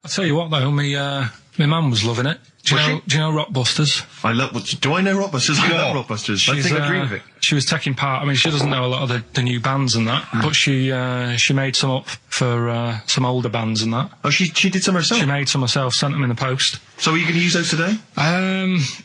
I'll tell you what though, my mum was loving it. Do you know Rockbusters? Do I know Rockbusters? I love Rockbusters. I think I agree with it. She was taking part. I mean, she doesn't know a lot of the new bands and that, but she made some up for some older bands and that. Oh, she did some herself? She made some herself, sent them in the post. So are you going to use those today?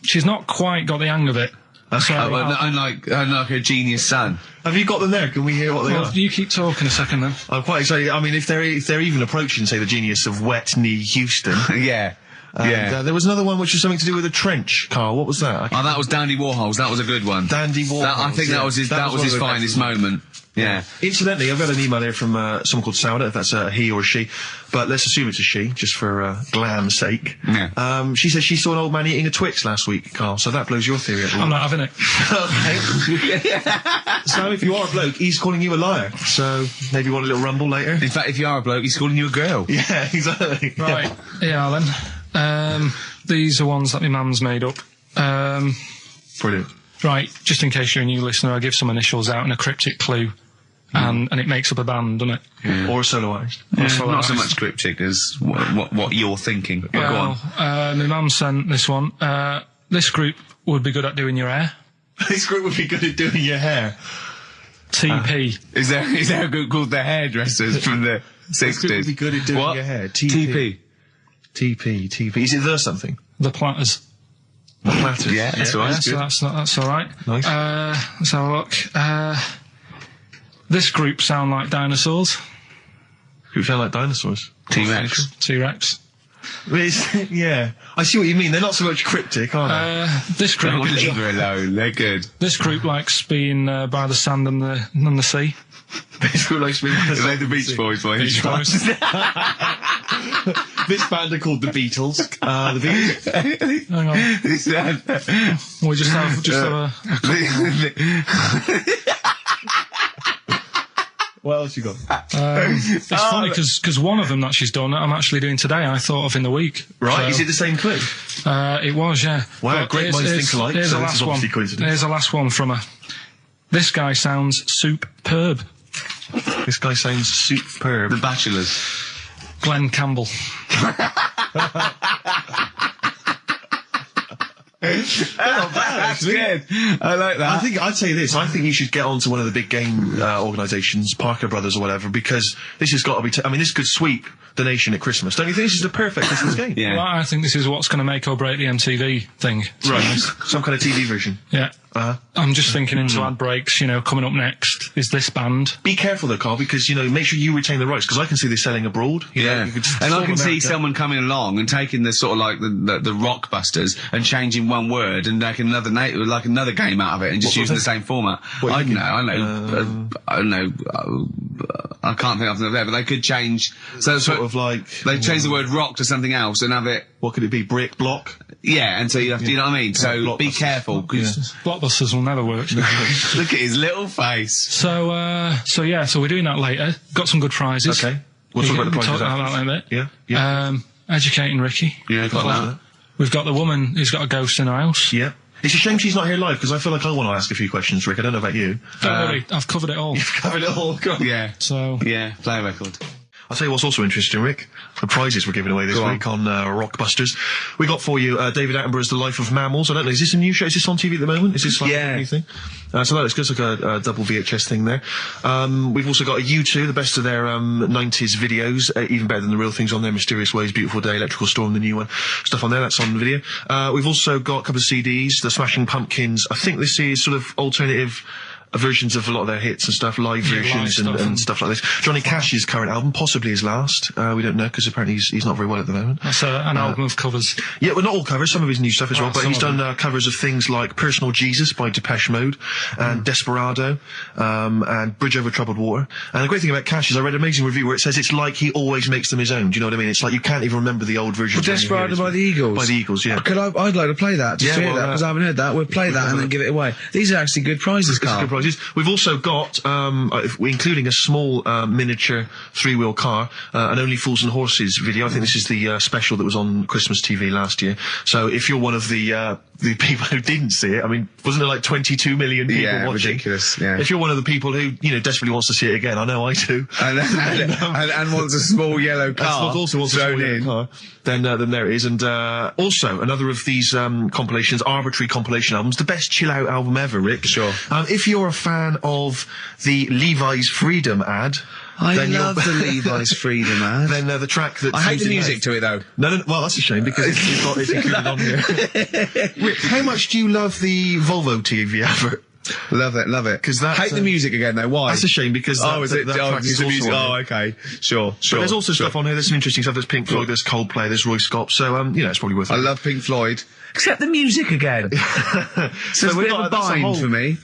She's not quite got the hang of it. Okay. I'm like a genius son. Have you got them there? Can we hear what they are? You keep talking a second then. I'm quite excited. I mean, if they're even approaching, say, the genius of Wet Knee Houston. Yeah. There was another one which was something to do with a trench, Carl. What was that? That was Dandy Warhols. That was a good one. Dandy Warhols. I think that was his finest moment. Yeah. Incidentally, I've got an email here from someone called Sauda, if that's a he or a she, but let's assume it's a she, just for glam's sake. Yeah. She says she saw an old man eating a Twix last week, Carl, so that blows your theory up. I'm not having it. Okay. So if you are a bloke, he's calling you a liar, so maybe you want a little rumble later? In fact, if you are a bloke, he's calling you a girl. Yeah, exactly. Right. Yeah, then. These are ones that my mum's made up. Brilliant. Right, just in case you're a new listener, I give some initials out and a cryptic clue. And it makes up a band, doesn't it? Yeah. Or a soloist. Yeah, not so much cryptic as what you're thinking. Go on. My mum sent this one. This group would be good at doing your hair. This group would be good at doing your hair. TP. Is there a group called the Hairdressers from the 60s? This group would be good at doing your hair. TP. TP. Is it the something? The Platters. The Platters. Yeah, that's all right. Yeah, so that's all right. Nice. Let's have a look. This group sound like dinosaurs. Group sound like dinosaurs. T-Rex. T-Rex. Yeah. I see what you mean. They're not so much cryptic, are they? This group... Don't leave her alone. They're good. This group likes being by the sand and the sea. This group likes being by the They're the Beach Boys, boys. Beach Boys. This band are called the Beatles. The Beatles. Hang on. We just have What else you got? It's funny because one of them that she's done, I'm actually doing today. I thought of in the week. Right? So, is it the same clue? It was, yeah. Wow, But great minds think alike. Here's So the this is last one. obviously coincidence. Here's the last one from her. This guy sounds superb. This guy sounds superb. The Bachelors. Glenn Campbell. That's good. I like that. I'd say this. I think you should get on to one of the big game organisations, Parker Brothers or whatever, because this has got to be. I mean, this could sweep the nation at Christmas. Don't you think this is the perfect Christmas game? Yeah. Well, I think this is what's going to make or break the MTV thing. Right. Some kind of TV version. Yeah. I'm just thinking into ad breaks, coming up next is this band. Be careful though, Carl, because, make sure you retain the rights, because I can see this selling abroad. Yeah. And I can see someone coming along and taking the sort of like the Rockbusters and changing one word and making another game out of it and just using the same format. I don't know. I can't think of something there, but they could change. So sort of like they change the word rock to something else and have it. What could it be? Brick, block? Yeah, and so you have to, you know what I mean? So be careful, because Blockbusters will never work. look at his little face. So we're doing that later. Got some good prizes. Okay. We'll talk about the prizes about that in a bit. Yeah. Educating Ricky. Yeah, got that. We've got the woman who's got a ghost in her house. Yeah. It's a shame she's not here live, because I feel like I want to ask a few questions, Rick. I don't know about you. Don't worry, I've covered it all. You've covered it all. Go on. Yeah. So. Yeah, play a record. I'll tell you what's also interesting, Rick. The prizes we're giving away this week on Rockbusters. We got for you David Attenborough's The Life of Mammals. I don't know, is this a new show? Is this on TV at the moment? Is this like a new thing? So that looks good. It's like a double VHS thing there. We've also got a U2, the best of their 90s videos, even better than the real things on there. Mysterious Ways, Beautiful Day, Electrical Storm, the new one. Stuff on there, that's on video. We've also got a couple of CDs, The Smashing Pumpkins. I think this is sort of alternative versions of a lot of their hits and stuff, live versions and stuff like this. Johnny Cash's current album, possibly his last. We don't know, because apparently he's not very well at the moment. That's an album of covers. Yeah, well, not all covers, some of his new stuff as well, but he's done covers of things like Personal Jesus by Depeche Mode, and Desperado, and Bridge Over Troubled Water. And the great thing about Cash is I read an amazing review where it says it's like he always makes them his own. Do you know what I mean? It's like you can't even remember the old version. Desperado by the Eagles? By the Eagles, yeah. I'd like to play that, just to hear that, because I haven't heard that. We'll play that and then give it away. These are actually good prizes, Carl. prizes. We've also got, including a small miniature 3-wheel car, an Only Fools and Horses video. I think this is the special that was on Christmas TV last year. So if you're one of the people who didn't see it, I mean, wasn't there like 22 million people watching? Ridiculous. Yeah. If you're one of the people who desperately wants to see it again, I know I do, and wants a small yellow car also wants thrown a small in, car, then there it is. And also another of these compilations, arbitrary compilation albums, the best chill out album ever, Rick. Sure. If you're a fan of the Levi's Freedom ad. I love the Levi's Freedom ad. Then the track that I hate the music to it though. No. Well, that's a shame because it's included on here. Rick, how much do you love the Volvo TV advert? Love it. Because that hate the music again though. Why? That's a shame because that track is also on here. Okay, sure. But there's also stuff on here. There's some interesting stuff. There's Pink Floyd. There's Coldplay. There's Roy Scott. So it's probably worth it. I love Pink Floyd. Except the music again. So it's a bit of a bind for me.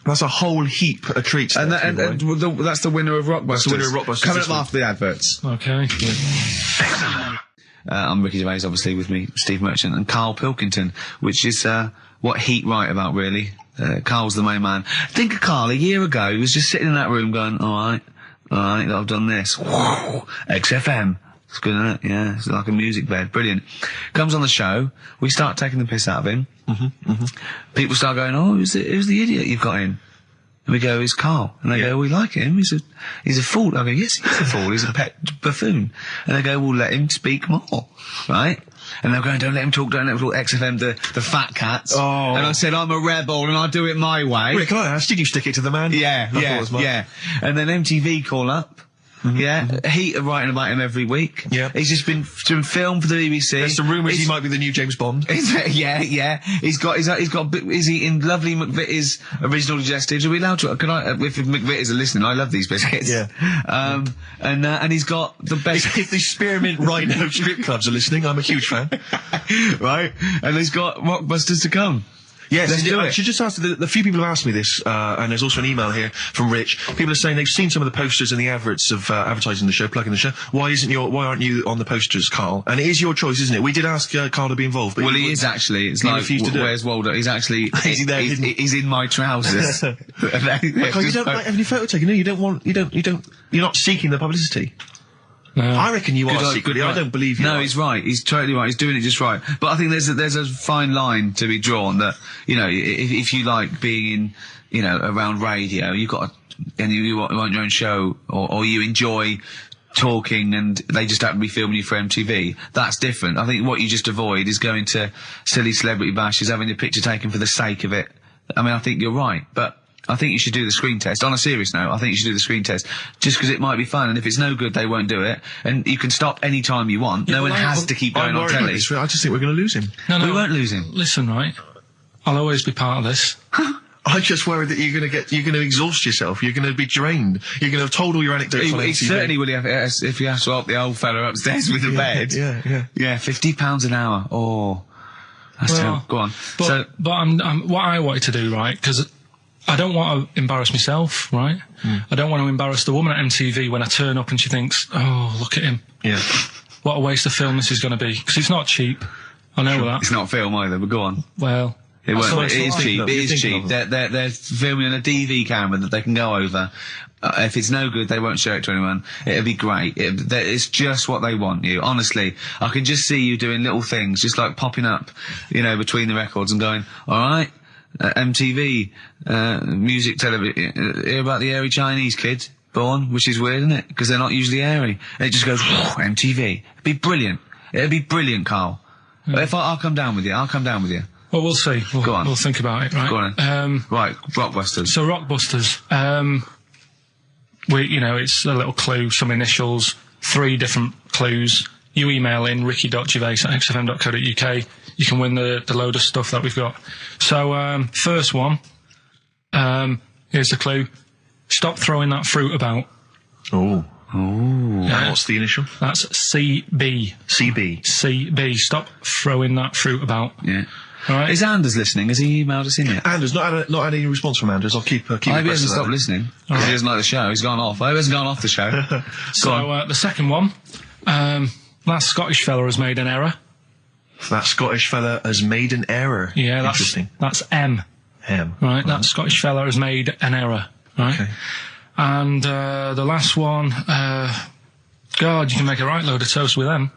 That's a whole heap of treats. And that's the winner of Rockbusters. That's the winner of Rockbusters. Coming up after the adverts. Okay. Yeah. I'm Ricky Gervais, obviously, with me, Steve Merchant, and Karl Pilkington, which is what Heat write about, really. Karl's the main man. Think of Karl a year ago. He was just sitting in that room going, all right, I've done this. Whoa, XFM. It's good, isn't it? Yeah, it's like a music bed. Brilliant. Comes on the show. We start taking the piss out of him. People start going, oh, who's the idiot you've got in? And we go, it's Karl. And they go, we like him. He's a fool. I go, yes, he's a fool. He's a pet buffoon. And they go, well, let him speak more. Right? And they're going, don't let him talk, XFM, the fat cats. Oh. And I said, I'm a rebel and I'll do it my way. Rick, can I ask, did you stick it to the man? Yeah. And then MTV call up. Yeah, Heat are writing about him every week. Yeah, he's just been doing film for the BBC. There's some rumours he might be the new James Bond. Yeah. Is he in lovely McVitie's original digestives? Are we allowed to? Can I? If McVitie's are listening, I love these biscuits. Yeah. And he's got the best. If the Spearmint Rhino strip clubs are listening, I'm a huge fan. Right, and he's got Rockbusters to come. Yes, I should just ask, the few people have asked me this, and there's also an email here from Rich. People are saying they've seen some of the posters and the adverts of advertising the show, plugging the show. Why aren't you on the posters, Karl? And it is your choice, isn't it? We did ask Karl to be involved. But he is actually. It's like, where's Waldo? He's actually. Is he there? He's in my trousers. Karl, you don't like having your photo taken. No, you're not seeking the publicity. No. I reckon you are secretly. I don't believe you. No, he's right. He's totally right. He's doing it just right. But I think there's a fine line to be drawn that, if you like being in, around radio, you've got and you want your own show, or you enjoy talking and they just happen to be filming you for MTV, that's different. I think what you just avoid is going to silly celebrity bashes, having your picture taken for the sake of it. I mean, I think you're right, but I think you should do the screen test. On a serious note, I think you should do the screen test. Just because it might be fun, and if it's no good, they won't do it. And you can stop any time you want. No one has to keep going on telly. I just think we're going to lose him. No, we won't lose him. Listen, right? I'll always be part of this. I'm just worried that you're going to exhaust yourself. You're going to be drained. You're going to have told all your anecdotes on MTV. Certainly will if you have to help the old fella upstairs with the bed. Yeah, £50 an hour. Oh, that's terrible. Go on. But what I wanted to do, right? Because I don't want to embarrass myself, right? I don't want to embarrass the woman at MTV when I turn up and she thinks, oh, look at him. Yeah. What a waste of film this is going to be. Because it's not cheap. I know that. It's not film either, but go on. Well, it is cheap. It is cheap. They're filming a DV camera that they can go over. If it's no good, they won't show it to anyone. It'll be great. It's just what they want you. Honestly, I can just see you doing little things, just like popping up, between the records and going, all right. MTV, music television, hear about the airy Chinese kid born, which is weird, isn't it? Because they're not usually airy. And it just goes, MTV. It'd be brilliant. It'd be brilliant, Karl. If I'll come down with you. Well, we'll see. Go on. We'll think about it, right? Go on. Right, Rockbusters. So Rockbusters, it's a little clue, some initials, 3 different clues. You email in ricky.gervais@xfm.co.uk. You can win the load of stuff that we've got. So, first one, here's the clue. Stop throwing that fruit about. Oh. What's the initial? That's CB. CB. Stop throwing that fruit about. Yeah. All right. Is Anders listening? Has he emailed us in yet? Anders, not had any response from Anders. I'll keep I hope he hasn't stopped listening. Because he doesn't like the show. He's gone off. I hope he hasn't gone off the show. So, the second one, that Scottish fella has made an error. That Scottish fella has made an error. Yeah, interesting. That's M. M. Right, that Scottish fella has made an error. Right. Okay. And the last one, God, you can make a right load of toast with them.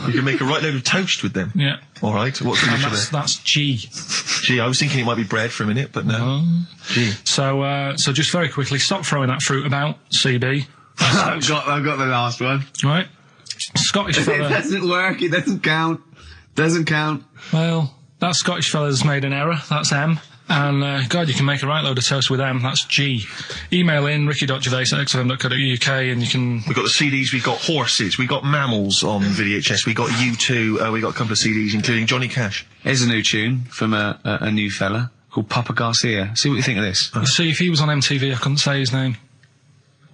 You can make a right load of toast with them. Yeah. All right. What's the initial there? That's G. G. I was thinking it might be bread for a minute, but no. G. So just very quickly, stop throwing that fruit about, CB. I've got the last one. Right. Scottish fella. It doesn't work. It doesn't count. Doesn't count. Well, that Scottish fella's made an error. That's M. And, God, you can make a right load of toast with them. That's G. Email in ricky.gervais@xfm.co.uk and you can... We've got the CDs, we've got horses, we've got mammals on VHS, we've got U2, we've got a couple of CDs, including Johnny Cash. Here's a new tune from a new fella called Papa Garcia. See what you think of this. You see, if he was on MTV, I couldn't say his name.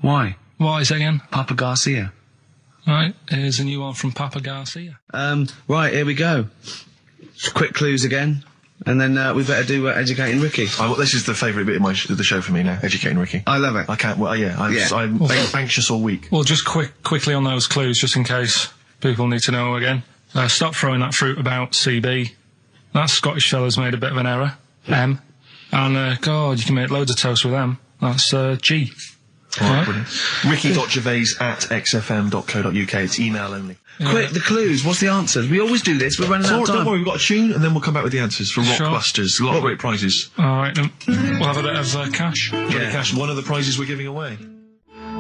Why? What is it again? Papa Garcia. Right, here's a new one from Papa Garcia. Right, here we go. Quick clues again. And then we better do Educating Ricky. This is the favourite bit of the show for me now, Educating Ricky. I love it. I can't... Well, yeah, I'm anxious all week. Well, just quickly on those clues, just in case people need to know again. Stop throwing that fruit about, CB. That Scottish fella's made a bit of an error, M. And, God, you can make loads of toast with them. That's G. All right, brilliant. Ricky.gervais@xfm.co.uk. It's email only. Yeah. Quick, the clues. What's the answers? We always do this. We're running out of time. Don't worry, we've got a tune, and then we'll come back with the answers for Rockbusters. A lot of great prizes. All right, then. We'll have a bit of cash. Johnny Cash, one of the prizes we're giving away.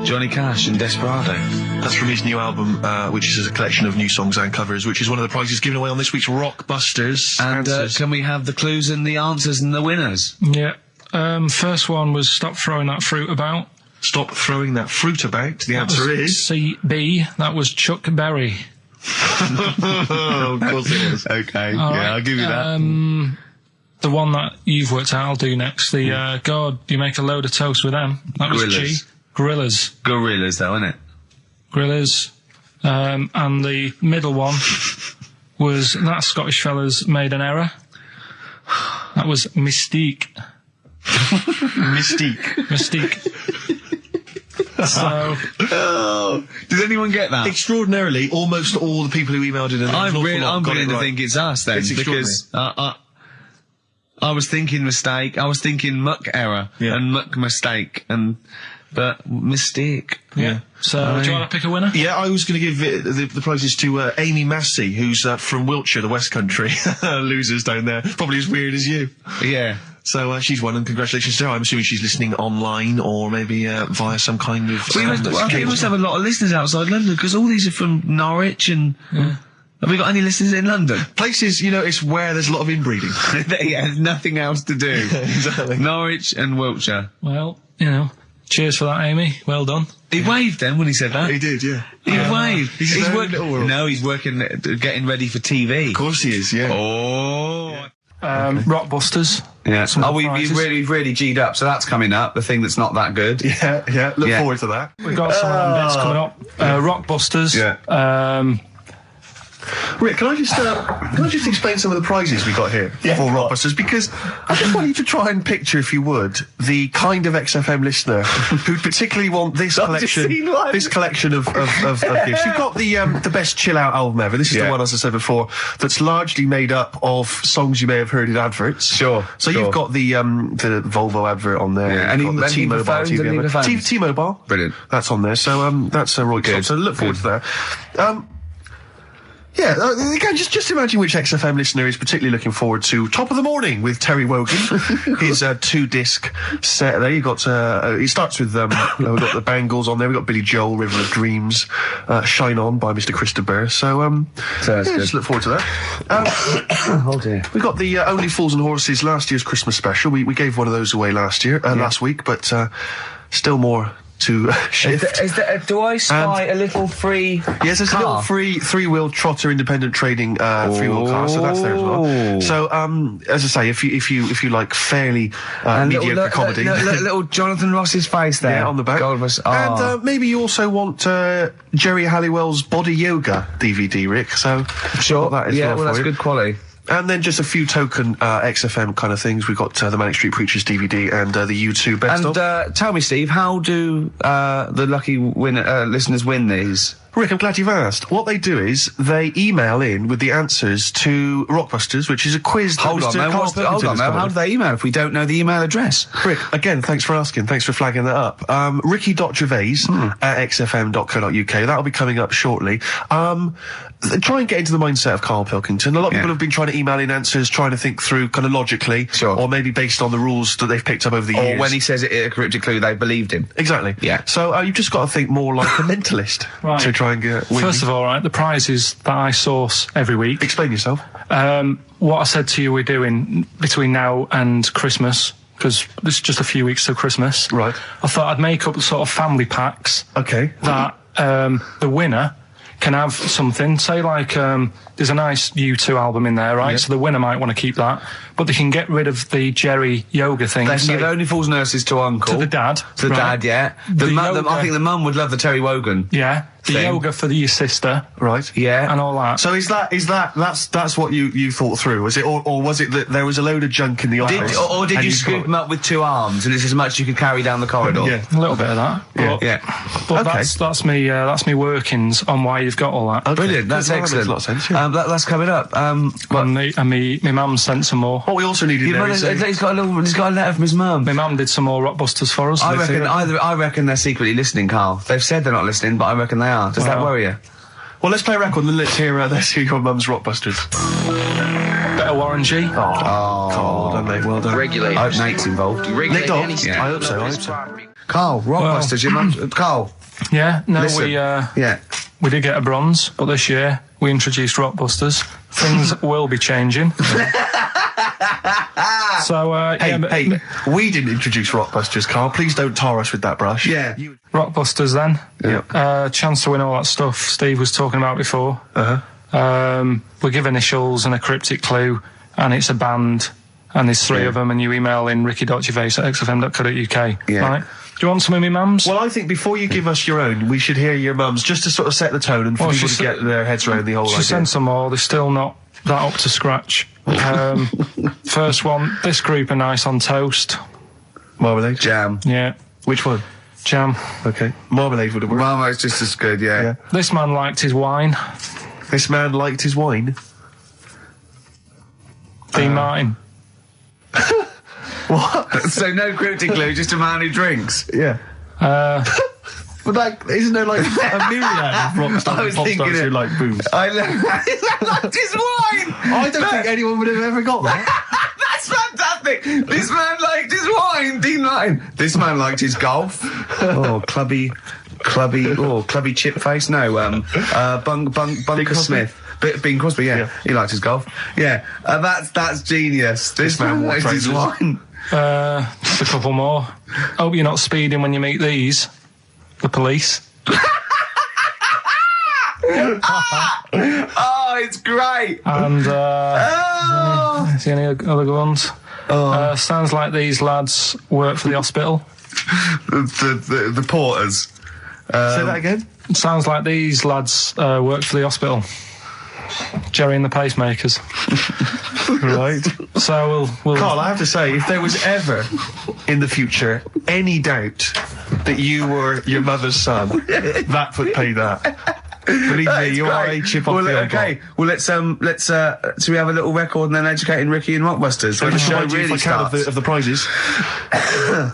Johnny Cash and Desperado. That's from his new album, which is a collection of new songs and covers, which is one of the prizes given away on this week's Rockbusters. And can we have the clues and the answers and the winners? Yeah. First one was stop throwing that fruit about. Stop throwing that fruit about. The answer is... CB. That was Chuck Berry. Oh, of course it was. Okay, I'll give you that. The one that you've worked out, I'll do next. The, God, you make a load of toast with them. That was G. Gorillas. Gorillas, though, isn't it? Gorillas. And the middle one was that Scottish fella's made an error. That was Mystique. Mystique. So, does anyone get that? Extraordinarily, almost all the people who emailed in. I'm beginning to think it's us then, because I was thinking mistake, I was thinking muck error and muck mistake, but mistake. Yeah. So, do you want to pick a winner? Yeah, I was going to give the prizes to Amy Massey, who's from Wiltshire, the West Country. Losers down there, probably as weird as you. Yeah. So she's won, and congratulations to her. I'm assuming she's listening online or maybe via some kind of... We must have a lot of listeners outside London, because all these are from Norwich and... Have we got any listeners in London? Places, it's where there's a lot of inbreeding. There's nothing else to do. Exactly. Norwich and Wiltshire. Well, cheers for that, Amy. Well done. He waved then when he said that. He did, yeah. He waved. He's working. No, he's working, getting ready for TV. Of course he is, yeah. Oh. Rockbusters. Yeah. We've really G'd up, so that's coming up, the thing that's not that good. Yeah. Look forward to that. We've got some bits coming up. Rockbusters. Yeah. Rick, can I just explain some of the prizes we got here for Rockbusters? Because I just want you to try and picture, if you would, the kind of XFM listener who'd particularly want this collection of gifts. You've got the best chill out album ever. This is the one, as I said before, that's largely made up of songs you may have heard in adverts. Sure. So you've got the Volvo advert on there. Yeah. You've got the T-Mobile TV advert. T-Mobile. Brilliant. That's on there. So that's a Roy Club. So look forward to that. Yeah, again, just imagine which XFM listener is particularly looking forward to Top of the Morning with Terry Wogan, his 2-disc set there. You've got, it starts with, we've got the Bangles on there, we've got Billy Joel, River of Dreams, Shine On by Mr. Christopher. So just look forward to that. Oh dear. We've got the Only Fools and Horses, last year's Christmas special. We gave one of those away last week, but still more to shift. Do I spy a little free Yes, there's a little free 3-wheel trotter independent trading 3-wheel car, so that's there as well. So as I say, if you like fairly mediocre comedy, little Jonathan Ross's face there on the back, and maybe you also want Jerry Halliwell's Body Yoga DVD, Rick. So sure, that is that's good quality. And then just a few token XFM kind of things. We've got the Manic Street Preachers DVD and the U2 best of. And tell me, Steve, how do the lucky listeners win these? Rick, I'm glad you've asked. What they do is they email in with the answers to Rockbusters, which is a quiz. Hold on, man. How do they email if we don't know the email address? Rick, again, thanks for asking. Thanks for flagging that up. Ricky.Gervais at XFM.co.uk. That'll be coming up shortly. Try and get into the mindset of Karl Pilkington. A lot of people have been trying to email in answers, trying to think through kind of logically, or maybe based on the rules that they've picked up over the years. Or when he says it in a cryptic clue, they believed him. Exactly. Yeah. So you've just got to think more like a mentalist to try and get winning. First of all, right, the prizes that I source every week. Explain yourself. What I said to you we're doing between now and Christmas, because this is just a few weeks till Christmas. Right. I thought I'd make up sort of family packs. Okay. That the winner can have something. Say like there's a nice U2 album in there, right? Yeah. So the winner might want to keep that, but they can get rid of the Jerry yoga thing. They can give Only Fools Nurses to Uncle. To the dad. To the dad, yeah. I think the mum would love the Terry Wogan. Yeah. The yoga for your sister. Right. Yeah. And all that. So that's what you thought through, was it? Or was it that there was a load of junk in the office? Or did you scoop them up with 2 arms and it's as much you could carry down the corridor? Yeah. A little bit of that. But that's me workings on why you've got all that. Okay. Brilliant. That's excellent. That makes a lot of sense, yeah. That's coming up. And me mum sent some more. What we also needed he's got a letter from his mum. My mum did some more Rockbusters for us. I reckon they're secretly listening, Karl. They've said they're not listening, but I reckon they are. Does that worry you? Well, let's play a record and let's hear your mum's Rockbusters. Better Warren G. Cold, aren't they? Well done. Regulate. I hope Nate's involved. Nick Dawes? Yeah. I hope so. Karl, Rockbusters, your mum... Karl. Yeah, no, Listen. we did get a bronze, but this year we introduced Rockbusters. Things will be changing. So, hey, we didn't introduce Rockbusters, Karl. Please don't tar us with that brush. Yeah. Rockbusters, then. Yeah. Chance to win all that stuff Steve was talking about before. We give initials and a cryptic clue, and it's a band, and there's 3 of them, and you email in ricky.gervais at xfm.co.uk. Yeah. Right? Do you want some of my mums? Well, I think before you give us your own, we should hear your mums, just to sort of set the tone and for people to get their heads around the whole idea. She sent some more. They're still not that up to scratch. First one, this group are nice on toast. Marmalade? Jam. Yeah. Which one? Jam. Okay. Marmalade would have worked. Marmalade's just as good, yeah. This man liked his wine. This man liked his wine? Dean Martin. What? So no cryptic clue, just a man who drinks? Yeah. But isn't there like a myriad of rock stars who like booze? I liked his wine! I don't think anyone would have ever got that. That's fantastic! This man liked his wine, Dean Martin. This man liked his golf. Clubby chip face. No, Bunker Smith. Bing Crosby, yeah. He liked his golf. Yeah, that's genius. This man liked his wine. Just a couple more. Hope you're not speeding when you meet these. The police. Oh, it's great. And is there any other good ones? Sounds like these lads work for the hospital. The porters. Say that again. Sounds like these lads work for the hospital. Jerry and the Pacemakers. Right. So we'll Karl, I have to say, if there was ever in the future any doubt that you were your mother's son, that would pay that. Believe me, you are a chip off the old block. Well, let's so we have a little record and then educating Ricky and Rockbusters. So the show really starts. Of the prizes.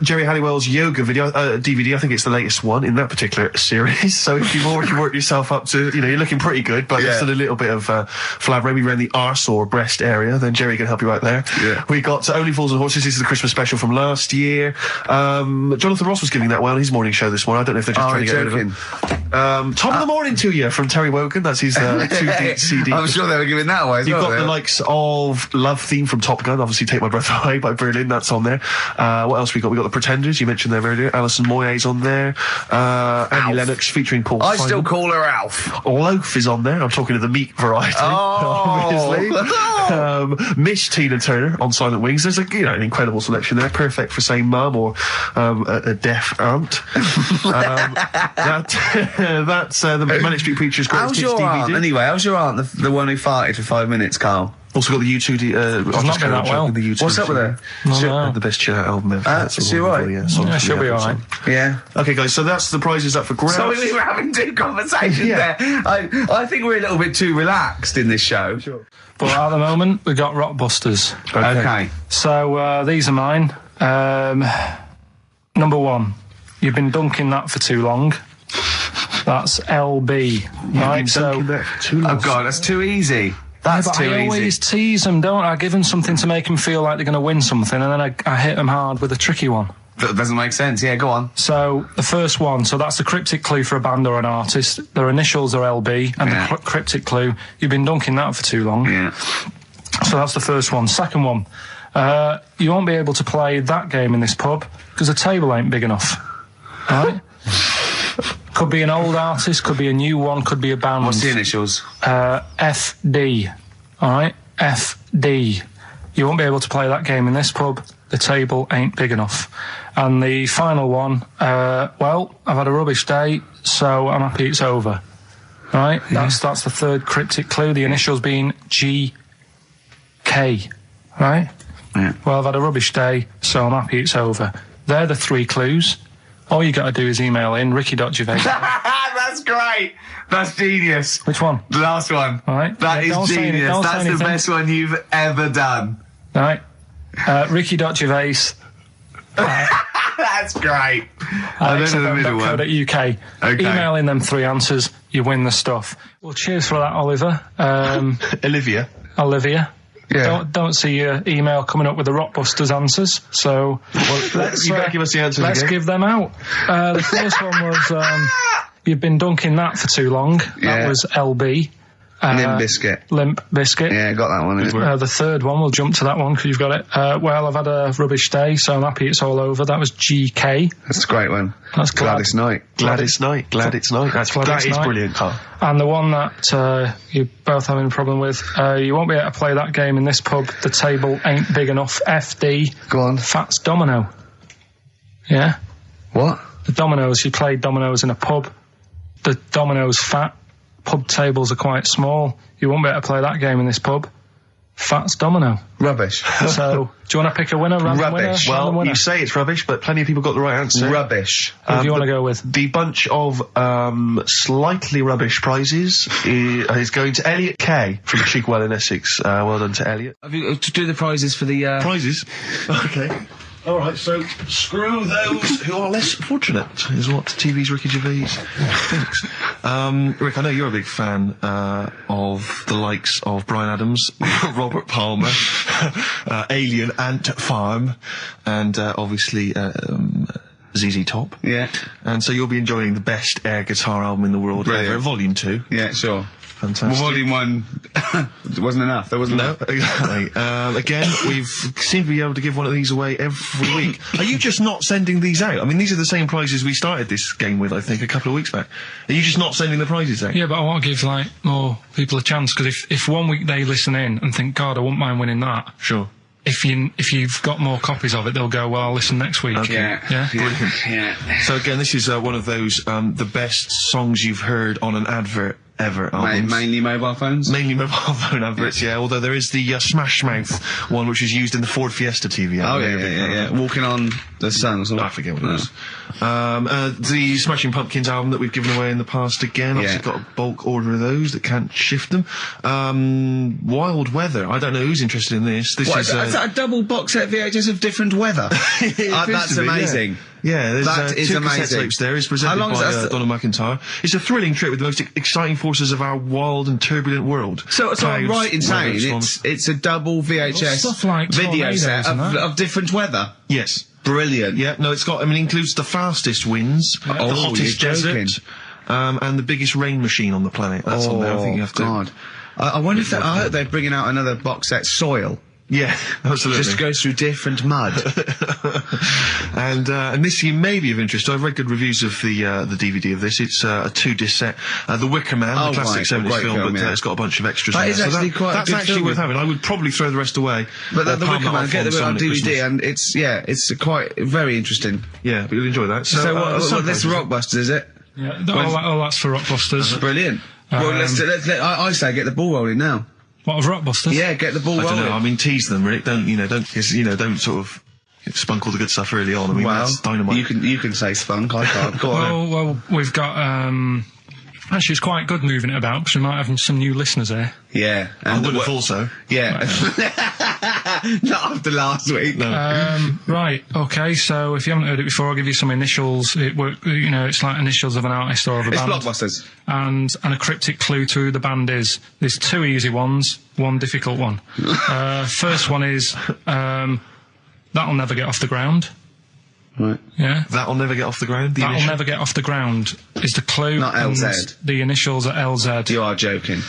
Jerry Halliwell's yoga video, DVD, I think it's the latest one in that particular series. So if you've already worked yourself up to, you're looking pretty good, but there's still a little bit of flab maybe around the arse or breast area, then Jerry can help you out there. Yeah. We got Only Fools and Horses. This is the Christmas special from last year. Jonathan Ross was giving that well on his morning show this morning. I don't know if they're just trying to get rid of him. Top of the morning to you from Terry Wogan. That's his 2D CD. I'm sure they were giving that away as You've well. got the likes of Love Theme from Top Gun, obviously Take My Breath Away by Berlin, that's on there. What else we got? We got The Pretenders, you mentioned them earlier. Alison Moyet's on there. Annie Lennox featuring Paul Simon. Still call her Alf. Loaf is on there. I'm talking of the meat variety, obviously. Miss Tina Turner on Silent Wings. There's an incredible selection there, perfect for saying mum or a deaf aunt. That's the managed Mystery Preacher's Greatest How's Hits your aunt, DVD. anyway? How's your aunt, the one who farted for 5 minutes, Carl? Also got the U2. It's not been that well. What's up with her? The best chill out album ever. Is she alright? Yeah, she'll be alright. Yeah. Okay, guys, so that's the prizes up for grabs. So we were having two conversations there. I think we're a little bit too relaxed in this show. Sure. But at the moment, we've got Rockbusters. Okay. So these are mine. Number 1, you've been dunking that for too long. That's LB. Right, so too long. Oh God, that's too easy. That's too easy. I always tease them, don't I? I give them something to make them feel like they're going to win something, and then I hit them hard with a tricky one. That doesn't make sense. Yeah, go on. So the first one, so that's the cryptic clue for a band or an artist. Their initials are LB, and the cryptic clue, you've been dunking that for too long. Yeah. So that's the first one. Second one, you won't be able to play that game in this pub because the table ain't big enough. Right? Could be an old artist, could be a new one, could be a band. What's the initials? FD. Alright? FD. You won't be able to play that game in this pub. The table ain't big enough. And the final one, well, I've had a rubbish day, so I'm happy it's over. Right? Yeah. That's the third cryptic clue, the initials being GK. Right? Yeah. Well, I've had a rubbish day, so I'm happy it's over. They're the 3 clues. All you got to do is email in ricky.gervais. That's great. That's genius. Which one? The last one. All right. That is genius. That's the best one you've ever done. All right. Ricky.gervais. That's great. I don't know the middle one. .co.uk. Okay. Email in them 3 answers, you win the stuff. Well, cheers for that, Oliver. Olivia. Yeah. Don't see your email coming up with the Rockbusters answers, so you better give us the answers let's again. give them out. The first one was you've been dunking that for too long. Yeah. That was LB. Limp Bizkit. Limp Bizkit. Yeah, got that one. The third one, we'll jump to that one because you've got it. Well, I've had a rubbish day, so I'm happy it's all over. That was GK. That's a great one. That's Glad It's Night. Glad It's Night. That is brilliant, Carl. And the one that you're both having a problem with, you won't be able to play that game in this pub. The table ain't big enough. FD. Go on. Fats Domino. Yeah? What? The dominoes, you play dominoes in a pub. The dominoes fat. Pub tables are quite small. You won't be able to play that game in this pub. Fats Domino. Rubbish. So, do you want to pick a winner? Rubbish. Well, you say it's rubbish, but plenty of people got the right answer. Rubbish. Who do you want to go with? The bunch of slightly rubbish prizes is going to Elliot K from Cheekwell in Essex. Well done to Elliot. Have you to do the prizes for the Prizes? Okay. All right, so screw those who are less fortunate, is what TV's Ricky Gervais thinks. Rick, I know you're a big fan of the likes of Bryan Adams, Robert Palmer, Alien, Ant Farm, and obviously ZZ Top. Yeah. And so you'll be enjoying the best air guitar album in the world ever, Volume 2. Yeah, sure. Fantastic. Well, Volume 1 wasn't enough. There wasn't enough. Exactly. Again, we've seemed to be able to give one of these away every week. Are you just not sending these out? I mean, these are the same prizes we started this game with, I think, a couple of weeks back. Are you just not sending the prizes out? Yeah, but I want to give, more people a chance, because if one week they listen in and think, God, I wouldn't mind winning that. Sure. If you've got more copies of it, they'll go, well, I'll listen next week. Okay. Yeah? Brilliant. Yeah. So again, this is one of those, the best songs you've heard on an advert ever albums. Mainly mobile phones? Mainly mobile phone adverts, yeah. Although there is the Smash Mouth one, which was used in the Ford Fiesta TV. Oh, yeah. Walking on the Sun or something. I forget what it was. The Smashing Pumpkins album that we've given away in the past again. Obviously got a bulk order of those that can't shift them. Wild Weather. I don't know who's interested in this. This is that a double box set VHS of different weather? That's amazing. Yeah, there's that is two amazing. cassette tapes there. It's presented by Donna McIntyre. It's a thrilling trip with the most exciting forces of our wild and turbulent world. So I'm right in saying it's a double VHS stuff like video set of different weather? Yes. Brilliant. Yeah, no, it's got, includes the fastest winds, the hottest desert, and the biggest rain machine on the planet. That's on there. I think you have to. God. I wonder if I hope they're bringing out another box set, Soil. Yeah, absolutely. Just goes through different mud. And this you may be of interest. I've read good reviews of the DVD of this. It's a 2-disc set. The Wicker Man, the classic 70s film, but it's got a bunch of extras in there. That is actually quite That's actually worth having. I would probably throw the rest away. But the Wicker Man, get it on DVD, and it's quite very interesting. Yeah, but you'll enjoy that. So what, this is Rockbusters, is it? Yeah, all that's for Rockbusters. Brilliant. Well, I say get the ball rolling now. What, of Rockbusters? Yeah, get the ball rolling. I don't know. I mean, tease them, Rick. Don't sort of spunk all the good stuff early on. I mean, that's dynamite. You can say spunk. I can't. Go on. Well, we've got. Actually, it's quite good moving it about because we might have some new listeners here. Yeah, and I would have also. Yeah, not after last week. No. Right. Okay. So if you haven't heard it before, I'll give you some initials. It's like initials of an artist or of a band. It's Blockbusters. And a cryptic clue to who the band is. There's 2 easy ones, 1 difficult one. First one is That'll Never Get Off the Ground. Right. Yeah. That'll Never Get Off the Ground. That'll Never Get Off the Ground is the clue. Not LZ. The initials are LZ. You are joking.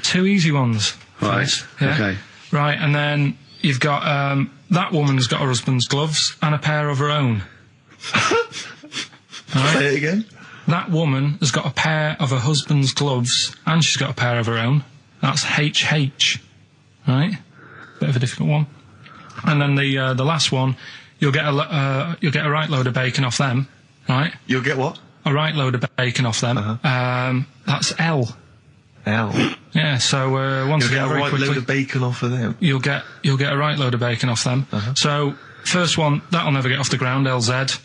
2 easy ones. Right. Yeah. Okay. Right, and then you've got that woman's got her husband's gloves and a pair of her own. Right. Say it again. That woman has got a pair of her husband's gloves and she's got a pair of her own. That's HH. Right. Bit of a difficult one. And then the last one. You'll get a right load of bacon off them, right? You'll get what? A right load of bacon off them. That's L. L. Yeah. So once you'll again, get a right load of bacon off of them. You'll get a right load of bacon off them. So first one, That'll Never Get Off the Ground. LZ.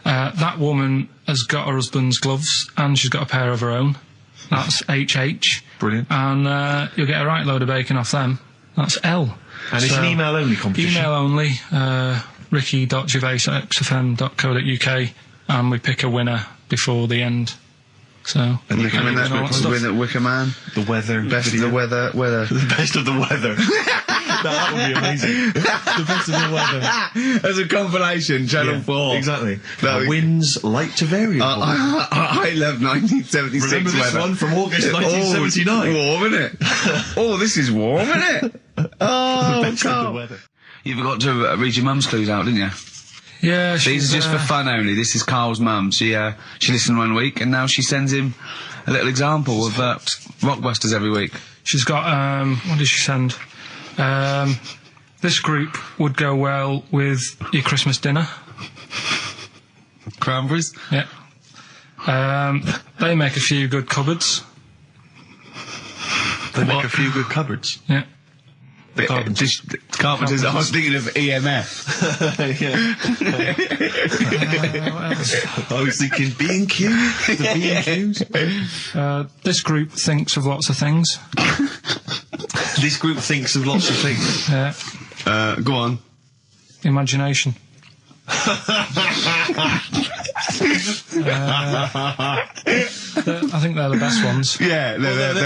That woman has got her husband's gloves and she's got a pair of her own. That's HH. Brilliant. And you'll get a right load of bacon off them. That's L. And it's an email only competition. Email only. ricky.gervais@xfm.co.uk, and we pick a winner before the end. So and you can win that Wicker Man, the weather, best of the weather, the best of the weather. That would be amazing. The best of the weather as a compilation, Channel 4. Exactly. Winds light to variable. I love 1976 Remember this weather. One from August 1979. Warm, isn't it? Oh, this is warm, isn't it? Oh, the best of the weather. You forgot to read your mum's clues out, didn't you? Yeah, these are just for fun only. This is Carl's mum. She listened 1 week, and now she sends him a little example of Rockbusters every week. She's got what did she send? This group would go well with your Christmas dinner. Cranberries. Yeah. They make a few good cupboards. They make a few good cupboards. Yeah. Carpenters. I was thinking of EMF. I was thinking B&Q. The B&Qs. This group thinks of lots of things. This group thinks of lots of things. Yeah. Go on. Imagination. I think they're the best ones. Yeah, they're the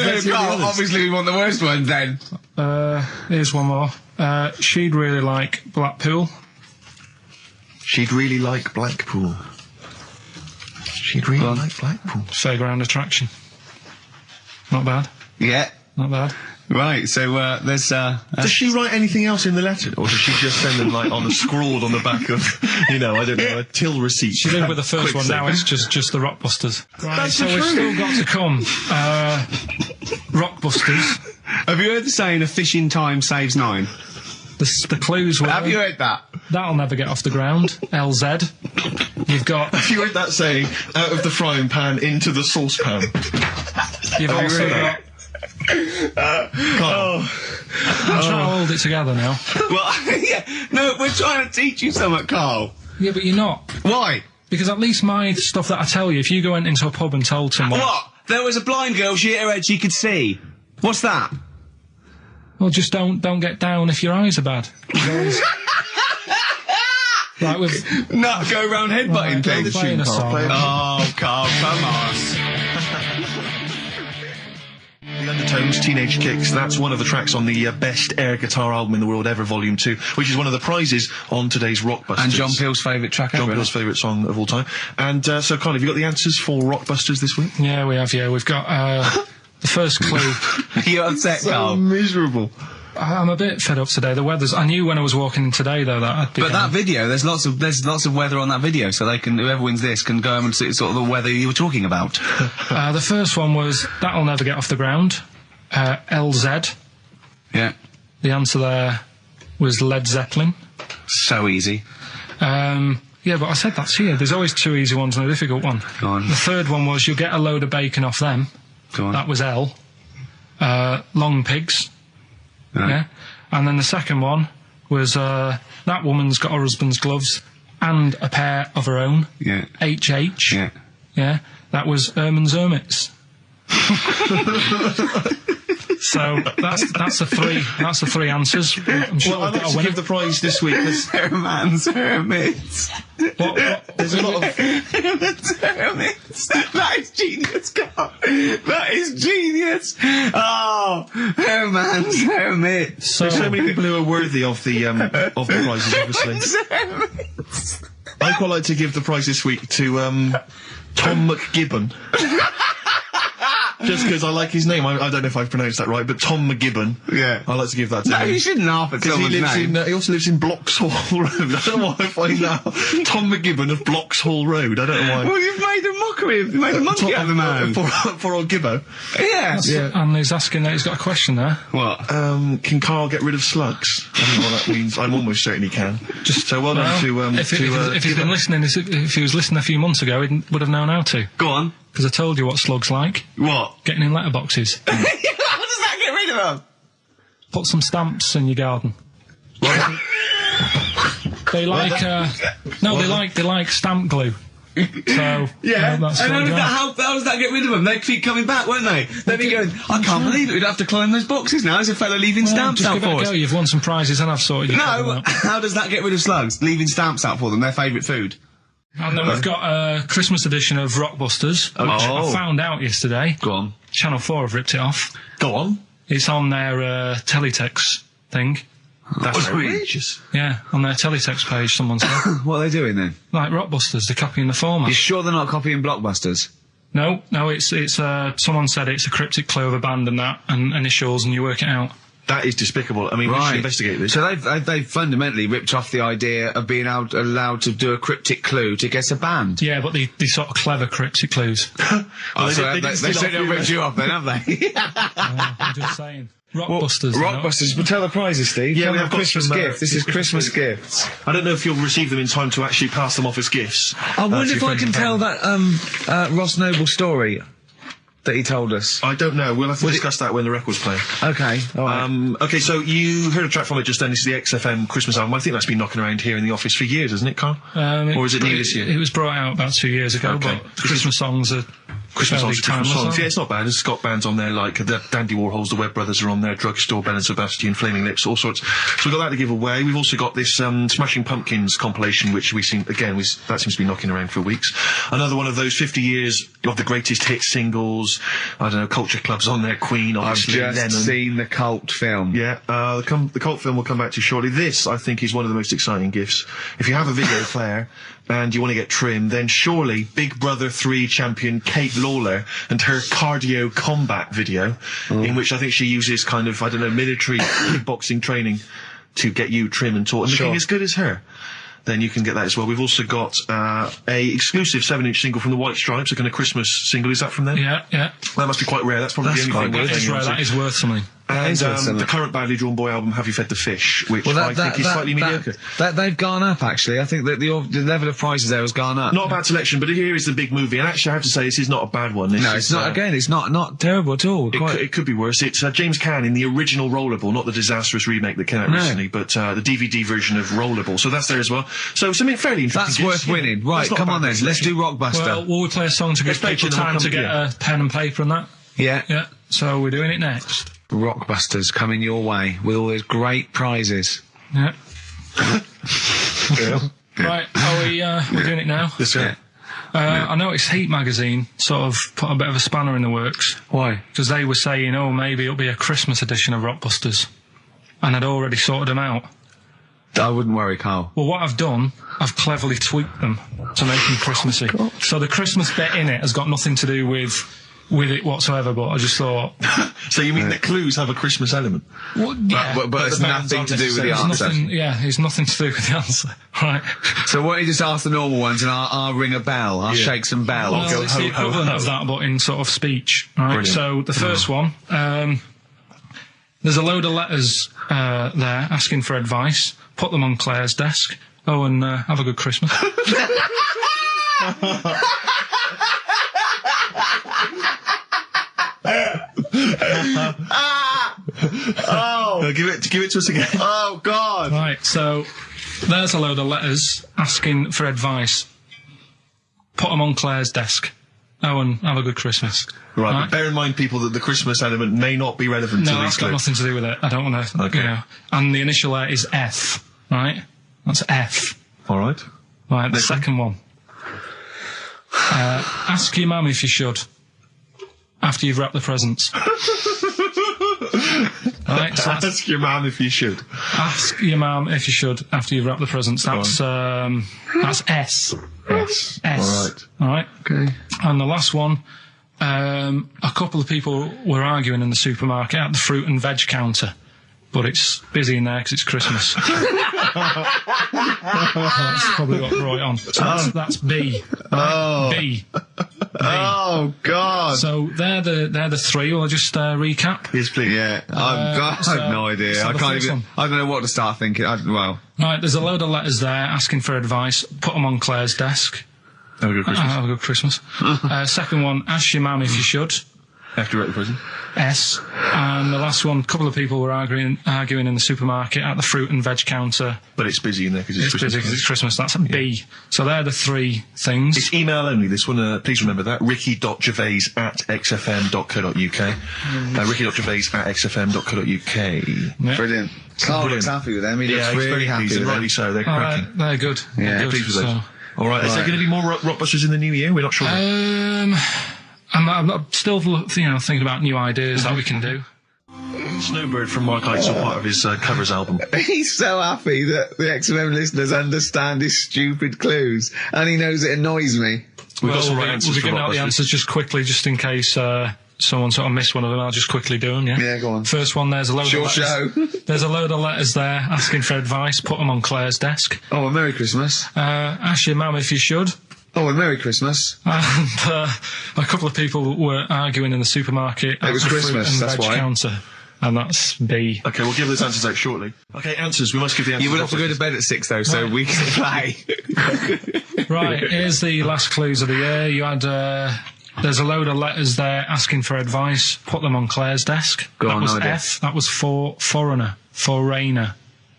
best ones. Obviously, we want the worst ones then. Here's one more. She'd really like Blackpool. She'd really like Blackpool. She'd really like Blackpool. Fairground attraction. Not bad. Yeah. Not bad. Right, so there's does she write anything else in the letter, or does she just send them like on a scrawled on the back of, I don't know, a till receipt? She did with the first one. Now it's just the Rockbusters. Right, that's so we've still got to come. Rockbusters. Have you heard the saying, "A fish in time saves 9"? The clues were. Have you heard that? That'll Never Get Off the Ground. LZ. You've got. Have you heard that saying? Out of the frying pan into the saucepan. You've also got. I'm trying to hold it together now. Well, yeah, no, we're trying to teach you something, Carl. Yeah, but you're not. Why? Because at least my stuff that I tell you, if you go into a pub and told someone... What? There was a blind girl, she hit her head, she could see. What's that? Well, just don't get down if your eyes are bad. Right, with... No, go round headbutting things. Playing a song. Oh, Carl, come on. The Undertones, Teenage Kicks, that's one of the tracks on the best air guitar album in the world ever, Volume 2, which is one of the prizes on today's Rockbusters. And John Peel's favourite track ever. John Peel's favourite song of all time. And so, Carl, have you got the answers for Rockbusters this week? Yeah, we have, yeah. We've got the first clue. You're upset, Carl? So miserable. I'm a bit fed up today. The weather's... I knew when I was walking in today, though, that I'd be... But that video, there's lots of weather on that video, so they can, whoever wins this can go and see sort of the weather you were talking about. The first one was That'll Never Get Off the Ground. LZ. Yeah. The answer there was Led Zeppelin. So easy. Yeah, but I said that's here. There's always 2 easy ones and a difficult one. Go on. The third one was you'll get a load of bacon off them. Go on. That was L. Long pigs. Right. Yeah. And then the second one was that woman's got her husband's gloves and a pair of her own. Yeah. HH. Yeah. Yeah. That was Erman's Hermits. So that's the 3. That's the 3 answers. I'm sure Well, I'd like to give the prize this week. Herman's Hermits. What? There's a lot of... Herman's Hermits. That is genius, Carl. That is genius. Oh, Herman's Hermits. There's so many people who are worthy of the prizes, obviously. Hermits. I'd quite like to give the prize this week to Tom McGibbon. Just because I like his name. I don't know if I've pronounced that right, but Tom McGibbon. Yeah. I'd like to give that to No, him. you shouldn't laugh at someone's name. He also lives in Bloxhall Road. I don't know why I find out. Tom McGibbon of Bloxhall Road. I don't know why. Well, you've made a mockery. You've made a monkey out of the man. For old Gibbo. Yeah. And he's asking that he's got a question there. What? Can Karl get rid of slugs? I don't know what that means. I'm almost certain he can. So well done to if he's been listening, if he was listening a few months ago, he would have known how to. Go on. Because I told you what slugs like. What? Getting in letterboxes. How does that get rid of them? Put some stamps in your garden. They like they like stamp glue. So Yeah, that's and what how does that get rid of them? They keep coming back, won't they? They'd be going, I can't believe it, we'd have to climb those boxes now. There's a fella leaving stamps just out give it for a us. go. You've won some prizes and I've sorted you. No, how does that get rid of slugs? Leaving stamps out for them, their favourite food. And then we've got a Christmas edition of Rockbusters, which I found out yesterday. Go on. Channel 4 have ripped it off. Go on. It's on their teletext thing. That's outrageous. Yeah, on their teletext page, someone said. What are they doing then? Like Rockbusters, they're copying the format. You sure they're not copying Blockbusters? No, it's someone said it's a cryptic clue of a band and that, and initials, and you work it out. That is despicable. I mean, we should investigate this. So they've fundamentally ripped off the idea of being allowed to do a cryptic clue to guess a band. Yeah, but they sort of clever cryptic clues. They certainly ripped you off then, have they? I'm just saying. Rockbusters. Rockbusters, but tell the prizes, Steve. Yeah, we have got Christmas some, gift. This is Christmas gifts. I don't know if you'll receive them in time to actually pass them off as gifts. I wonder if I can tell that Ross Noble story that he told us. I don't know. We'll have to discuss that when the record's playing. Okay, all right. Okay, so you heard a track from it just then. This is the XFM Christmas album. I think that's been knocking around here in the office for years, hasn't it, Karl? Or is it new this year? It was brought out about 2 years ago, but the Christmas songs are Christmas songs, timeless, songs. Yeah, it's not bad. There's got bands on there like the Dandy Warhols, the Webb Brothers are on there, Drugstore, Ben and Sebastian, Flaming Lips, all sorts. So we've got that to give away. We've also got this Smashing Pumpkins compilation, which that seems to be knocking around for weeks. Another one of those 50 years of the greatest hit singles. I don't know, Culture Club's on there, Queen, obviously. I've just seen the Cult film. Yeah, the Cult film will come back to you shortly. This, I think, is one of the most exciting gifts. If you have a video player and you want to get trim, then surely Big Brother 3 champion Kate Lawler and her cardio combat video, in which I think she uses kind of, military kickboxing training to get you trim and taut and looking as good as her. Then you can get that as well. We've also got a exclusive 7-inch single from the White Stripes, a kind of Christmas single. Is that from them? Yeah. That must be quite rare. That's probably the only thing. That is rare. That is worth something. And the current Badly Drawn Boy album, Have You Fed the Fish, which I think is slightly mediocre. They've gone up, actually. I think that the level of prices there has gone up. Not a bad selection, but here is the big movie. And actually, I have to say, this is not a bad one. It's not. Again, it's not terrible at all. It could be worse. It's James Caan in the original Rollerball, not the disastrous remake that came out recently, but the DVD version of Rollerball. So that's there as well. So something fairly interesting. That's worth winning. Right, come on then. Let's do Rockbuster. Well, will we play a song to give people time to get a pen and paper and that? Yeah. So we're doing it next. Rockbusters coming your way with all those great prizes. Yeah. Right, we're doing it now? That's right. I noticed Heat magazine sort of put a bit of a spanner in the works. Why? Because they were saying, maybe it'll be a Christmas edition of Rockbusters. And I'd already sorted them out. I wouldn't worry, Karl. Well, what I've done, I've cleverly tweaked them to make them Christmassy. So the Christmas bit in it has got nothing to do with it whatsoever, but I just thought... So you mean the clues have a Christmas element? Well, yeah. But it's nothing to do with the answer. It's nothing to do with the answer. Right. So why don't you just ask the normal ones and I'll ring a bell. I'll shake some bells. Well, it's the equivalent of that, but in sort of speech. Right. Brilliant. So the first one, there's a load of letters there asking for advice. Put them on Claire's desk. Oh, and have a good Christmas. Give it to us again. Oh, God. Right, so there's a load of letters asking for advice. Put them on Claire's desk. Oh, and have a good Christmas. Right, but bear in mind, people, that the Christmas element may not be relevant to No, these that's got clues. nothing to do with it. I don't want to, Okay. And the initial there is F, right? That's F. All right. Right, the second one. Ask your mum if you should. After you've wrapped the presents. Right, so Ask your mum if you should. ask your mum if you should after you've wrapped the presents. That's S. Yes. S. All right. All right. Okay. And the last one, a couple of people were arguing in the supermarket at the fruit and veg counter, but it's busy in there because it's Christmas. That's probably what brought it on. So that's B. Right? B. Oh, God. So they're the three. Will I just recap? Yes, please. Yeah, I have no idea. so I the can't first even. one. I don't know what to start thinking. Right, there's a load of letters there asking for advice. Put them on Claire's desk. Have a good Christmas. Have a good Christmas. Second one, ask your mum if you should. After you're at the prison. S. And the last one, a couple of people were arguing in the supermarket at the fruit and veg counter. But it's busy in there because it's It's Christmas. busy because it's Christmas. That's a B. So they're the three things. It's email only, this one. Please remember that. ricky.gervais@xfm.co.uk. ricky.gervais@xfm.co.uk. Yeah. Brilliant. Carl looks happy with them. He looks he's really very happy pleased, with and them. rightly so. They're All cracking. right, they're good. Yeah, They're good. Pleased with those. So, All right, is there going to be more Rockbusters in the new year? We're not sure. I'm still, thinking about new ideas that we can do. Snowbird from Mark Eitzel, part of his covers album. He's so happy that the XFM listeners understand his stupid clues, and he knows it annoys me. We've got some we'll right be answers for giving out the Rockbusters. answers just quickly, just in case someone sort of missed one of them. I'll just quickly do them, yeah? Yeah, go on. First one, there's a load Short of letters. show. There's a load of letters there asking for advice. Put them on Claire's desk. Oh, a Merry Christmas. Ask your mum if you should. Oh, a Merry Christmas. And a couple of people were arguing in the supermarket. It was at the Christmas, fruit and that's veg why. counter. And that's B. Okay, we'll give those answers out shortly. Okay, answers. We must give the answers. You will have to go to bed at 6 though, so we can play. Right, here's the last clues of the year. You had, there's a load of letters there asking for advice. Put them on Claire's desk. Go that on, was no idea. F. That was for foreigner. For Rayner.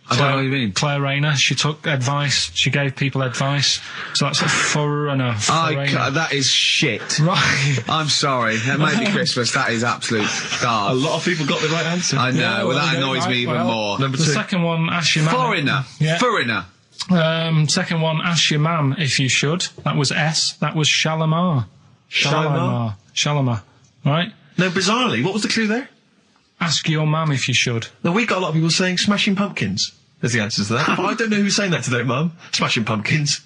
I don't know what you mean. Claire Rayner. She took advice. She gave people advice. So that's a foreigner. That is shit. Right. I'm sorry. That might be Christmas. That is absolute A garbage. lot of people got the right answer. I know. Yeah, well, well, that they annoys don't me even like- more. Number The two. second one, ask your mum. Foreigner. Yeah. Foreigner. Second one, ask your mum if you should. That was S. That was Shalimar. Shalimar? Shalimar. Right? No, bizarrely, what was the clue there? Ask your mum if you should. No, we got a lot of people saying Smashing Pumpkins. There's the answer to that. But I don't know who's saying that today, Mum. Smashing Pumpkins.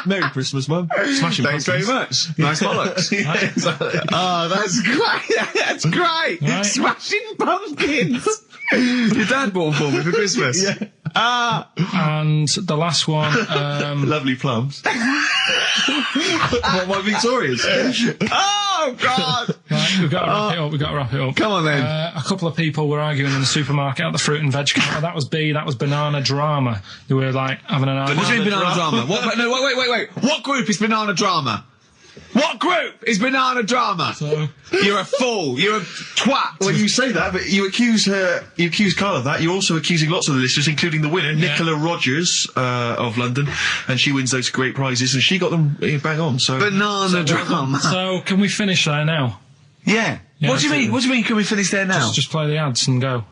Merry Christmas, Mum. Smashing Thanks very Pumpkins. much. Nice bollocks. Yeah, exactly. Oh, that's great. That's great. Right. Smashing Pumpkins. Your dad bought for me for Christmas. Yeah. And the last one, Lovely plums. What, my Victorias? Oh, God. right, we've got to wrap it up. Come on, then. A couple of people were arguing in the supermarket at the fruit and veg counter. That was B. That was banana drama. They were like having an argument. What do you mean banana drama? What, no, wait. What group is banana drama? What group is banana drama? So, You're a fool. You're a twat. When you say that, but you accuse Carl of that, you're also accusing lots of the listeners, including the winner, Nicola Rogers, of London, and she wins those great prizes, and she got them bang on, so... Banana drama. so can we finish there now? Yeah. Yeah, What do you mean? What do you mean? Can we finish there now? Just play the ads and go.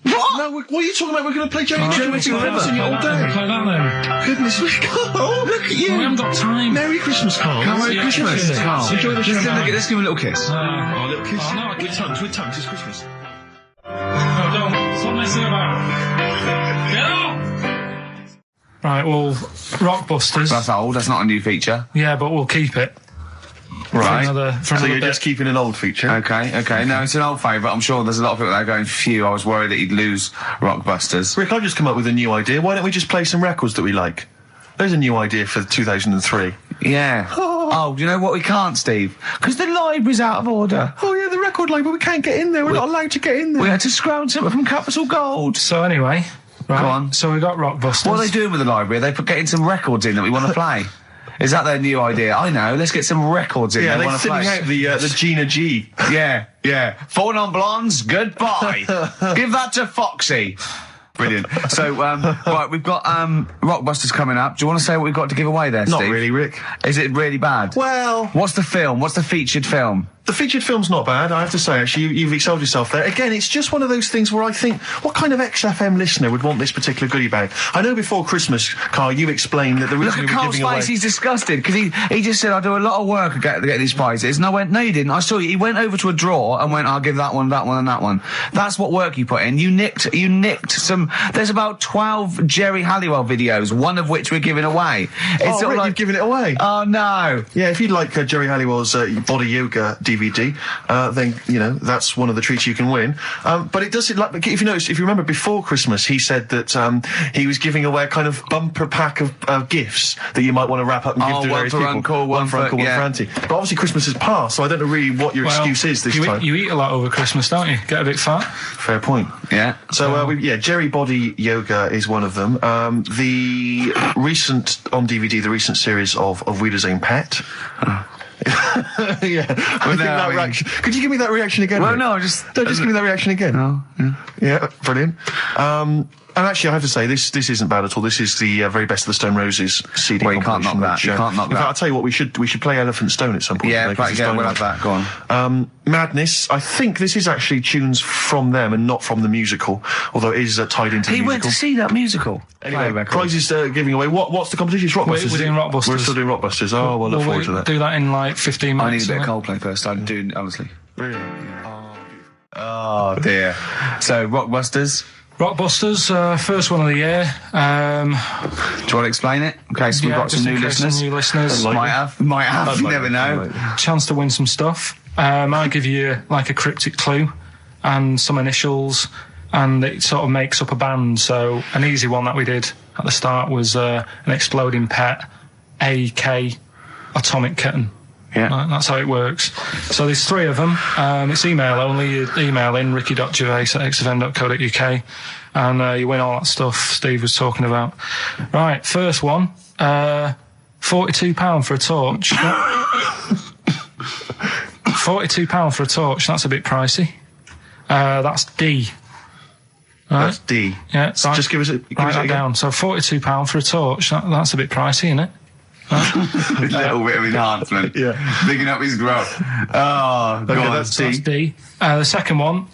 What? No, what are you talking about? We're going to play Jerry Alright, Jerry we'll play River that all then. day. Play that then. Goodness me, Carl, look at you. We haven't got time. Merry Christmas, Carl. Merry Yeah, Christmas. yeah, Carl. yeah. Enjoy the show. Let's give him a little kiss. Oh, little kiss. Oh, no, I with can't. tongues, it's Christmas. No, don't. Stop messing about. Get off! Right, well, Rockbusters. That's old. That's not a new feature. Yeah, but we'll keep it. Right. For another So you're bit. just keeping an old feature? Okay. No, it's an old favourite. I'm sure there's a lot of people that are going, phew, I was worried that he'd lose Rockbusters. Rick, I've just come up with a new idea. Why don't we just play some records that we like? There's a new idea for 2003. Yeah. Oh, do you know what we can't, Steve? Because the library's out of order. Oh yeah, the record label, we can't get in there. We're not allowed to get in there. We had to scrounge something from Capital Gold. So anyway, right, Go on. so we got Rockbusters. What are they doing with the library? Are they getting some records in that we want to play? Is that their new idea? I know, let's get some records in that we want to play. Yeah, they're sending out the Gina G. Yeah. Four non-blondes, goodbye. Give that to Foxy. Brilliant. So, right, we've got Rockbusters coming up. Do you want to say what we've got to give away there, Steve? Not really, Rick. Is it really bad? Well... What's the film? What's the featured film? The featured film's not bad, I have to say, actually. You've excelled yourself there. Again, it's just one of those things where I think, what kind of XFM listener would want this particular goodie bag? I know before Christmas, Karl, you explained that the reason we were Carl's giving away... face, he's disgusted, because he just said, I do a lot of work to get these prizes. And I went, no, you didn't. I saw you. He went over to a drawer and went, I'll give that one, and that one. That's what work you put in. You nicked some... There's about 12 Jerry Halliwell videos, one of which we're giving away. It's Rick, you've given it away. Oh, no. Yeah, if you'd like Jerry Halliwell's Body Yoga DVD... then, you know, that's one of the treats you can win. But it does, like, if you remember before Christmas, he said that he was giving away a kind of bumper pack of gifts that you might want to wrap up and give to various people. One for Uncle, one for Auntie. But obviously Christmas has passed, so I don't know really what your excuse is this time. You eat a lot over Christmas, don't you? Get a bit fat. Fair point. Yeah. So, Jerry Body Yoga is one of them. The recent, on DVD, the recent series of Wiedersehen Pet. Yeah, I think that reaction. Could you give me that reaction again? Well, Rick? no, just give me that reaction again. Oh, yeah. Yeah, brilliant. And actually, I have to say, this isn't bad at all. This is the very best of the Stone Roses CD. Well, you can't knock that. You can't knock that. In fact, I'll tell you what, we should play Elephant Stone at some point. Yeah, we'll have that. Go on. Madness. I think this is actually tunes from them and not from the musical, although it is tied into the musical. He went to see that musical. Anyway, prizes giving away. What's the competition? It's Rockbusters. We're doing Rockbusters. We're still doing Rockbusters. Oh, well, look forward to that. Do that in like 15 minutes. I need a bit of Coldplay first. I do, honestly. Really? Oh, dear. So, Rockbusters. Rockbusters, first one of the year. Do you want to explain it? Okay, so we've got some new listeners. Some new listeners. Might have. You never know. Chance to win some stuff. I give you like a cryptic clue and some initials, and it sort of makes up a band. So an easy one that we did at the start was an exploding pet, AK, atomic kitten. Yeah. Right, that's how it works. So there's three of them. It's email only. You email in ricky.gervais@xfm.co.uk and you win all that stuff Steve was talking about. Right, first one, £42 for a torch. £42 for a torch, that's a bit pricey. That's D. Right? That's D. Yeah, so just give us it down. So £42 for a torch, that's a bit pricey, isn't it? A little bit of enhancement. Yeah. Bigging up his growth. Oh, okay, God. That's D. That's D. The second one,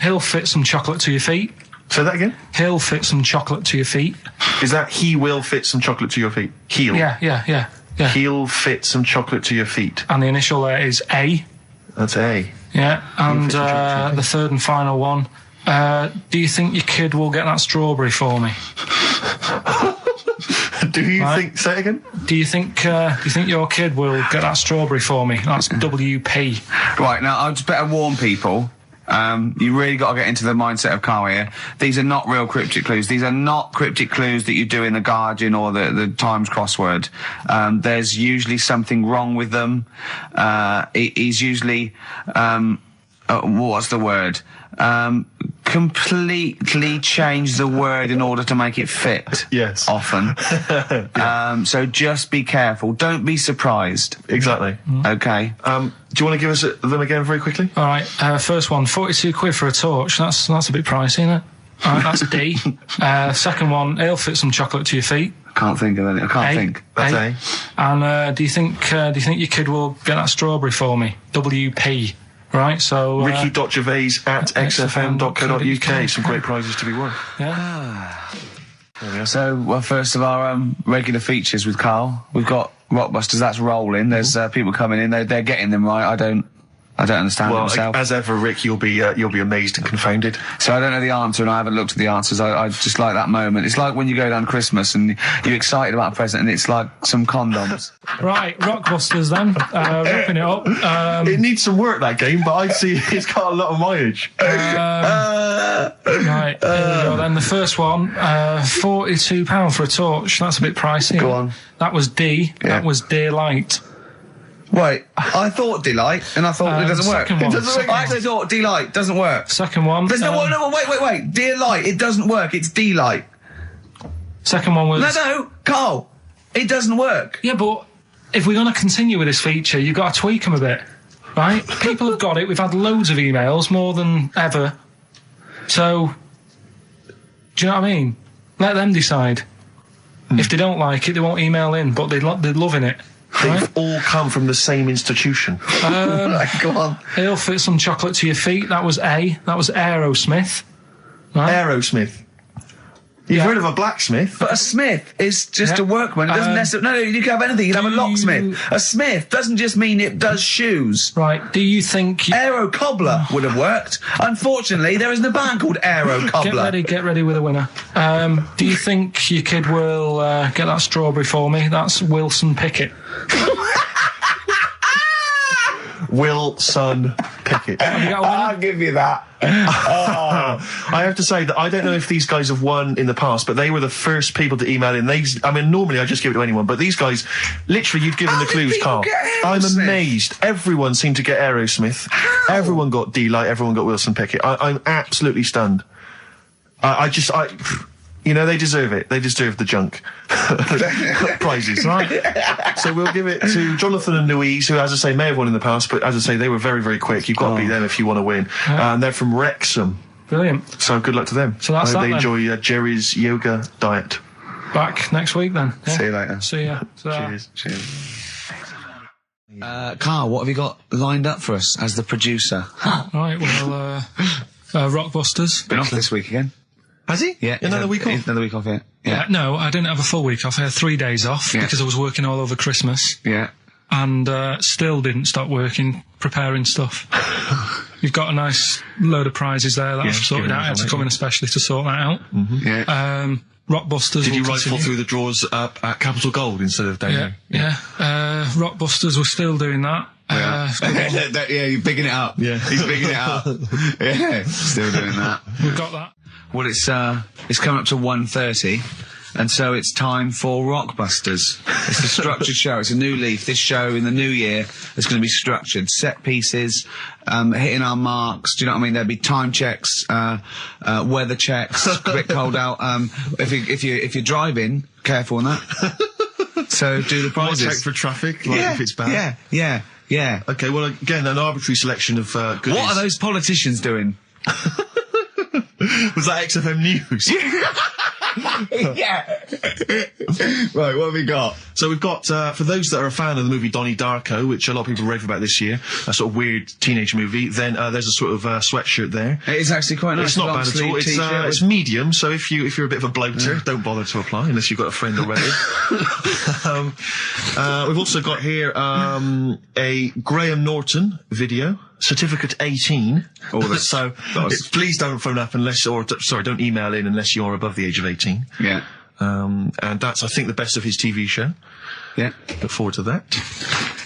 he'll fit some chocolate to your feet. Say that again? He'll fit some chocolate to your feet. Is that he will fit some chocolate to your feet? He'll? Yeah. He'll fit some chocolate to your feet. And the initial there is A. That's A. Yeah, and the third and final one, do you think your kid will get that strawberry for me? Do you think? Say it again. Do you think your kid will get that strawberry for me? That's WP. Right, now I'd just better warn people. You really got to get into the mindset of Karl here. These are not real cryptic clues. These are not cryptic clues that you do in the Guardian or the Times crossword. There's usually something wrong with them. He's usually what's the word? Completely change the word in order to make it fit. Yes. Often. Yeah. So just be careful. Don't be surprised. Exactly. Okay. Do you want to give us them again very quickly? All right. First one, 42 quid for a torch. That's a bit pricey, isn't it? All right, that's D. Second one, he'll fit some chocolate to your feet. Can't think of any. I can't think. That's A. And do you think your kid will get that strawberry for me? WP. Right, so ricky.gervais@xfm.co.uk. Some great prizes to be won. Yeah. So, well, first of our regular features with Karl, we've got Rockbusters. That's rolling. There's people coming in. They're getting them right. I don't understand it myself. As ever, Rick, you'll be amazed and confounded. So I don't know the answer, and I haven't looked at the answers. I just like that moment. It's like when you go down Christmas and you're excited about a present, and it's like some condoms. Right, Rockbusters then. Wrapping it up. It needs some work, that game, but I see it's got a lot of mileage. Right, here we go then. The first one, £42 for a torch. That's a bit pricey. Go on. That was D. Yeah. That was Dear Light. Wait, I thought delight, and I thought it doesn't work. Second one. It doesn't work. I actually thought delight doesn't work. Second one. There's no, wait. Dear light, it doesn't work. It's delight. Second one was... No, Carl, it doesn't work. Yeah, but if we're going to continue with this feature, you've got to tweak them a bit, right? People have got it. We've had loads of emails, more than ever. So, do you know what I mean? Let them decide. If they don't like it, they won't email in, but they're loving it. Right? They've all come from the same institution. Go on. He'll fit some chocolate to your feet. That was A. That was Aerosmith. Right? Aerosmith. You've heard of a blacksmith? But a smith is just a workman. It doesn't necessarily... No, you can have anything. You can have a locksmith. A smith doesn't just mean it does shoes. Right. Do you think... Aero Cobbler would have worked. Unfortunately, there isn't a band called Aero Cobbler. Get ready with a winner. Do you think your kid will get that strawberry for me? That's Wilson Pickett. Wilson Pickett. I'll give you that. I have to say that I don't know if these guys have won in the past, but they were the first people to email in. Normally I just give it to anyone, but these guys, literally, you've given the clues, Carl. I'm amazed. Everyone seemed to get Aerosmith. How? Everyone got D-Light. Everyone got Wilson Pickett. I'm absolutely stunned. They deserve it. They deserve the junk prizes, right? So we'll give it to Jonathan and Louise, who, as I say, may have won in the past, but as I say, they were very, very quick. You've got to beat them if you want to win. And they're from Wrexham. Brilliant. So good luck to them. So that's I hope that, they then. enjoy Jerry's yoga diet. Back next week, then. Yeah. See you later. See ya. Cheers. Carl, what have you got lined up for us as the producer? Right, well, Rockbusters. Been off this week again. Has he? Yeah. Another week off? Another week off, yeah. No, I didn't have a full week off. I had 3 days off because I was working all over Christmas. Yeah. And still didn't stop working, preparing stuff. You've got a nice load of prizes there that I've sorted out. I had to come in especially to sort that out. Mm-hmm. Yeah. Rockbusters. Did you rifle through the drawers up at Capital Gold instead of down there? Yeah. Rockbusters, we're still doing that. You're bigging it up. Yeah. He's bigging it up. Yeah, still doing that. We've got that. Well, it's coming up to 1:30, and so it's time for Rockbusters. It's a structured show. It's a new leaf. This show in the new year is going to be structured. Set pieces, hitting our marks. Do you know what I mean? There'll be time checks, weather checks. A bit cold out. If you're driving, careful on that. So do the prizes. Check for traffic, if it's bad. Yeah. Okay, well, again, an arbitrary selection of goodies. What are those politicians doing? Was that XFM News? Yeah. Right, what have we got? So we've got, for those that are a fan of the movie Donnie Darko, which a lot of people rave about this year, a sort of weird teenage movie, then there's a sort of sweatshirt there. It is actually quite nice. It's not bad at all. It's medium, so if you're a bit of a bloater, don't bother to apply unless you've got a friend already. We've also got here a Graham Norton video. Certificate 18. So please don't phone up don't email in unless you're above the age of 18. Yeah. And that's, I think, the best of his TV show. Yeah. Look forward to that.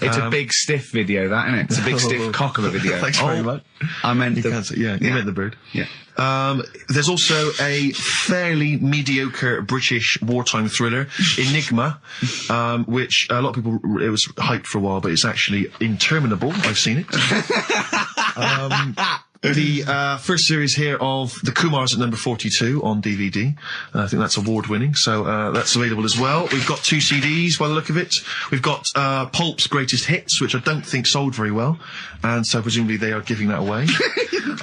It's a big stiff video, that, isn't it? It's a big stiff cock of a video. Thanks very much. I meant you meant the bird. Yeah. There's also a fairly mediocre British wartime thriller, Enigma, which a lot of people, it was hyped for a while, but it's actually interminable. I've seen it. The first series here of The Kumars at number 42 on DVD. I think that's award-winning, so that's available as well. We've got 2 CDs by the look of it. We've got Pulp's Greatest Hits, which I don't think sold very well, and so presumably they are giving that away.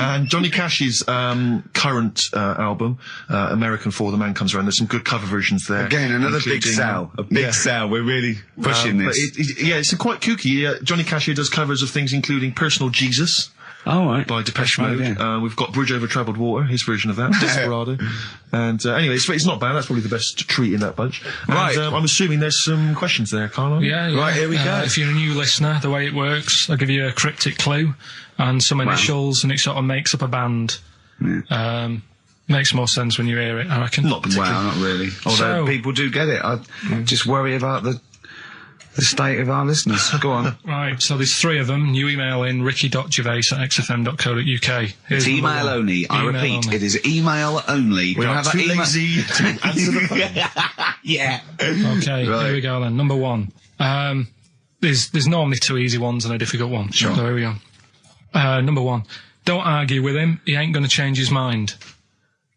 And Johnny Cash's current album, American For the Man Comes Around. There's some good cover versions there. Again, another big sell. A big sell. We're really pushing this. It's quite kooky. Johnny Cash here does covers of things including Personal Jesus. Oh, right. By Depeche Mode. We've got Bridge Over Troubled Water, his version of that, Desperado. And anyway, it's not bad. That's probably the best treat in that bunch. Right. And I'm assuming there's some questions there, Carl. Yeah. Right, here we go. If you're a new listener, the way it works, I'll give you a cryptic clue and some initials, and it sort of makes up a band. Yeah. Makes more sense when you hear it, I reckon. Not particularly. Well, not really. Although people do get it. I just worry about the state of our listeners. Go on. Right, so there's 3 of them. You email in ricky.gervais@xfm.co.uk. It's email only. I repeat, it is email only. We are too lazy to answer the phone. Yeah. Okay, Here we go then. Number 1. there's normally 2 easy ones and a difficult one. Sure. So here we go. Number 1. Don't argue with him. He ain't going to change his mind.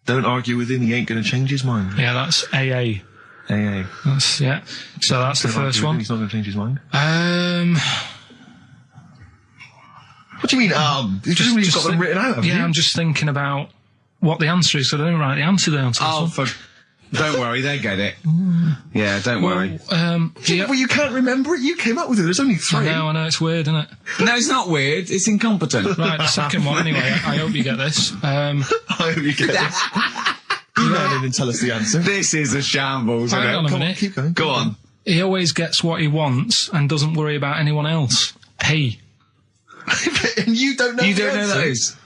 Don't argue with him. He ain't going to change his mind. Yeah, that's AA. AA. Yeah. So that's the first one. He's not going to change his mind. What do you mean, You've just got them written out, haven't you? I'm just thinking about what the answer is, so I don't write the answer down. Don't worry, they get it. Yeah, don't worry. Well, you can't remember it. You came up with it. There's only 3. I know, it's weird, isn't it? No, it's not weird. It's incompetent. Right, the second one, anyway. I hope you get this. I hope you get this. Email in and tell us the answer. This is a shambles, isn't it? Hang on a minute. Keep going. Go on. He always gets what he wants and doesn't worry about anyone else. P. And you don't know. You don't know that is.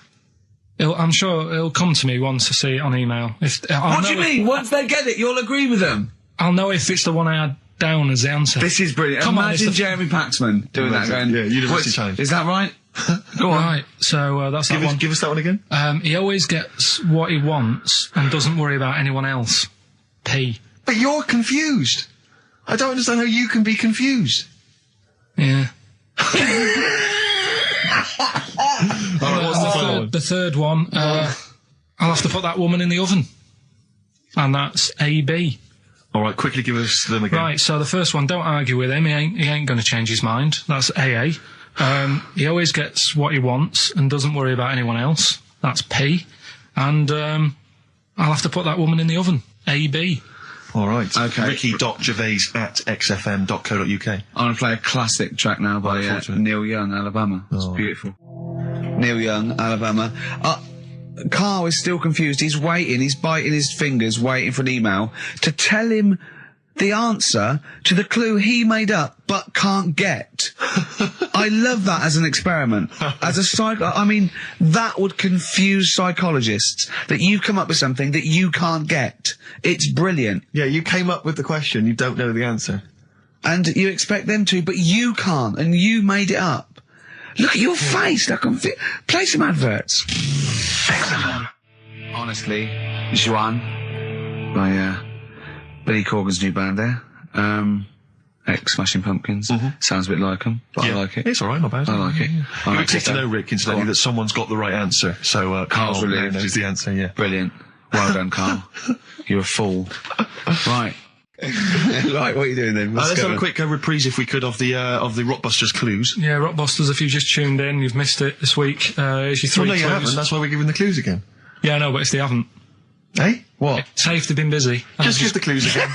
I'm sure it'll come to me once I see it on email. What do you mean? Once they get it, you'll agree with them. I'll know if it's the one I had down as the answer. This is brilliant. Imagine Jeremy Paxman doing that. Going, yeah, University Challenge. Is that right? Go on. Right, so that's that one. Give us that one again. He always gets what he wants and doesn't worry about anyone else. P. But you're confused. I don't understand how you can be confused. Yeah. What's the final one? The third one, I'll have to put that woman in the oven. And that's AB. All right, quickly give us them again. Right, so the first one, don't argue with him. He ain't going to change his mind. That's AA. He always gets what he wants and doesn't worry about anyone else. That's P. And I'll have to put that woman in the oven. AB. All right. Okay. Ricky.gervais@xfm.co.uk. I'm going to play a classic track now by Neil Young, Alabama. It's beautiful. Neil Young, Alabama. Carl is still confused. He's waiting. He's biting his fingers, waiting for an email to tell him the answer to the clue he made up but can't get. I love that as an experiment. As a I mean, that would confuse psychologists, that you come up with something that you can't get. It's brilliant. Yeah, you came up with the question, you don't know the answer. And you expect them to, but you can't, and you made it up. Look at your face. Play some adverts. XFM. Honestly, Juan by Billy Corgan's new band there. Ex-Smashing Pumpkins. Sounds a bit like them, but I like it. It's all right, not bad. I like it. You would take to know, Rick, incidentally, that someone's got the right answer. So Carl really knows the answer, yeah. Brilliant. Well done, Carl. You're a fool. Right. Right, what are you doing then? Let's have a quick reprise, if we could, of the Rockbusters clues. Yeah, Rockbusters, if you've just tuned in, you've missed it this week. Here's your 3 Well, no, clues. you haven't. That's why we're giving the clues again. Yeah, I know, but if they haven't. Eh? What? Safe, they've been busy. Just give the clues again.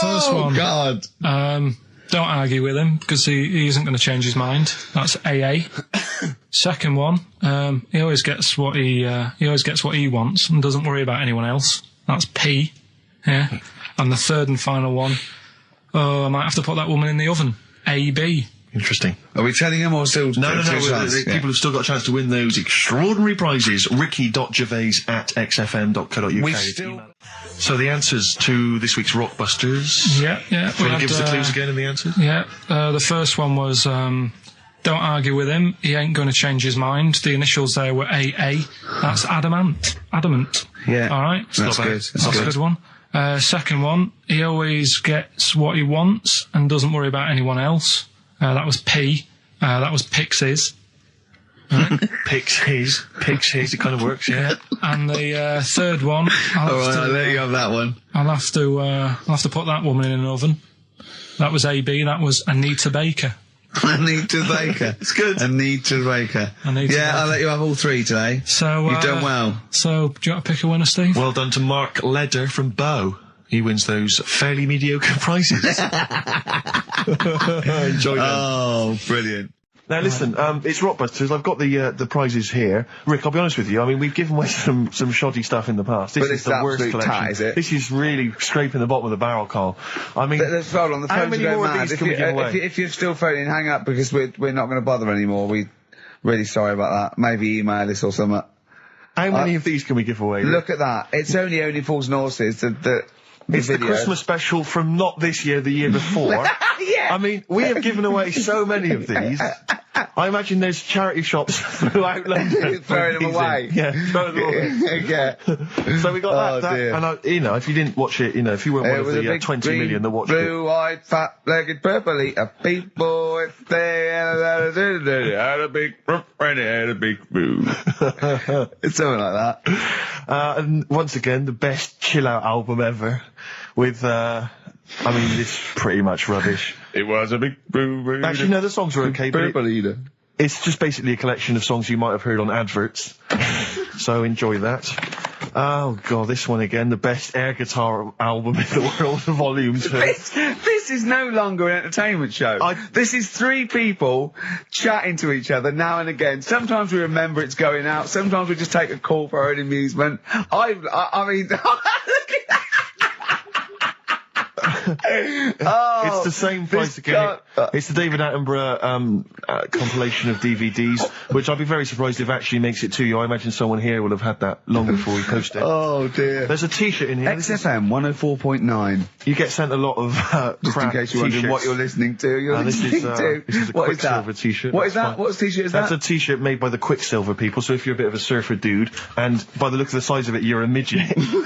First one. God. Don't argue with him, because he isn't going to change his mind. That's AA. Second one, he always gets what he wants and doesn't worry about anyone else. That's P. Yeah. And the third and final one, I might have to put that woman in the oven. AB. Interesting. Are we telling them or still? No. People have still got a chance to win those extraordinary prizes. Ricky.gervais@xfm.co.uk. So the answers to this week's Rockbusters. Yeah. Will you give us the clues again and the answers? Yeah. The first one was, don't argue with him. He ain't going to change his mind. The initials there were AA. That's adamant. Yeah. All right. That's good. That's a good one. Second one, he always gets what he wants and doesn't worry about anyone else. That was P. That was Pixies. Right. Picks his. It kind of works, yeah. And the third one, I'll let you have that one. I'll have to put that woman in an oven. That was AB. That was Anita Baker. Anita Baker. It's good. Anita Baker. I'll let you have all 3 today. So you've done well. So do you want to pick a winner, Steve? Well done to Mark Leder from Bow. He wins those fairly mediocre prizes. Enjoy them. Oh, brilliant. Now listen, it's Rockbusters. I've got the prizes here. Rick, I'll be honest with you. I mean, we've given away some shoddy stuff in the past. This is the worst collection. Tat, is it? This is really scraping the bottom of the barrel, Carl. I mean, let's hold on. The how phones many are going more mad. of these can we give away? If you're still phoning, hang up, because we're not going to bother anymore. We're really sorry about that. Maybe email us or something. How many of these can we give away? Look at that. It's only Fools and Horses. It's the Christmas special from not this year, the year before. Yeah. I mean, we have given away so many of these. I imagine there's charity shops throughout London. Throwing them away. Yeah, throwing them away. Yeah. So we got that, dear. and if you didn't watch it, if you weren't one of the 20 million that watched it. Blue-eyed, fat-legged, purple-eater people, if they had a big and had a big boo. It's something like that. And once again, the best chill-out album ever, with, it's pretty much rubbish. It was a big boo. Actually, no, the songs were okay, but it's just basically a collection of songs you might have heard on adverts. So enjoy that. Oh god, this one again, the best air guitar album in the world, volume 2. This is no longer an entertainment show. This is three people chatting to each other now and again. Sometimes we remember it's going out, sometimes we just take a call for our own amusement. I mean... It's the same price again. It's the David Attenborough compilation of DVDs, which I'd be very surprised if it actually makes it to you. I imagine someone here will have had that long before we post it. Oh dear. There's a t-shirt in here. XFM 104.9 You get sent a lot of just in case you're wondering what you're listening to. This is a Quicksilver t-shirt. What is that? What t-shirt is that? That's a t-shirt made by the Quicksilver people, so if you're a bit of a surfer dude, and by the look of the size of it, you're a midget. You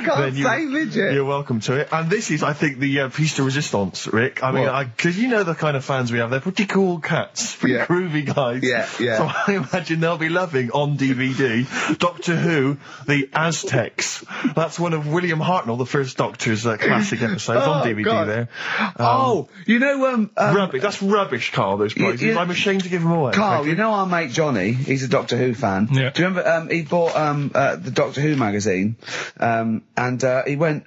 can't say midget. You're welcome to it. And this is, I think, the piece de resistance, Rick. I mean, because you know the kind of fans we have. They're pretty cool cats. Pretty groovy guys. Yeah. So I imagine they'll be loving on DVD Doctor Who, the Aztecs. That's one of William Hartnell, the first Doctor's classic episodes on DVD God. there. Rubbish. That's rubbish, Carl, those prizes. I'm ashamed to give them away. Carl, you know our mate Johnny, he's a Doctor Who fan. Yeah. Do you remember, he bought the Doctor Who magazine, and he went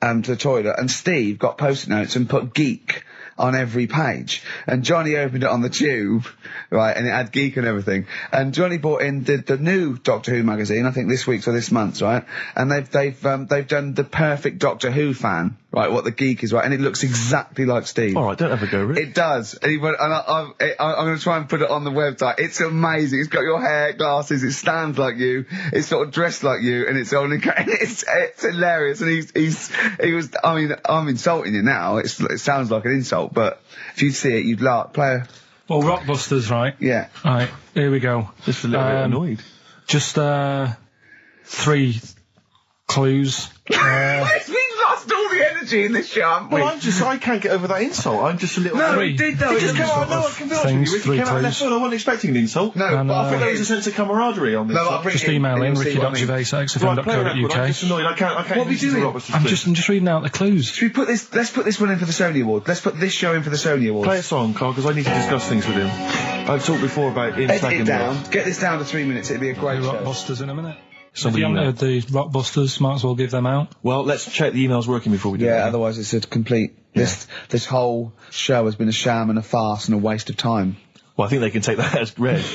to the toilet, and Steve got post-it notes and put geek on every page. And Johnny opened it on the tube, right, and it had geek and everything. And Johnny bought in the new Doctor Who magazine, I think this week's or this month's, right? And they've done the perfect Doctor Who fan, right, what the geek is, right? And it looks exactly like Steve. Alright, don't have a go, Rick. It does. And I'm going to try and put it on the website. It's amazing. It's got your hair, glasses, it stands like you, it's sort of dressed like you, and it's only, it's hilarious. And he was, I mean, I'm insulting you now. It sounds like an insult, but if you see it, you'd laugh. Well, Rockbusters, right? Yeah. Right, here we go. Just a little bit annoyed. Just 3 clues. We've lost all the energy in this show, haven't we? Well, I can't get over that insult. I'm just a little... No, we did though. It just came out, no, I can be honest with you, Rick, it came out of left field. I wasn't expecting an insult. No, and, but I think there was a sense of camaraderie on this. Just email in ricky.gervais@xfm.co.uk. I'm just annoyed. I can't what are we doing? I'm just reading out the clues. Should we put this, let's put this one in for the Sony Award. Let's put this show in for the Sony Award. Play a song, Carl, because I need to discuss things with him. I've talked before about him Edit slagging it down. Get this down to 3 minutes. It'd be a great show. Rockbusters in a minute. If Somebody you haven't heard the Rockbusters, might as well give them out. Well, let's check the emails working before we do that. Yeah, otherwise it's a complete... This whole show has been a sham and a farce and a waste of time. Well, I think they can take that as read.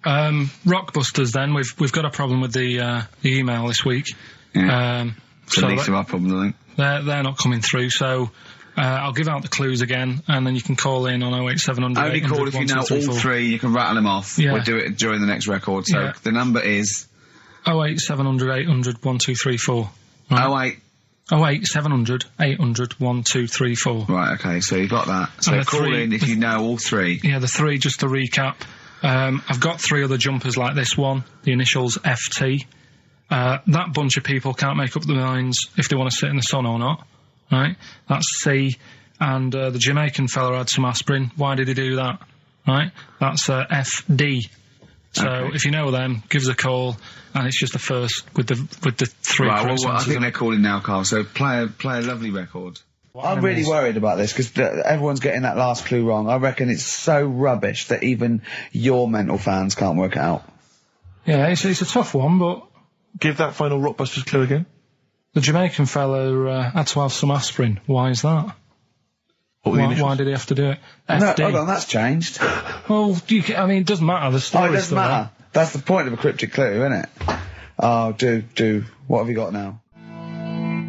Rockbusters then, we've got a problem with the email this week. Yeah. It's the least of our problem, I think. They're not coming through, so I'll give out the clues again, and then you can call in on 08700. Only call if you know all 3, you can rattle them off. Yeah. We'll do it during the next record. So the number is 08700 800 1234. Right? 08700 800 1234. Right, okay, so you got that. So call in if you know all 3. Yeah, the 3, just to recap. I've got 3 other jumpers like this one, the initials FT. That bunch of people can't make up their minds if they want to sit in the sun or not. Right? That's C. And the Jamaican fella had some aspirin. Why did he do that? Right? That's FD. So if you know them, give us a call, and it's just the first with the 3. Right, well, I think they're calling now, Carl. So play a lovely record. I'm really worried about this because everyone's getting that last clue wrong. I reckon it's so rubbish that even your mental fans can't work it out. Yeah, it's a tough one, but Give that final Rockbusters clue again. The Jamaican fella had to have some aspirin. Why is that? Why did he have to do it? FD. No, hold on, that's changed. Well, it doesn't matter. The story it doesn't matter. That's the point of a cryptic clue, isn't it? Oh, do. What have you got now?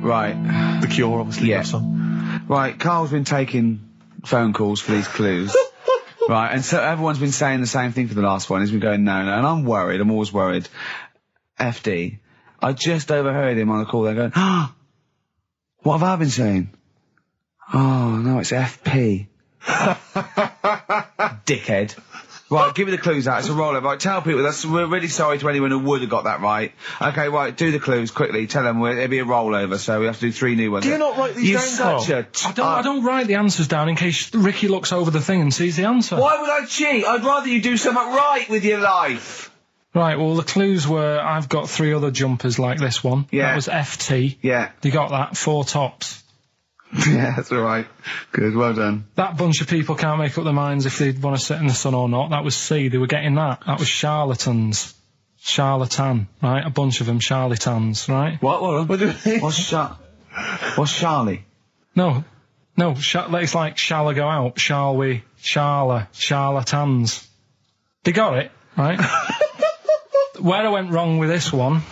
Right. The Cure, obviously. Yeah. Some. Right, Carl's been taking phone calls for these clues. Right, and so everyone's been saying the same thing for the last one. He's been going, no, and I'm worried. I'm always worried. FD. I just overheard him on the call there going, what have I been saying? Oh, no, it's FP. Dickhead. Right, give me the clues out. It's a rollover. Right, tell people, we're really sorry to anyone who would have got that right. Okay, right, do the clues quickly. Tell them it'll be a rollover, so we have to do 3 new ones. Do you not write these down, I don't write the answers down in case Ricky looks over the thing and sees the answer. Why would I cheat? I'd rather you do something right with your life. Right, well, the clues were, I've got 3 other jumpers like this one. Yeah. That was FT. Yeah. You got that, 4 tops. Yeah, that's all right. Good, well done. That bunch of people can't make up their minds if they want to sit in the sun or not. That was C. They were getting that. That was charlatans. Charlatan, right? A bunch of them, charlatans, right? What do you mean? What's Charlie? No, it's like, shall I go out? Shall we? Charlatans. They got it, right? Where I went wrong with this one,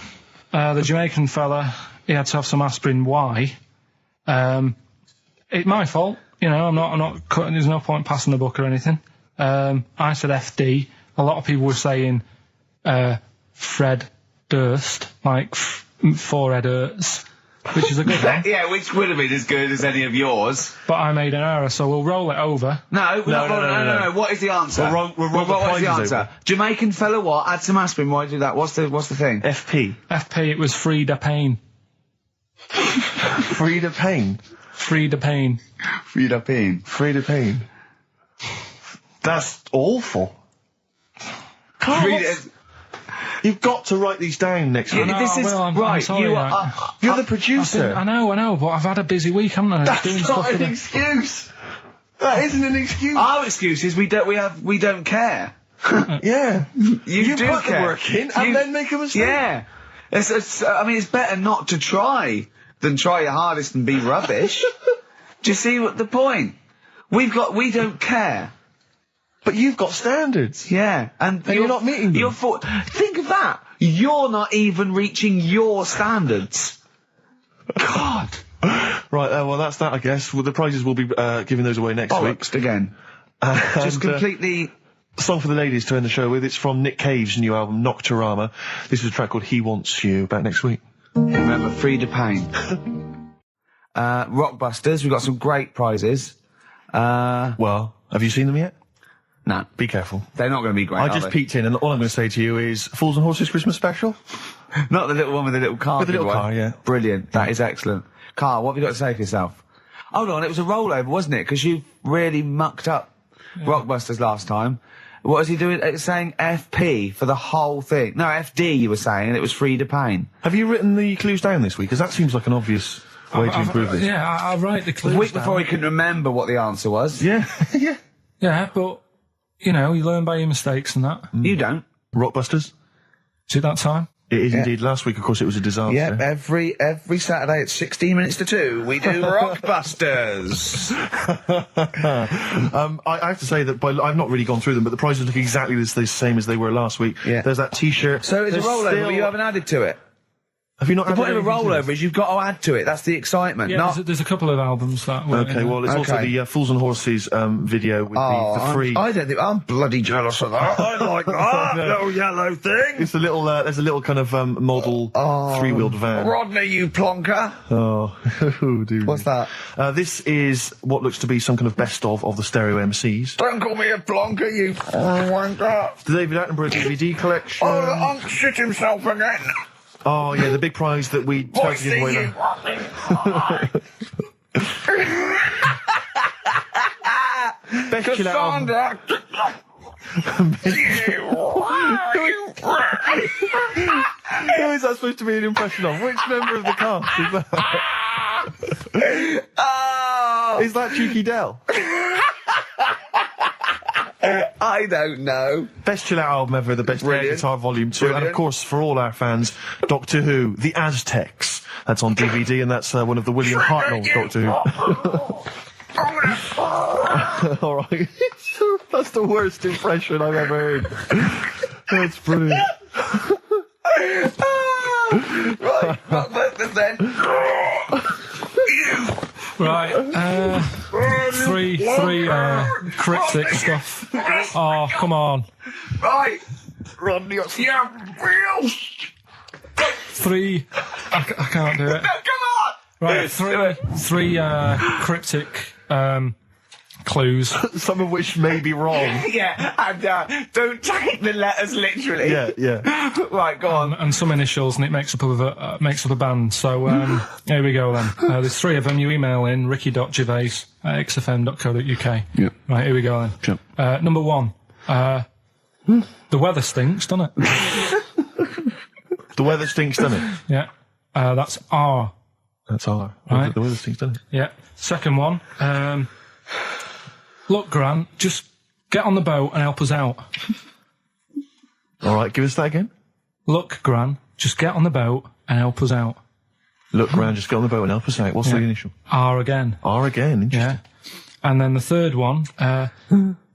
the Jamaican fella, he had to have some aspirin. Why? It's my fault, you know, I'm not cutting, there's no point passing the book or anything. I said FD. A lot of people were saying, Fred Durst, like, forehead hurts, which is a good one. Yeah, which would have been as good as any of yours. But I made an error, so we'll roll it over. No. What is the answer? What is the answer? Jamaican fella what? Add some aspirin, why do that? What's the thing? FP, it was Frida Payne. Frida Payne. Frida Payne. Frida Payne. Frida Payne. That's awful. You've got to write these down next week. This is I'm right. sorry, You're the producer. I know, but I've had a busy week, haven't I? That's not an excuse. That isn't an excuse. Our excuse is we don't care. Yeah. You do put care. the work in and then make a mistake. Yeah. It's better not to try than try your hardest and be rubbish. Do you see what the point? We don't care. But you've got standards. Yeah. And you're not meeting them. Think of that. You're not even reaching your standards. God. Right, well, that's that, I guess. Well, the prizes will be giving those away next week. Again. Just completely... Song for the ladies to end the show with. It's from Nick Cave's new album, Nocturama. This is a track called He Wants You. Back next week. Remember, Frida Payne. Rockbusters, we've got some great prizes. Well, have you seen them yet? No. Be careful. They're not going to be great, I just peeked in, and all I'm going to say to you is Fools and Horses Christmas Special? Not the little one with the little car. With the little car, yeah. Brilliant. That is excellent. Carl, what have you got to say for yourself? Hold on, it was a rollover, wasn't it? Because you really mucked up Rockbusters last time. What was he doing? It's saying FP for the whole thing. No, FD you were saying, and it was Frida Payne. Have you written the clues down this week? Because that seems like an obvious way to improve this. Yeah, I'll write the clues A week down. before he couldn't remember what the answer was. Yeah, yeah. Yeah, but, you know, you learn by your mistakes and that. You don't. Rockbusters? Is it that time? It is indeed. Last week, of course, it was a disaster. Yep, every Saturday at 16 minutes to 2, we do Rockbusters. I have to say that I've not really gone through them, but the prizes look exactly the same as they were last week. Yeah. There's that T-shirt. So it's a rollover, but you haven't added to it. Have you not? The point of a added anything to rollover is you've got to add to it. That's the excitement. Yeah, there's a couple of albums that were... Okay, well, it's also the Fools and Horses video with the free... I don't think... I'm bloody jealous of that. I like that little yellow thing. It's a little... there's a little kind of model three-wheeled van. Rodney, you plonker. Oh, dude. What's that? This is what looks to be some kind of best of the stereo MCs. Don't call me a plonker, you wanker. The David Attenborough DVD collection. Oh, the Unc shit himself again. Oh, yeah, the big prize that we tried to give away now. Best chill out album. Who is that supposed to be an impression of? Which member of the cast is that? Is that Cheeky Dell? I don't know. Best chill out album ever, the best air guitar volume 2, and of course, for all our fans, Doctor Who, The Aztecs. That's on DVD, and that's one of the William Hartnell Doctor Who. Alright. That's the worst impression I've ever heard. That's brilliant. Right, Rockbusters then. Right, three cryptic stuff. Oh, come on. Right. Rodney, Three, I can't do it. No, come on! Right, three cryptic clues. Some of which may be wrong. Yeah, and don't take the letters literally. Yeah. Right, go on. And some initials, and it makes up a band. So here we go then. There's 3 of them. You email in ricky.gervais@xfm.co.uk. Yep. Right, here we go then. Sure. Number 1. The weather stinks, doesn't it? The weather stinks, doesn't it? Yeah. That's R. That's R. Right. The weather stinks, doesn't it? Yeah. Second one. Look, Grant, just get on the boat and help us out. All right, give us that again. Look, Gran, just get on the boat and help us out. Look, Gran, just get on the boat and help us out. What's the initial? R again. R again, interesting. Yeah. And then the third one,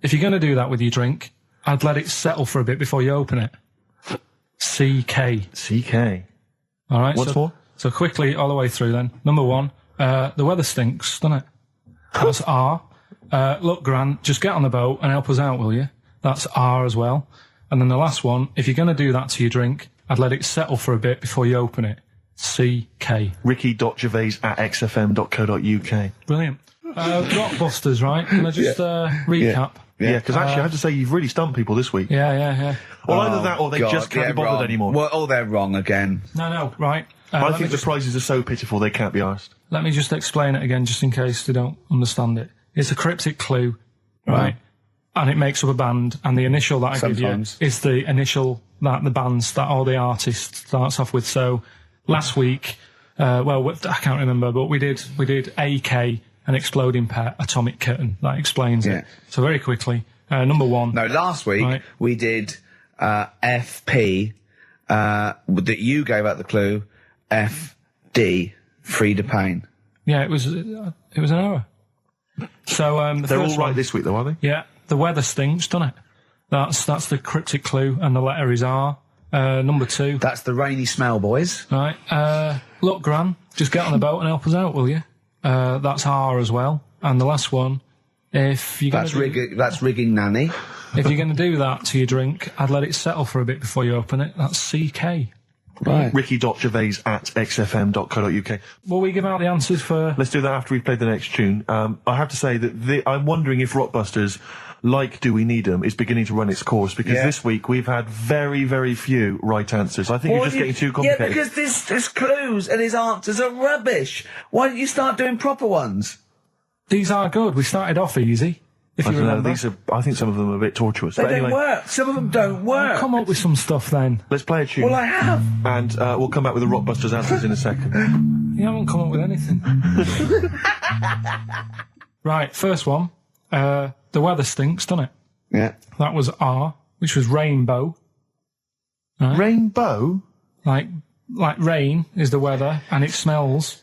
if you're going to do that with your drink, I'd let it settle for a bit before you open it. CK. CK. All right. What's more? So quickly, all the way through then. Number 1, the weather stinks, doesn't it? That's R. Look, Grant, just get on the boat and help us out, will you? That's R as well. And then the last one, if you're going to do that to your drink, I'd let it settle for a bit before you open it. CK. ricky.gervais@xfm.co.uk. Brilliant. Rockbusters, right? Can I just recap? Yeah, because actually I have to say you've really stumped people this week. Yeah. Well, either that or they just can't be bothered anymore. Well, they're wrong again. No, right. I think the prizes are so pitiful they can't be asked. Let me just explain it again, just in case they don't understand it. It's a cryptic clue, right? And it makes up a band, and the initial that I give you is the initial that the band's that or the artist starts off with. So last week, I can't remember, but we did AK, an exploding pet, atomic kitten. That explains it. So very quickly, number 1. No, last week we did FP. That you gave out the clue. FD, Frida Payne. Yeah, it was an error. So they're all right this week, though, are they? Yeah, the weather stinks, doesn't it? That's the cryptic clue, and the letter is R. Number 2. That's the rainy smell, boys. Right. Look, Gran, just get on the boat and help us out, will you? That's R as well. And the last one, if you're that's rigging nanny. If you're going to do that to your drink, I'd let it settle for a bit before you open it. That's CK. Right. ricky.gervais@xfm.co.uk. Will we give out the answers for... Let's do that after we've played the next tune. I have to say that I'm wondering if Rockbusters, like Do We Need 'Em, is beginning to run its course, because this week we've had very, very few right answers. I think you're just getting too complicated. Yeah, because his clues and his answers are rubbish. Why don't you start doing proper ones? These are good. We started off easy. If you remember. I think some of them are a bit tortuous. They don't work. Some of them don't work. Come up with some stuff then. Let's play a tune. Well, I have. And we'll come back with the Rockbusters answers in a second. You haven't come up with anything. Right, first one. The weather stinks, doesn't it? Yeah. That was R, which was rainbow. Right? Rainbow? Like rain is the weather, and it smells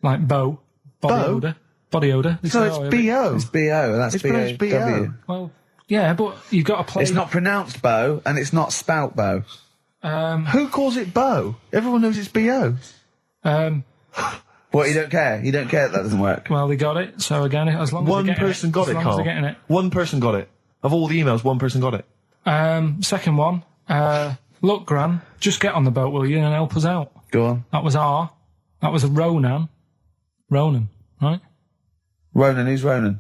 like body odour. Body odour. So it's B-O. It's B-O, and that's It's pronounced B-O-W. Well, yeah, but you've got to play... It's not pronounced bow, and it's not spout bow. Who calls it bow? Everyone knows it's B-O. What, you don't care? You don't care that doesn't work? Well, they got it, so again, as long as One person got it, Carl. As long as they're getting it. One person got it. Of all the emails, one person got it. Second one. Look, Gran, just get on the boat, will you, and help us out. Go on. That was R. That was Ronan, right? Ronan, who's Ronan?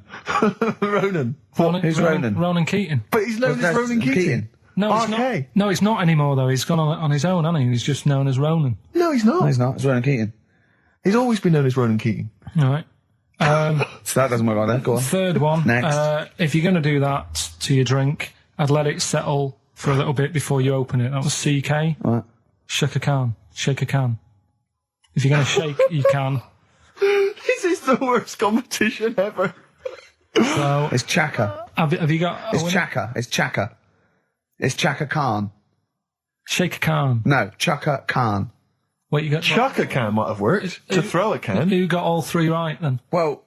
Ronan. Who's Ronan? Ronan Keating. But he's known as Ronan Keating. No, he's not. No, he's not anymore, though. He's gone on his own, hasn't he? He's just known as Ronan. No, he's not. No, he's not. It's Ronan Keating. He's always been known as Ronan Keating. All right. So that doesn't work like that. Go on. Third one. Next. If you're going to do that to your drink, I'd let it settle for a little bit before you open it. That was CK. What? Shake a can. Shake a can. If you're going to shake, you can. This is the worst competition ever. So It's Chaka. have you got? It's Chaka. It's Chaka. It's Chaka Khan. Shake a can. No, Chaka Khan. What you got? Chuck a can might have worked. To throw a can. Who got all 3 right then? Well,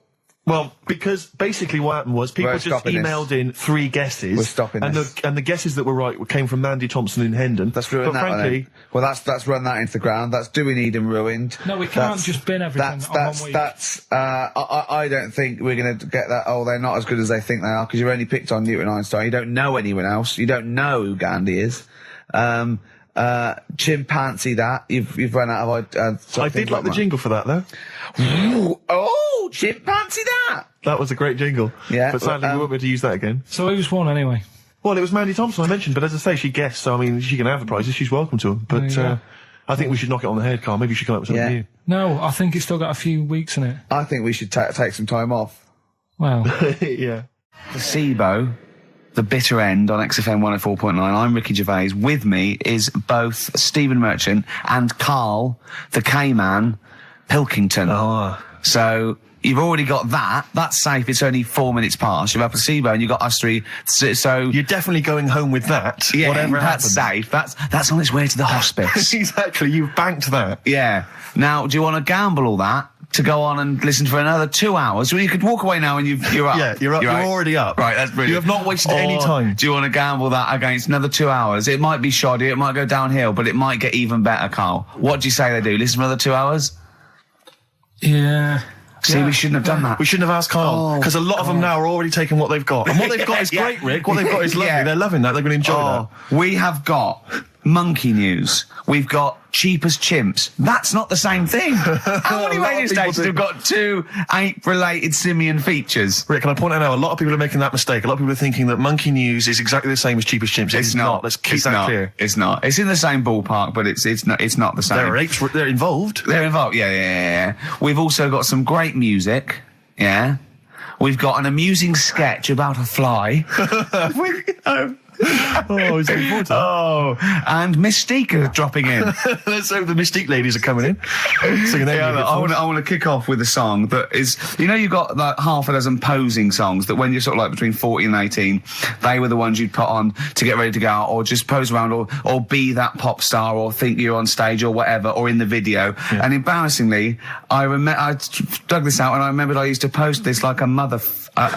because basically what happened was people We're just stopping emailed in 3 guesses. We're stopping and this. The guesses that were right came from Mandy Thompson in Hendon. that's ruined but that frankly, one. Well, that's run that into the ground. That's Do We Need 'Em ruined. No, we can't just bin everything on 1 week. I don't think we're going to get that. Oh, they're not as good as they think they are, because you've only picked on Newton Einstein. You don't know anyone else. You don't know who Gandhi is. Chimpanzee that. You've run out of I did like the jingle for that though. Oh, Chip, fancy that. That was a great jingle. Yeah. But sadly, we won't be able to use that again. So who's won anyway? Well, it was Mandy Thompson I mentioned, but as I say, she guessed, so I mean, she can have the prizes. She's welcome to them. But I think we should knock it on the head, Carl. Maybe you should come up with something new. No, I think it's still got a few weeks in it. I think we should take some time off. Well, yeah. Placebo, the bitter end on XFM 104.9. I'm Ricky Gervais. With me is both Stephen Merchant and Karl, the K-Man, Pilkington. Oh. So you've already got that. That's safe. It's only 4 minutes past. You've had Placebo and you've got us three. So you're definitely going home with that. Yeah, whatever that's happens. safe. That's on its way to the hospice. Exactly. You've banked that. Yeah. Now, do you want to gamble all that to go on and listen for another 2 hours? Well, you could walk away now and you're up. Yeah, you're up. You're already up. Right, that's brilliant. You have not wasted any time. Do you want to gamble that against another 2 hours? It might be shoddy, it might go downhill, but it might get even better, Karl. What do you say they do? Listen for another 2 hours? yeah. See, we shouldn't have done that. We shouldn't have asked Carl, because a lot of them now are already taking what they've got. And what they've got is great, Rick. What they've got is lovely. Yeah. They're loving that. They're going to enjoy that. We have got monkey news. We've got cheap as chimps. That's not the same thing. How many radio stations have got two ape-related simian features? Rick, can I point out now, a lot of people are making that mistake. A lot of people are thinking that monkey news is exactly the same as cheap as chimps. It's not. Let's keep that clear. It's not. It's in the same ballpark, but it's not the same. There are apes. They're involved. They're involved. Yeah. We've also got some great music. Yeah. We've got an amusing sketch about a fly. Oh, he's looking forward to that. Oh, and Mystique are dropping in. Let's hope the Mystique ladies are coming in. Singing I want to kick off with a song that is, you've got like half a dozen posing songs that when you're sort of like between 40 and 18, they were the ones you'd put on to get ready to go out or just pose around or be that pop star or think you're on stage or whatever or in the video. Yeah. And embarrassingly, I dug this out and I remembered I used to post this like a mother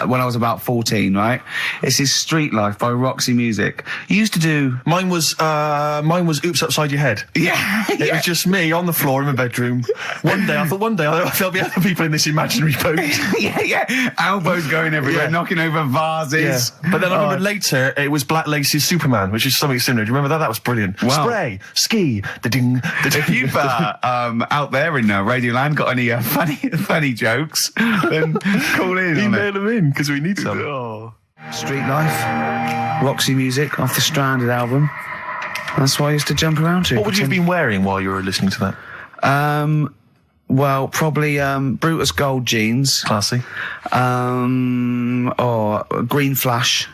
when I was about 14, right? This is Street Life by Roxy Music. You used to do... Mine was Oops Upside Your Head. Yeah. It was just me on the floor in my bedroom. One day there'll be other people in this imaginary boat. yeah. Elbows going everywhere, knocking over vases. Yeah. But then I remember later, it was Black Lace's Superman, which is something similar. Do you remember that? That was brilliant. Wow. Spray, ski, da-ding, da-ding. If you've, out there in Radioland got any funny jokes, then call in. Email them in, because we need some. Oh. Street Life, Roxy Music off the Stranded album. That's what I used to jump around to. What would you have been wearing while you were listening to that? Well, probably Brutus Gold jeans. Classy. Or Green Flash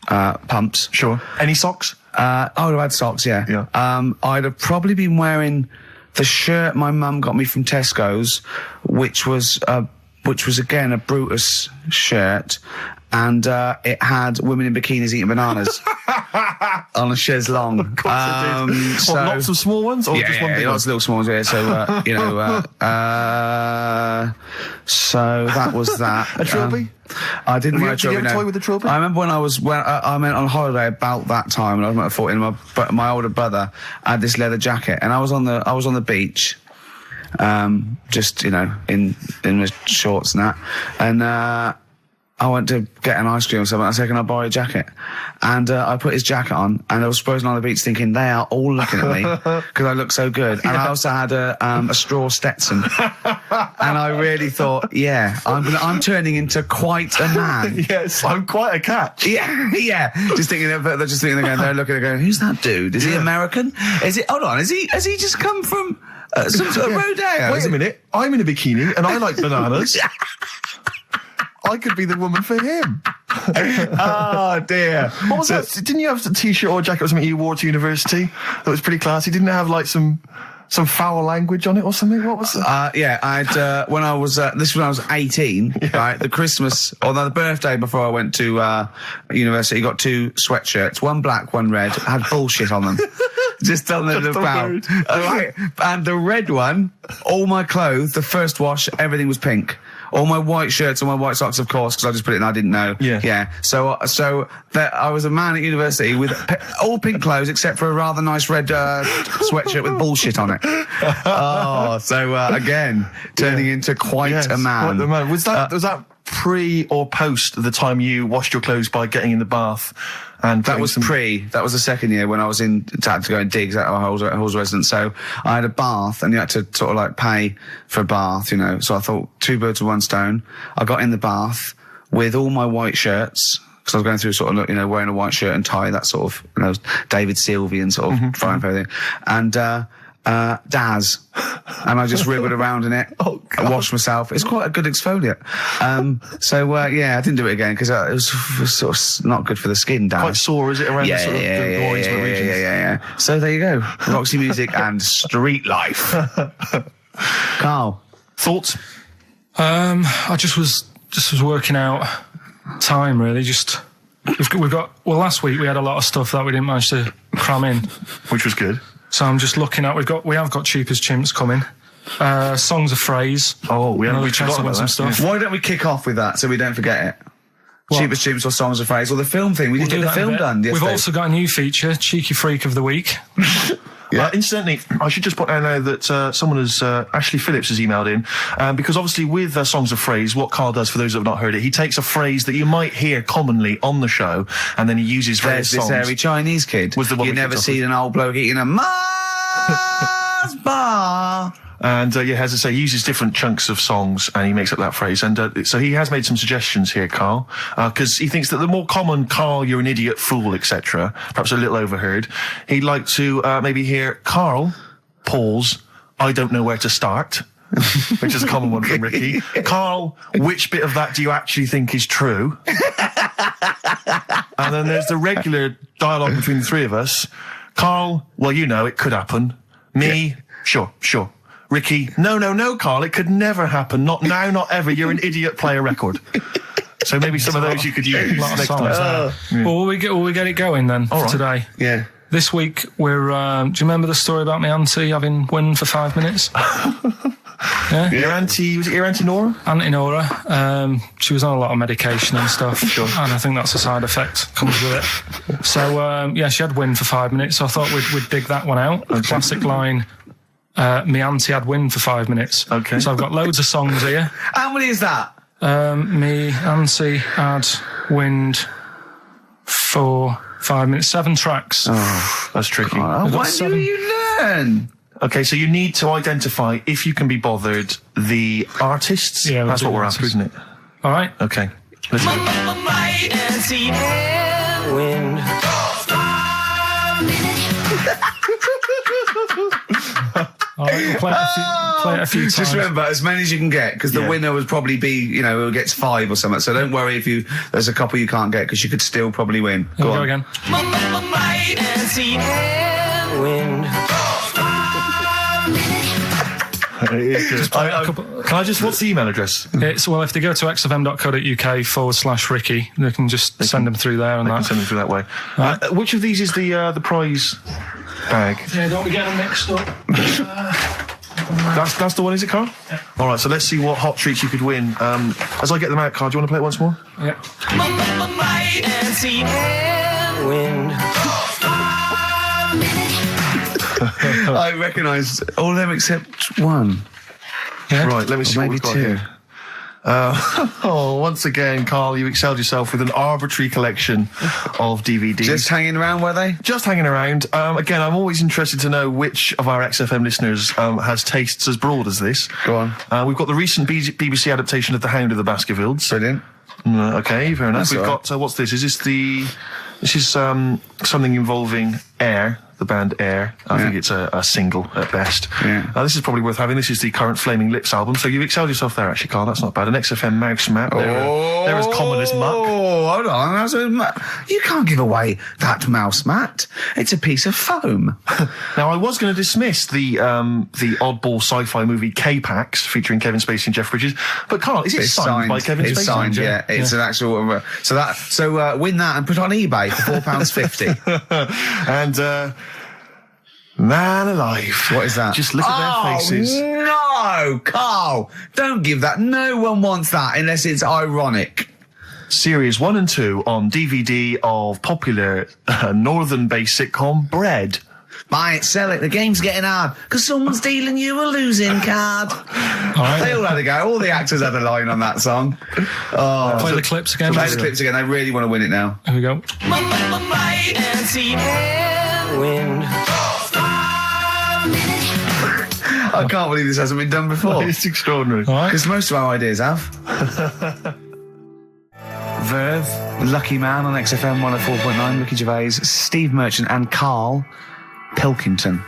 pumps. Sure. Any socks? I would have had socks, yeah. I'd have probably been wearing the shirt my mum got me from Tesco's, which was again a Brutus shirt, and it had women in bikinis eating bananas on a chaise longue. Of course it did. So, lots of small ones, or just one big one? Lots of little small ones. Yeah, so so that was that. A trilby? I didn't wear a trilby. Did you have a toy with a trilby? I remember when I went on holiday about that time, and I was about 14. My older brother had this leather jacket, and I was on the beach. Just in my shorts and that, and I went to get an ice cream or something. I said, "Can I borrow a jacket?" And I put his jacket on, and I was posing on the beach thinking they are all looking at me because I look so good. And I also had a straw Stetson, and I really thought, I'm turning into quite a man. Yes, I'm quite a catch. Yeah. Just thinking they're going, they're looking, they're going, who's that dude? Is he American? Has he just come from some sort of rodeo? Wait a minute, I'm in a bikini and I like bananas. I could be the woman for him. Oh dear. What was that? Didn't you have a t-shirt or a jacket or something you wore to university that was pretty classy? Didn't it have like some foul language on it or something? What was that? I'd when I was 18, right? The Christmas or the birthday before I went to university, got two sweatshirts, one black, one red, had bullshit on them. Just on the bow. Right. And the red one, all my clothes, the first wash, everything was pink. All my white shirts and my white socks, of course, because I just put it in, I didn't know. Yeah. So that I was a man at university with all pink clothes except for a rather nice red sweatshirt with bullshit on it. Again, turning into quite a man. Quite the man. Was that pre or post the time you washed your clothes by getting in the bath? And that was pre. That was the second year when I was had to go in digs at our Halls residence. So I had a bath, and you had to sort of like pay for a bath, you know. So I thought 2 birds with 1 stone. I got in the bath with all my white shirts, because I was going through sort of, you know, wearing a white shirt and tie, that sort of, you know, David Sylvian sort of frying pan thing. And, Daz. And I just wriggled around in it. Oh, God. I washed myself. It's quite a good exfoliant. Yeah, I didn't do it again because it was sort of not good for the skin, Daz. Quite sore, is it, around the sort of the groins regions? Yeah. So there you go. Roxy Music and Street Life. Karl. Thoughts? I just was working out time, really. Just we've got last week we had a lot of stuff that we didn't manage to cram in, Which was good. so I'm just looking at we have got Cheap as Chimps coming, songs of phrase. Oh, we haven't forgotten about some stuff. Why don't we kick off with that so we don't forget it? Cheap as Chimps or Songs of Phrase or the film thing. We didn't get the film done yesterday. We've also got a new feature, Cheeky Freak of the Week. Yeah. Incidentally, I should just point out now that someone has, Ashley Phillips has emailed in, because obviously with Songs of Phrase, what Karl does, for those who have not heard it, he takes a phrase that you might hear commonly on the show, and then he uses various songs. There's this hairy Chinese kid. You never seen an old bloke eating a Mars bar. And, as I say, he uses different chunks of songs and he makes up that phrase. And so he has made some suggestions here, Karl, because he thinks that the more common Karl, you're an idiot, fool, etc., perhaps a little overheard, he'd like to maybe hear Karl, pause, I don't know where to start, which is a common one from Ricky. Karl, which bit of that do you actually think is true? And then there's the regular dialogue between the three of us. Karl, well, you know, it could happen. Me, sure. Ricky, no, Karl, it could never happen. Not now, not ever. You're an idiot, play a record. So maybe some of those you could use next time. Well, will we get it going then today? Yeah. This week we're. Do you remember the story about my auntie having wind for 5 minutes? Yeah. Your auntie, was it your auntie Nora? Auntie Nora. She was on a lot of medication and stuff. Sure. And I think that's a side effect comes with it. So she had wind for 5 minutes. So I thought we'd dig that one out. Okay. Classic line. Me auntie had wind for 5 minutes. Okay. So I've got loads of songs here. How many is that? Me auntie had wind for 5 minutes. 7 tracks. Oh, that's tricky. Why do you learn? Okay, so you need to identify, if you can be bothered, the artists. Yeah, that's what we're after, isn't it? All right. Okay. Let's do it. Wind. All right, we'll play it a few times. Just remember, as many as you can get, because the winner would probably be, who gets 5 or something. So don't worry if there's a couple you can't get, because you could still probably win. Go on. Again. Wind. Can I just, what's the email address? It's, well, if they go to xfm.co.uk/Ricky, they can just send them through there. And they can send them through that way. Which of these is the prize bag? Yeah, don't be getting mixed up. That's the one, is it, Karl? Yeah. All right, so let's see what hot treats you could win. As I get them out, Karl, do you want to play it once more? Yeah. Wind. I recognise all of them except one. Yeah. Right, let me see what we've got 2. here. Once again, Karl, you excelled yourself with an arbitrary collection of DVDs. Just hanging around, were they? Just hanging around. Again, I'm always interested to know which of our XFM listeners has tastes as broad as this. Go on. We've got the recent BBC adaptation of The Hound of the Baskervilles. Brilliant. Okay, fair enough. That's We've got, what's this? This is something involving Air. The band Air. I think it's a single at best. Yeah. This is probably worth having. This is the current Flaming Lips album. So you've excelled yourself there, actually, Karl. That's not bad. An XFM mouse mat. They're as common as muck. Oh, hold on. You can't give away that mouse mat. It's a piece of foam. Now, I was going to dismiss the oddball sci-fi movie K-Pax featuring Kevin Spacey and Jeff Bridges, but Karl, is it signed by Kevin Spacey? It's signed, yeah. It's an actual. So win that and put it on eBay for £4.50. And. Man alive. What is that? Just look at their faces. No, Karl, don't give that. No one wants that unless it's ironic. Series 1 and 2 on DVD of popular northern-based sitcom Bread. Buy it, sell it. The game's getting hard because someone's dealing you a losing card. They all had a go. All the actors had a line on that song. Oh, Play the clips again. Play the clips again. They really want to win it now. Here we go. I can't believe this hasn't been done before. It's extraordinary. Because most of our ideas have. Verve, Lucky Man on XFM 104.9, Ricky Gervais, Steve Merchant and Karl Pilkington.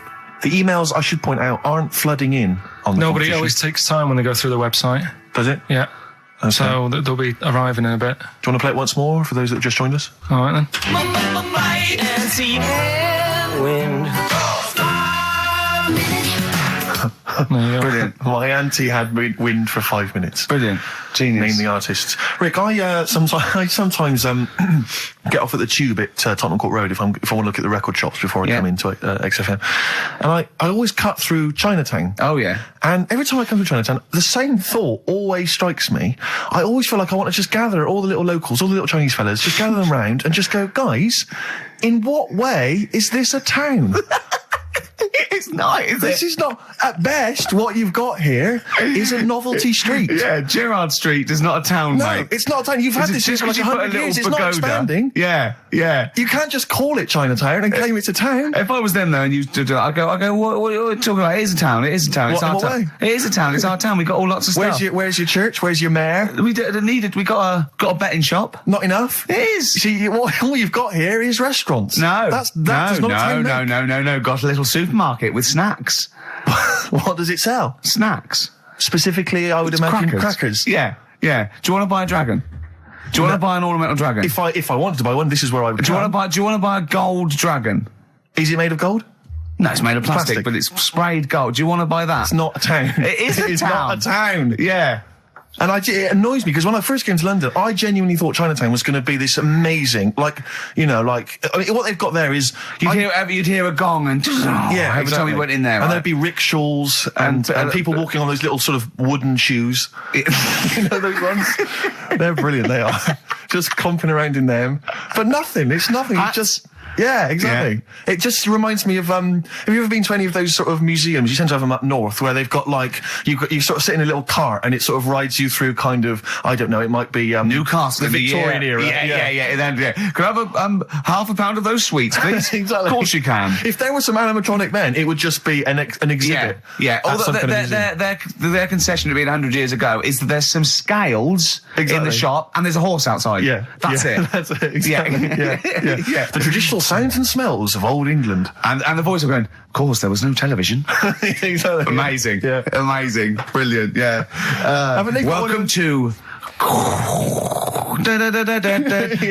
The emails, I should point out, aren't flooding in on the No, but it competition. always takes time when they go through the website. Does it? Yeah. Okay. So they'll be arriving in a bit. Do you want to play it once more for those that have just joined us? All right, then. There you go. Brilliant. My auntie had wind for 5 minutes. Brilliant. Genius. Name the artists. Rick, I sometimes get off at the Tube at Tottenham Court Road if I want to look at the record shops before I come into XFM. And I always cut through Chinatown. Oh, yeah. And every time I come through Chinatown, the same thought always strikes me. I always feel like I want to just gather all the little locals, all the little Chinese fellas, just gather them round and just go, guys, in what way is this a town? It's not, is This is not, at best, what you've got here is a novelty street. Yeah, Gerrard Street is not a town, No, mate. it's not a town. You've had this just for like because you put 100 a years. It's little not pagoda. expanding. Yeah, yeah. You can't just call it Chinatown and claim it's a town. If I was them though and you did I go, what are you talking about? It is a town. It is a town. It's What- our what town. way? It is a town. It's our town. We got all lots of stuff. Where's your church? Where's your mayor? We needed. We got a betting shop. Not enough. It is. See, all you've got here is restaurants. No, that does not a town make. no. Got a little supermarket with snacks. What does it sell? Snacks. Specifically, I would imagine crackers. Yeah, yeah. Do you want to buy a dragon? Do you want to buy an ornamental dragon? If I wanted to buy one, this is where I would. Do you want to buy a gold dragon? Is it made of gold? No, it's made of plastic, but it's sprayed gold. Do you want to buy that? It's not a town. It is a It's town. not a town. Yeah. And it annoys me because when I first came to London, I genuinely thought Chinatown was going to be this amazing, what they've got there is You'd hear a gong and every time we went in there, and there'd be rickshaws and people walking on those little sort of wooden shoes. You know those ones? They're brilliant. They are just clomping around in them, but nothing. It's nothing. It's just. Yeah, exactly. Yeah. It just reminds me of, have you ever been to any of those sort of museums? You tend to have them up north where they've got you sort of sit in a little cart and it sort of rides you through kind of, I don't know, it might be, Newcastle, the Victorian era. Yeah. Could I have half a pound of those sweets, please? Exactly. Of course you can. If there was some animatronic then, it would just be an exhibit. Yeah. Their concession to be 100 years ago is that there's some scales in the shop and there's a horse outside. Yeah. That's it. That's it. Exactly. Yeah. The traditional sounds and smells of old England. And the voice of going, of course, there was no television. Exactly. Amazing. Yeah. Amazing. Brilliant. Yeah. Welcome to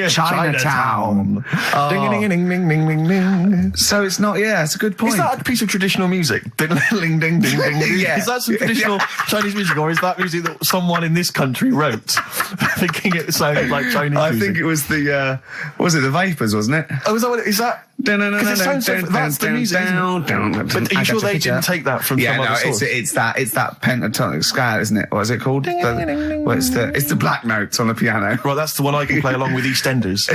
Chinatown. Ding, ding, ding, ding, ding, ding. So it's not, it's a good point. Is that a piece of traditional music? Ding, ding, ding, ding, ding. Yeah. Is that some traditional Chinese music, or is that music that someone in this country wrote, thinking it sounded like Chinese music? I think it was the Vapors, wasn't it? Oh, is that what it is? That? Because it sounds that's the music, isn't it? But are you sure they didn't take that from some other source? It's that pentatonic scale, isn't it? What is it called? It's the black notes on the piano. Right, that's the one I can play along with EastEnders.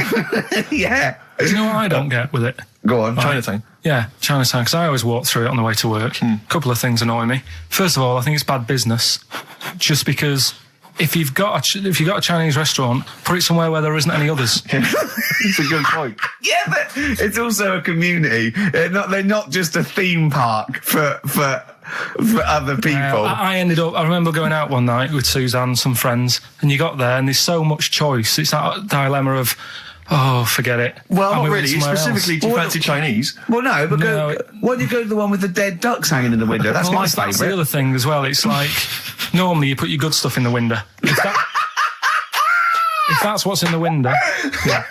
Yeah. Do you know what I don't get with it? Go on. Chinatown. Yeah, Chinatown, because I always walk through it on the way to work. A couple of things annoy me. First of all, I think it's bad business, just because if you've got a Chinese restaurant, put it somewhere where there isn't any others. It's a good point. Yeah, but it's also a community. They're not just a theme park for other people. I remember going out one night with Suzanne and some friends, and you got there and there's so much choice. It's that dilemma of, forget it. Well, not really. Specifically, do you fancy Chinese? Well, no, but why do you go to the one with the dead ducks hanging in the window? That's my favourite. That's the other thing as well. It's like, normally you put your good stuff in the window. If that's what's in the window, yeah.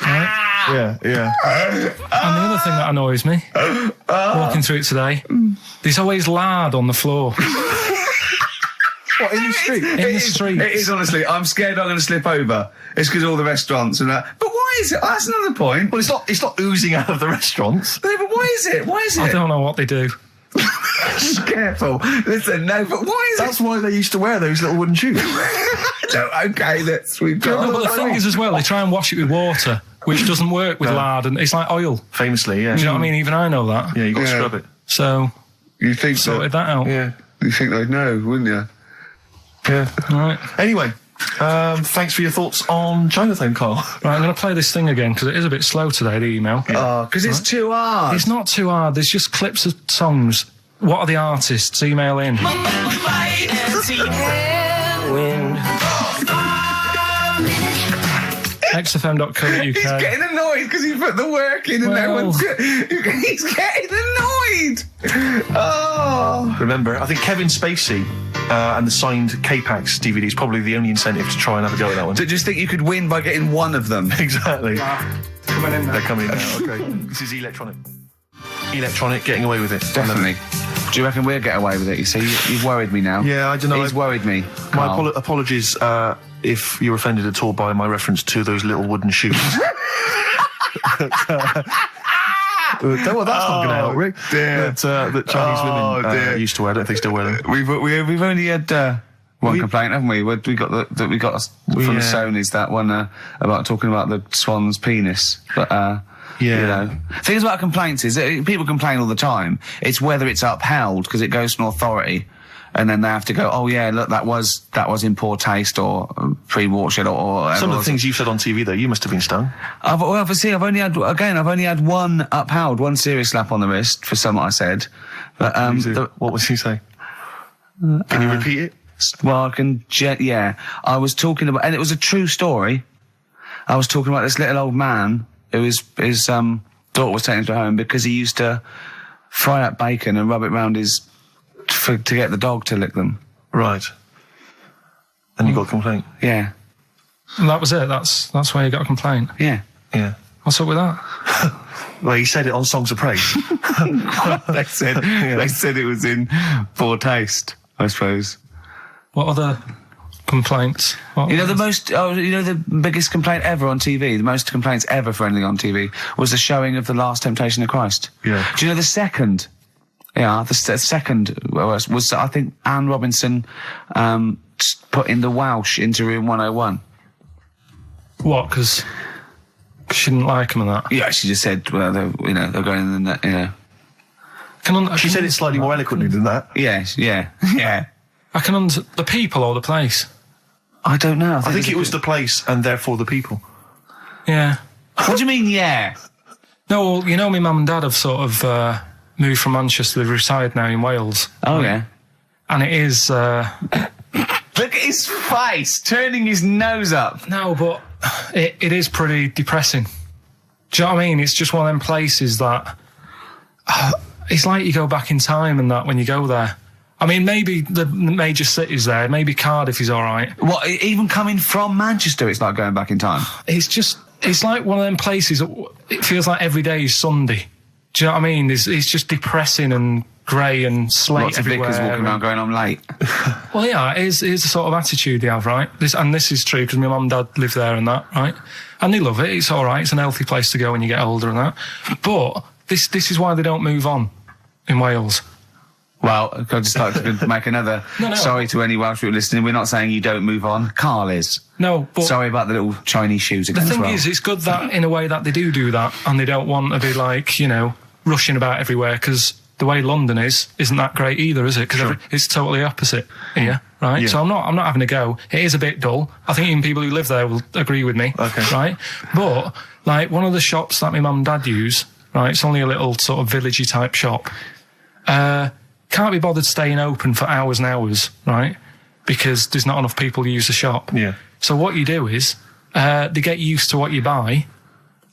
Right? Yeah. And the other thing that annoys me, walking through it today, there's always lard on the floor. What, in the street? In the street. It is, honestly. I'm scared I'm going to slip over. It's because all the restaurants and that. But why is it? That's another point. Well, it's not oozing out of the restaurants. No, but why is it? I don't know what they do. Careful. Listen, no, but why is That's why they used to wear those little wooden shoes. Okay, we've got... But the thing is as well, they try and wash it with water, which doesn't work with lard, and it's like oil. Famously, yeah. Do you know what I mean? Even I know that. Yeah, you got to scrub it. So You think sorted that out. Yeah. You think they'd know, wouldn't you? Yeah. Right. Anyway, thanks for your thoughts on Chinatown, Carl. Right, I'm going to play this thing again because it is a bit slow today, the email. Oh, because it's too hard. It's not too hard. There's just clips of songs. What are the artists? Email in. XFM.co.uk. He's getting annoyed because he put the work in and no one's he's getting annoyed. Oh. Remember, I think Kevin Spacey and the signed K-Pax DVD is probably the only incentive to try and have a go at that one. So just think you could win by getting one of them. Exactly. Coming in They're coming in now, okay. This is Electronic. Electronic, getting away with it. Definitely. Do you reckon we'll get away with it? You see, you've worried me now. Yeah, I don't know. He's worried me. My apologies if you're offended at all by my reference to those little wooden shoes. Well, that's not going to help, Rick. That Chinese women used to wear. I don't think they still wear them. We've only had one complaint, haven't we? We got from the Sonys, that one about talking about the swan's penis, but. You know, things about complaints is people complain all the time. It's whether it's upheld because it goes to an authority, and then they have to go, oh yeah, look, that was in poor taste or pre-watershed or some of the things you said on TV though, you must have been stung. I've only had one upheld, one serious slap on the wrist for something I said. But what was he saying? Can you repeat it? Well, I can. Yeah, I was talking about, and it was a true story. I was talking about this little old man. His daughter was taken to home because he used to fry up bacon and rub it round to get the dog to lick them. Right. And you got a complaint? Yeah. And that was it. That's why you got a complaint. Yeah. Yeah. What's up with that? Well, he said it on Songs of Praise. They said it was in poor taste, I suppose. What other complaints? The biggest complaint ever on TV, the most complaints ever for anything on TV, was the showing of The Last Temptation of Christ. Yeah. Do you know the second? Yeah, the second was I think Anne Robinson put in the Welsh into room 101. What? Because she didn't like him and that? Yeah, she just said, well, they're going in the, She said it slightly more eloquently than that. Yes, yeah. I can the people or the place? I don't know. I think it was the place and therefore the people. Yeah. What do you mean, yeah? No, well, my mum and dad have sort of moved from Manchester. They reside now in Wales. Oh, yeah. And it is... Look at his face, turning his nose up. No, but it is pretty depressing. Do you know what I mean? It's just one of them places that... it's like you go back in time and that when you go there. I mean, maybe the major cities there, maybe Cardiff is all right. What, even coming from Manchester, it's like going back in time? It's like one of them places, it feels like every day is Sunday. Do you know what I mean? It's just depressing and grey and slate Lots everywhere. Lots of walking around going, I'm late. Well, yeah, it is the sort of attitude they have, right? This is true because my mum and dad live there and that, right? And they love it, it's all right, it's an healthy place to go when you get older and that. But this is why they don't move on in Wales. Well, I'd just like to make another... No. Sorry to any Welsh people listening, we're not saying you don't move on. Carl is. No, but... Sorry about the little Chinese shoes again. The thing as well. is, it's good that, in a way, that they do that, and they don't want to be, like, rushing about everywhere, because the way London isn't that great either, is it? Because it's totally opposite here, right? Yeah. So I'm not having a go. It is a bit dull. I think even people who live there will agree with me, right? But, like, one of the shops that my mum and dad use, right, it's only a little sort of villagey type shop, can't be bothered staying open for hours and hours, right? Because there's not enough people who use the shop. Yeah. So what you do is, they get used to what you buy.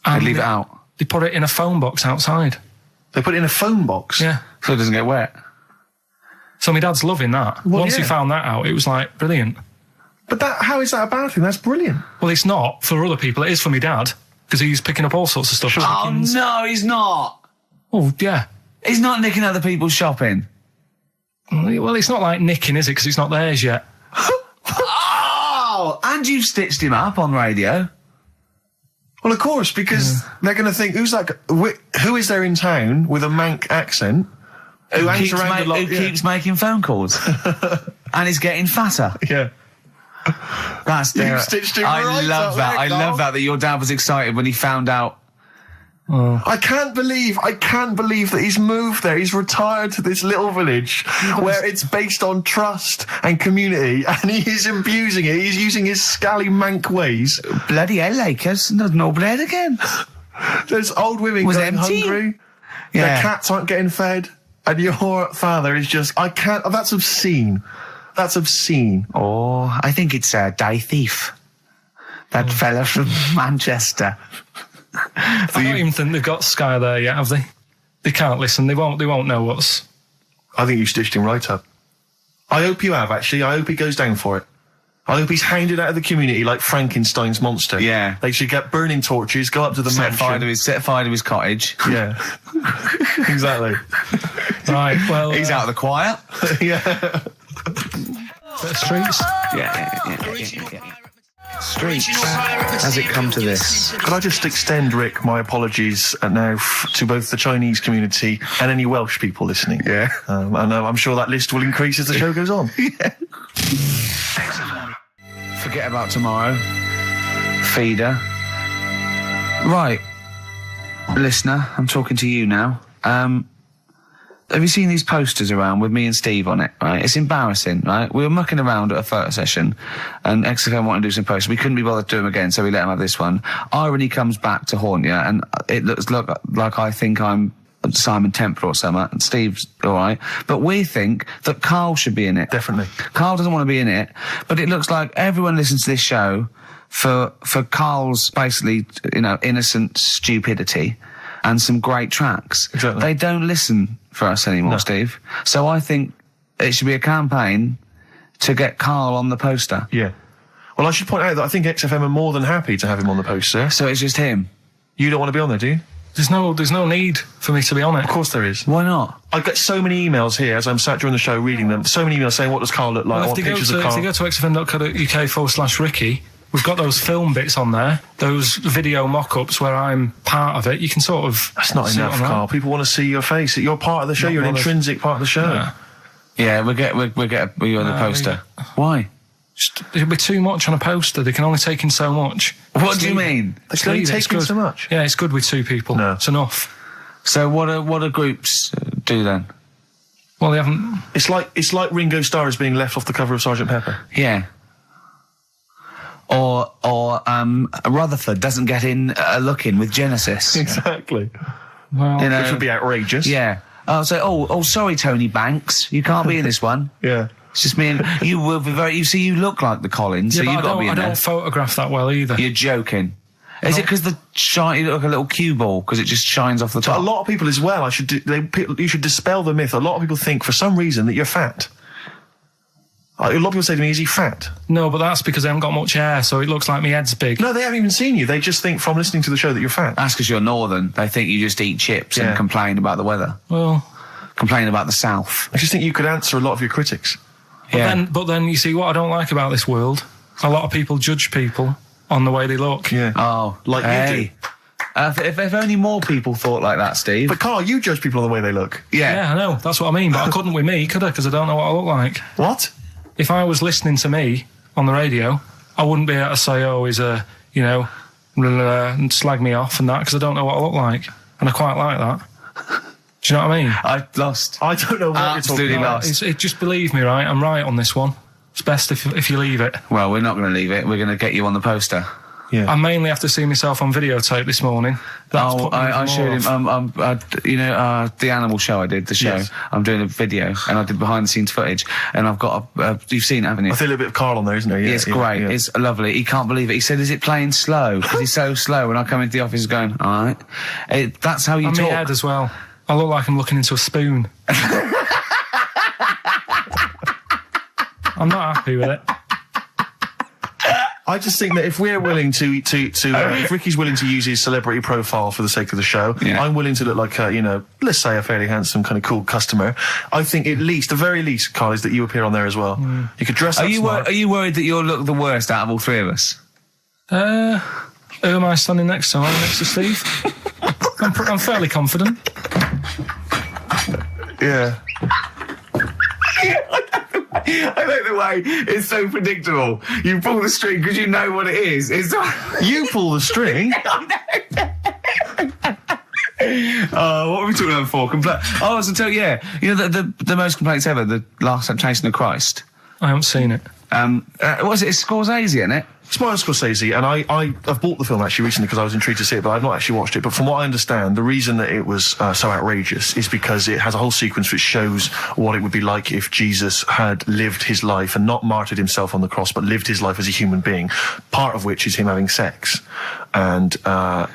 And they leave it out. They put it in a phone box outside. They put it in a phone box? Yeah. So it doesn't get wet. So my dad's loving that. Well, Once he found that out, it was like, brilliant. But how is that a bad thing? That's brilliant. Well, it's not for other people. It is for my dad, because he's picking up all sorts of stuff. Oh, no, he's not. Oh, yeah. He's not nicking other people's shopping. Well, it's not like nicking, is it? Because it's not theirs yet. Oh, and you've stitched him up on radio. Well, of course, because they're going to think, who is there in town with a Manc accent who keeps making phone calls and is getting fatter? Yeah. That's You stitched it right I love up that. there, I Carl. love that your dad was excited when he found out. I can't believe that he's moved there. He's retired to this little village where it's based on trust and community, and he is abusing it. He's using his scally mank ways. Bloody hell, Lakers. There's no bread again. There's old women Was going empty? hungry. Yeah. Their cats aren't getting fed. And your father is just, I can't, that's obscene. That's obscene. Oh, I think it's Die Thief. That fella from Manchester. I don't even think they've got Sky there yet, have they? They can't listen. They won't know what's... I think you stitched him right up. I hope you have, actually. I hope he goes down for it. I hope he's hounded out of the community like Frankenstein's monster. Yeah. They should get burning torches, go up to the Set fire mansion. to his cottage. Yeah. Exactly. Right, well... He's out of the choir. Yeah. Streets. Yeah. Streets. Has it come to this? Could I just extend, Rick, my apologies now to both the Chinese community and any Welsh people listening. Yeah. And I'm sure that list will increase as the show goes on. Forget about tomorrow. Feeder. Right. Listener, I'm talking to you now. Have you seen these posters around with me and Steve on it, right? It's embarrassing, right? We were mucking around at a photo session and XFM wanted to do some posters. We couldn't be bothered to do them again, so we let them have this one. Irony comes back to haunt you, and it looks like I think I'm Simon Temple or something, and Steve's alright. But we think that Karl should be in it. Definitely. Karl doesn't want to be in it, but it looks like everyone listens to this show for Karl's basically, innocent stupidity and some great tracks. Exactly. They don't listen for us anymore, No. Steve. So I think it should be a campaign to get Karl on the poster. Yeah. Well, I should point out that I think XFM are more than happy to have him on the poster. So it's just him. You don't want to be on there, do you? There's no need for me to be on it. Of course there is. Why not? I get so many emails here as I'm sat during the show reading them. So many emails saying, what does Karl look like? I Well, want if they pictures of Karl. go to xfm.co.uk/Ricky, we've got those film bits on there, those video mock-ups where I'm part of it. You can sort of... That's not see enough, it on Karl. People want to see your face. You're part of the show. Not You're an bothered. intrinsic part of the show. Yeah. Yeah, we'll get you on the poster. Why? It'll be too much on a poster. They can only take in so much. What do you mean? They can only It's take in good. so much. Yeah, it's good with two people. No. It's enough. So what do groups do then? Well, they haven't... It's like Ringo Starr is being left off the cover of Sgt. Pepper. Yeah. Or Rutherford doesn't get in a look in with Genesis. Exactly. Well, You know, Which would be outrageous. yeah. Oh, sorry, Tony Banks, you can't be in this one. Yeah. It's just me and you will be very. You see, you look like the Collins, yeah, so but you've got to be I in there. don't photograph that well either. You're joking. Is it because the shine? You look like a little cue ball because it just shines off the But a top. lot of people as well, you should dispel the myth. A lot of people think for some reason that you're fat. A lot of people say to me, is he fat? No, but that's because I haven't got much hair, so it looks like my head's big. No, they haven't even seen you. They just think from listening to the show that you're fat. That's because you're northern. They think you just eat chips Yeah. and complain about the weather, Well, complain about the south. I just think you could answer a lot of your critics. but then you see what I don't like about this world. A lot of people judge people on the way they look. Yeah. Oh, Like hey. you do. If only more people thought like that, Steve. But Karl, you judge people on the way they look. Yeah, I know. That's what I mean. But I couldn't with me, could I? Because I don't know what I look like. What? If I was listening to me on the radio, I wouldn't be able to say, oh, he's a, and slag me off and that, because I don't know what I look like. And I quite like that. Do you know what I mean? I lost. I don't know what Absolutely you're talking about. lost. Just believe me, right? I'm right on this one. It's best if you leave it. Well, we're not going to leave it. We're going to get you on the poster. Yeah. I mainly have to see myself on videotape this morning. That's put me I even showed more him. off. The animal show I did, the show. Yes. I'm doing a video, and I did behind the scenes footage, and I've got you've seen it, haven't you? I feel a little bit of Karl on there, isn't there? Yeah, It's great. yeah. It's lovely. He can't believe it. He said, "Is it playing slow?" Because he's so slow. When I come into the office, going, "All right." That's how you And my talk. head as well. I look like I'm looking into a spoon. I'm not happy with it. I just think that if we're willing if Ricky's willing to use his celebrity profile for the sake of the show, Yeah. I'm willing to look like let's say a fairly handsome, kind of cool customer. I think the very least, Karl, is that you appear on there as well. You could dress up smart. Are you worried that you'll look the worst out of all three of us? Who am I standing next to? I'm next to Steve. I'm fairly confident. Yeah. I like the way it's so predictable. You pull the string because you know what it is. It's You pull the string. what were we talking about before? I was to tell you know the most complaints ever, the Last Temptation of Christ. I haven't seen it. What is it? It's Scorsese, isn't it? It's Martin Scorsese, and I've bought the film actually recently because I was intrigued to see it, but I've not actually watched it. But from what I understand, the reason that it was so outrageous is because it has a whole sequence which shows what it would be like if Jesus had lived his life and not martyred himself on the cross, but lived his life as a human being, part of which is him having sex. And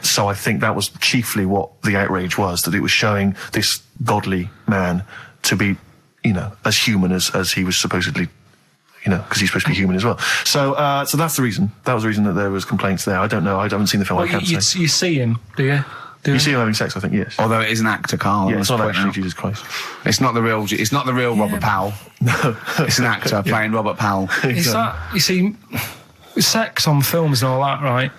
so I think that was chiefly what the outrage was, that it was showing this godly man to be, you know, as human as he was supposedly, you know, because he's supposed to be human as well. So that's the reason. That was the reason that there was complaints there. I don't know. I haven't seen the film. Well, I can't say. You see him, do you? You see him having sex, I think, yes. Although it is an actor, Carl. Yeah, it's not actually Jesus Christ. It's not the real Robert Powell. No. It's an actor playing Robert Powell. Is that, you see, sex on films and all that, right?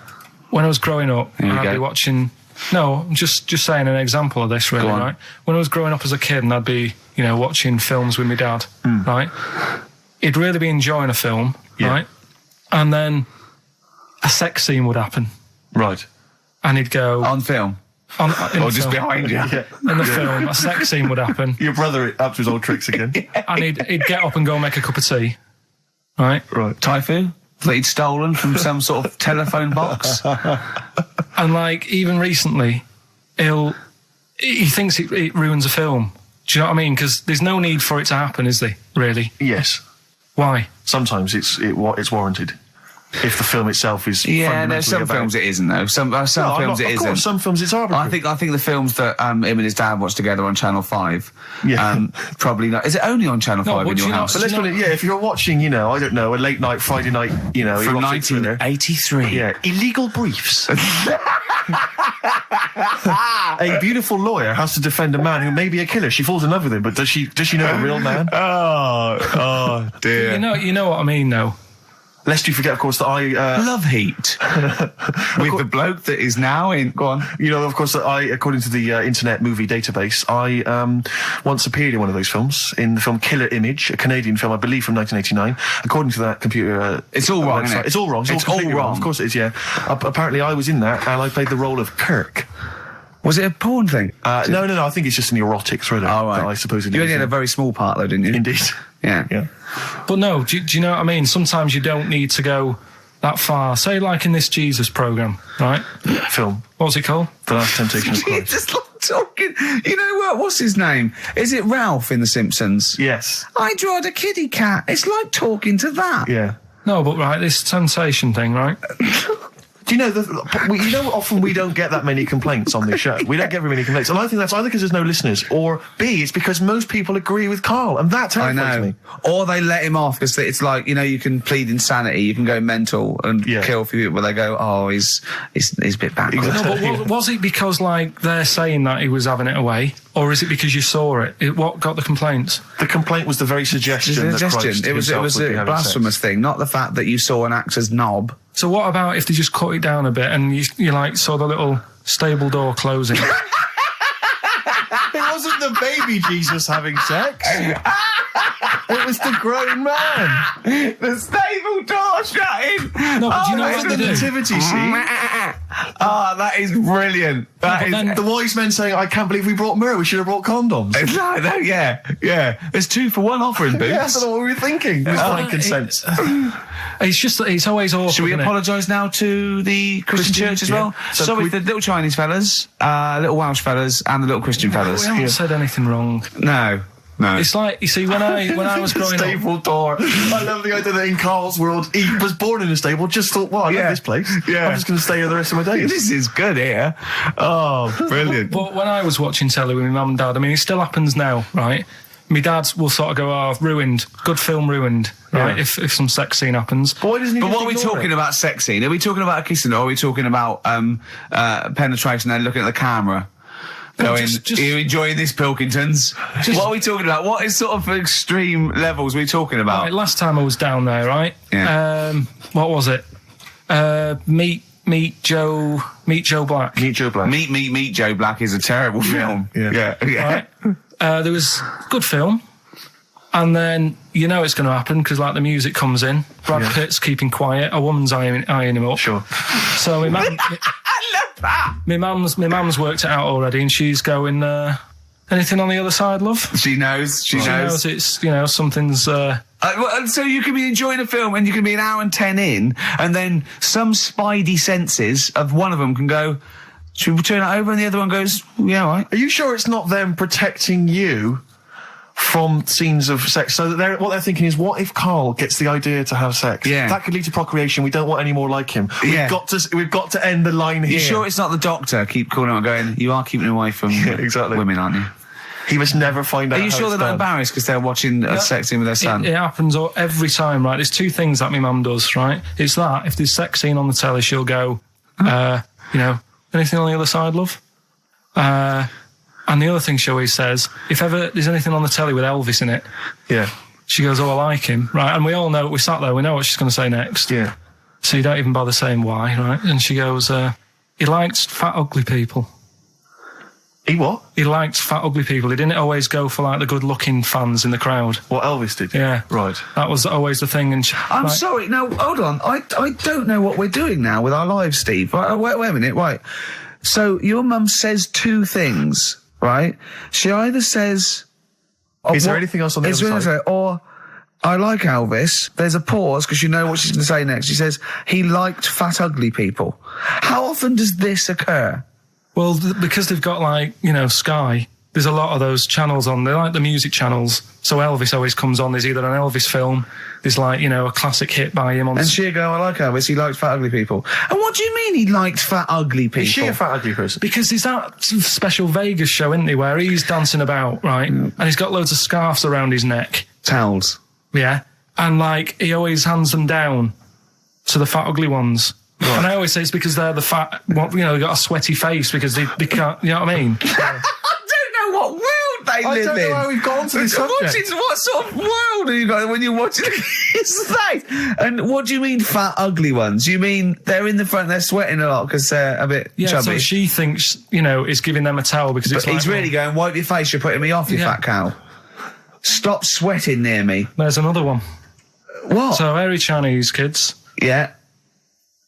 When I was growing up, I'd be watching... No, I'm just saying an example of this, really, right? When I was growing up as a kid and I'd be, you know, watching films with my dad, right? He'd really be enjoying a film, right? And then a sex scene would happen. Right. And he'd go... On film? Or just behind you? In the film, a sex scene would happen. Your brother up to his old tricks again. And he'd get up and go make a cup of tea, right? Right. Typhoon? That he'd stolen from some sort of telephone box? And, like, even recently, he thinks it ruins a film. Do you know what I mean? Because there's no need for it to happen, is there, really? Yes. Why? Sometimes it's warranted. If the film itself is there's some films it isn't though. Some films it isn't. Some films it's arbitrary. I think the films that him and his dad watched together on Channel 5. Probably not. Is it only on Channel 5 in your house? But let's put it. Yeah, if you're watching, you know, I don't know, a late night Friday night, you know, from 1983. Yeah, Illegal Briefs. A beautiful lawyer has to defend a man who may be a killer. She falls in love with him, but does she know the real man? Oh dear. You know what I mean, though. Lest you forget, of course, that I... Love Heat. With the bloke that is now in... Go on. You know, of course, that I, according to the Internet Movie Database, I once appeared in one of those films, in the film Killer Image, a Canadian film, I believe, from 1989. According to that computer... it's all wrong, isn't it? It's all wrong. It's all wrong. Of course it is, yeah. Apparently, I was in that, and I played the role of Kirk. Was it a porn thing? No. I think it's just an erotic thriller. Oh, right. That I supposedly... You only had a very small part, though, didn't you? Indeed. Yeah. But no, do you know what I mean? Sometimes you don't need to go that far. Say, like in this Jesus programme, right? Film. What's it called? The Last Temptation of Christ. Just like talking... You know what? What's his name? Is it Ralph in The Simpsons? Yes. I drawed a kitty cat. It's like talking to that. Yeah. No, but right, this sensation thing, right? Do you know, often we don't get that many complaints on this show. We don't get very many complaints. And I think that's either because there's no listeners, or B, it's because most people agree with Carl, and that terrifies me. Or they let him off, because it's like, you know, you can plead insanity, you can go mental and kill a few people, but they go, oh, he's a bit bad. No, but was it because, like, they're saying that he was having it away, or is it because you saw it? What got the complaints? The complaint was the very suggestion that Christ it was a blasphemous thing, not the fact that you saw an actor's knob. So what about if they just cut it down a bit and you like saw the little stable door closing? It wasn't the baby Jesus having sex. It was the grown man. The stable door shutting. No, but do you know what the they do? nativity scene? That is brilliant. The wise men saying, I can't believe we brought myrrh, we should have brought condoms. Yeah. There's 2 for 1 offer in Boots. Yeah, I don't know what we were thinking. It was frankincense. It's just that it's always awful. Should we apologise now to the Christian church as well? So Sorry, the little Chinese fellas, little Welsh fellas, and the little Christian fellas. We haven't said anything wrong. No. It's like, you see, when I was growing stable up... door. I love the idea that in Carl's world, he was born in a stable, just thought, well, I love this place. Yeah. I'm just going to stay here the rest of my days. This is good here. Oh, brilliant. But when I was watching telly with my mum and dad, I mean, it still happens now, right? My dad will sort of go, oh, ruined. Good film ruined, right? Yeah. If some sex scene happens. But what are we talking about sex scene? Are we talking about a kissing, or are we talking about penetration and looking at the camera? Going, are you enjoying this, Pilkingtons? What are we talking about? What is sort of extreme levels are we talking about? Right, last time I was down there, right? Yeah. What was it? Meet Joe Black. Meet Joe Black. Meet Joe Black is a terrible film. Yeah. Right? There was good film. And then you know it's going to happen because, like, the music comes in. Brad Pitt's keeping quiet. A woman's eyeing him up. Sure. So my mum, I love that. my mum's worked it out already, and she's going. Anything on the other side, love? She knows. She knows. It's something's. So you can be enjoying a film, and you can be an hour and 10 in, and then some spidey senses of one of them can go, should we turn it over? And the other one goes, yeah, all right. Are you sure it's not them protecting you from scenes of sex? So that what they're thinking is, what if Karl gets the idea to have sex? Yeah. That could lead to procreation. We don't want any more like him. We've got to end the line here. You sure it's not the doctor? Keep calling out going, you are keeping away from women, aren't you? He must never find out. Are you sure they're not embarrassed because they're watching a sex scene with their son? It happens every time, right? There's two things that my mum does, right? It's that, if there's sex scene on the telly, she'll go, anything on the other side, love? And the other thing she always says, if ever there's anything on the telly with Elvis in it, she goes, oh, I like him, right? And we all know, we sat there, we know what she's going to say next. Yeah. So you don't even bother saying why, right? And she goes, he likes fat, ugly people. He what? He liked fat, ugly people. He didn't always go for, like, the good-looking fans in the crowd. What Elvis did? Yeah. Right. That was always the thing. And I'm sorry. Now, hold on. I don't know what we're doing now with our lives, Steve. Wait a minute. Right. So your mum says two things, right? She either says... Is there anything else on the other side? Or, I like Elvis. There's a pause because you know what she's going to say next. She says, he liked fat, ugly people. How often does this occur? Well, because they've got, like, Sky, there's a lot of those channels on. They like the music channels. So Elvis always comes on. There's either an Elvis film, there's, like, a classic hit by him on... And she'll go, I like Elvis, he likes fat, ugly people. And what do you mean he liked fat, ugly people? Is she a fat, ugly person? Because there's that special Vegas show, isn't he, where he's dancing about, right? And he's got loads of scarves around his neck. Towels. Yeah. And, like, he always hands them down to the fat, ugly ones. Right. And I always say it's because they're the fat, they've got a sweaty face because they can't, you know what I mean? I don't know what world they live in. I don't know how we've got onto this subject. What sort of world are you got when you're watching his face? And what do you mean fat, ugly ones? You mean they're in the front, they're sweating a lot because they're a bit chubby? So she thinks, is giving them a towel because it's he's really going, wipe your face, you're putting me off, you fat cow. Stop sweating near me. There's another one. What? So, hairy Chinese kids. Yeah.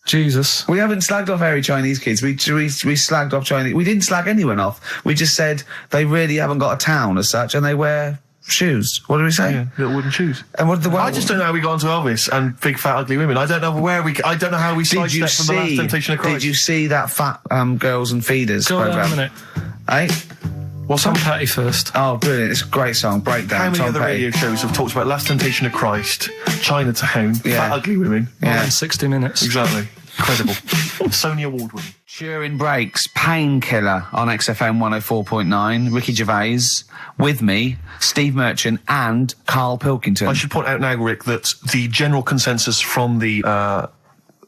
Jesus. We haven't slagged off hairy Chinese kids. We slagged off Chinese... We didn't slag anyone off. We just said they really haven't got a town as such, and they wear shoes. What did we say? Yeah, little wooden shoes. And what I just don't know how we got onto Elvis and big fat ugly women. I don't know I don't know how we sidestepped from the Last Temptation of Christ. Did you see that Fat Girls and Feeders Go programme? on a minute. Eh? What's Tom Petty first? Oh, brilliant. It's a great song. Breakdown. How many Tom other Petty. radio shows have talked about Last Temptation of Christ, Chinatown, fat ugly women? Yeah. In 60 minutes. Exactly. Incredible. Sony Award winning. During breaks, Painkiller on XFM 104.9. Ricky Gervais with me, Steve Merchant, and Karl Pilkington. I should point out now, Rick, that the general consensus from the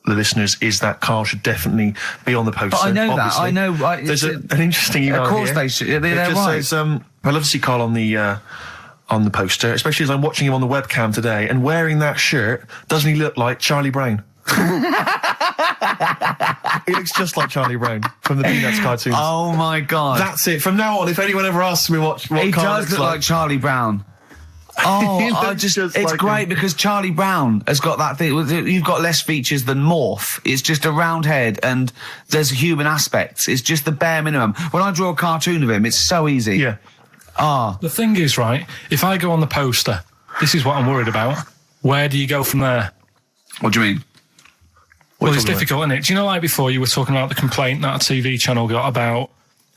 listeners is that Karl should definitely be on the poster. But I know obviously. that. I know. There's an interesting email. Of course here. they should. They're it just right. says, I'd love to see Karl on the poster, especially as I'm watching him on the webcam today, and wearing that shirt, doesn't he look like Charlie Brown? He looks just like Charlie Brown from the Peanuts cartoons. Oh my God. That's it. From now on, if anyone ever asks me what he Karl does look like Charlie Brown. Oh, it's like great because Charlie Brown has got that thing. You've got less features than Morph. It's just a round head and there's human aspects. It's just the bare minimum. When I draw a cartoon of him, it's so easy. Yeah. The thing is, right, if I go on the poster, this is what I'm worried about. Where do you go from there? What do you mean? Well, it's difficult, isn't it? Do you know, like before, you were talking about the complaint that a TV channel got about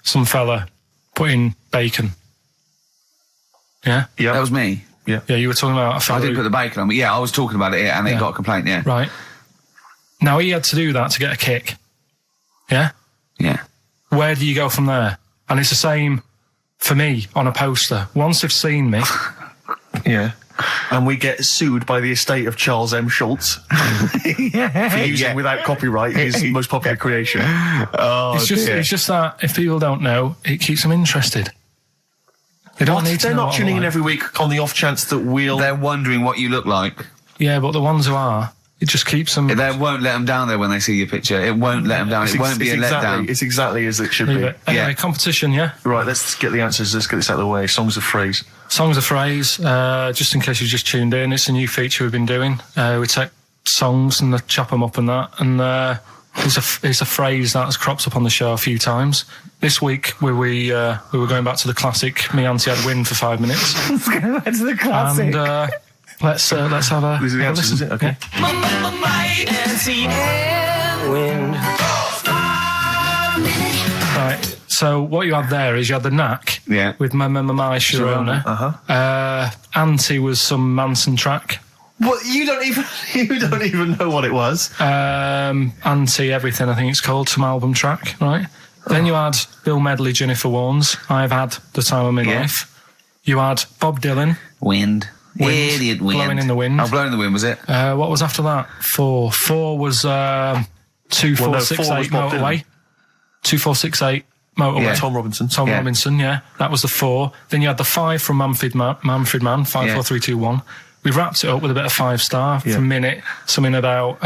some fella putting bacon? Yeah? Yeah. That was me. Yeah. Yeah, you were talking about a fella I didn't put the bacon on, but yeah, I was talking about it and it got a complaint, yeah. Right. Now, he had to do that to get a kick. Yeah? Yeah. Where do you go from there? And it's the same for me on a poster. Once they've seen me... Yeah. And we get sued by the estate of Charles M. Schultz for using without copyright his most popular creation. Oh, it's just that if people don't know, it keeps them interested. They don't need to They're know not tuning in every week on the off chance that They're wondering what you look like. Yeah, but the ones who are, it just keeps them... They won't let them down there when they see your picture. It won't let them down. It won't be a letdown. It's exactly as it should be. Anyway, competition, yeah? Right, let's get the answers. Let's get this out of the way. Songs of phrase. Song's a phrase. Just in case you just tuned in, it's a new feature we've been doing. We take songs and chop them up and that, and it's a phrase that's cropped up on the show a few times. This week we were going back to the classic "Me Auntie Had Wind" for 5 minutes. Let's go back to the classic. And let's have a. These are the answers, is it? Okay. My auntie had wind. Right. So what you had there is you had the knack. Yeah. With my Sharona. Auntie was some Manson track. Well, you don't even know what it was. Auntie Everything, I think it's called, some album track, right? Then you had Bill Medley, Jennifer Warnes, I've Had the Time of My Life. You had Bob Dylan. Wind. Idiot wind. Blowing in the Wind. Oh, Blowing in the Wind, was it? What was after that? 4. 4 was 2468 Motorway. 2468 Motorway. Yeah. Tom Robinson. Robinson, yeah. That was the 4. Then you had the 5 from Manfred Mann, 5, 4, 3, 2, 1. We wrapped it up with a bit of 5-star for a minute. Something about...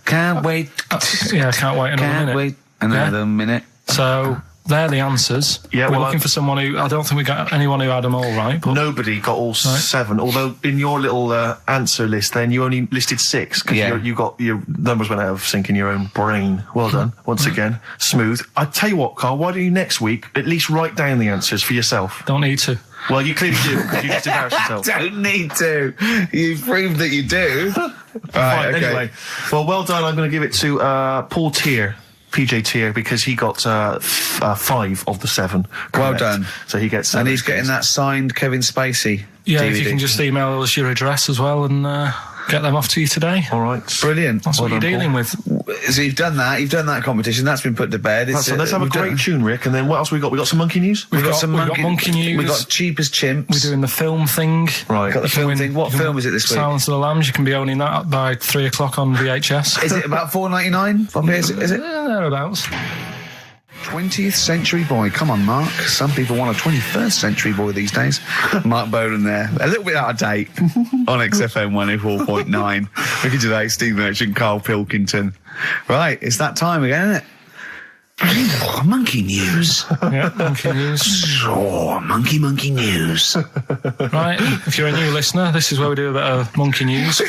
Can't wait. Can't wait another minute. Another minute. So... They're the answers. Yeah, we're looking for someone who... I don't think we got anyone who had them all right. But nobody got all 7, although in your little answer list then you only listed 6 because you got your numbers went out of sync in your own brain. Well done. Once again. Smooth. I tell you what, Carl, why don't you next week at least write down the answers for yourself? Don't need to. Well, you clearly do, because you just embarrass yourself. Don't need to. You've proved that you do. Right, okay. Anyway, well done. I'm going to give it to Paul Tier. PJ Tier, because he got 5 of the 7 correct. Well done. So he gets... and he's getting that signed Kevin Spacey Yeah, DVD. if you can just email us your address as well and get them off to you today. All right. Brilliant. That's what you're dealing with. So you've done that competition, that's been put to bed. Let's have a great tune, Rick, and then what else we got? We got some monkey news? We've got some monkey news. We've got Cheap as Chimps. We're doing the film thing. Right. Got the film thing. What film is it this week? Silence of the Lambs. You can be owning that by 3 o'clock on VHS. Is it about $4.99? Is it? Thereabouts. 20th Century Boy. Come on, Mark. Some people want a 21st Century Boy these days. Mark Bowden there. A little bit out of date on XFM 104.9. Ricky Gervais, Steve Merchant, Karl Pilkington. Right, it's that time again, isn't it? Monkey news. Yeah, monkey news. Oh, monkey news. Right, if you're a new listener, this is where we do a bit of monkey news.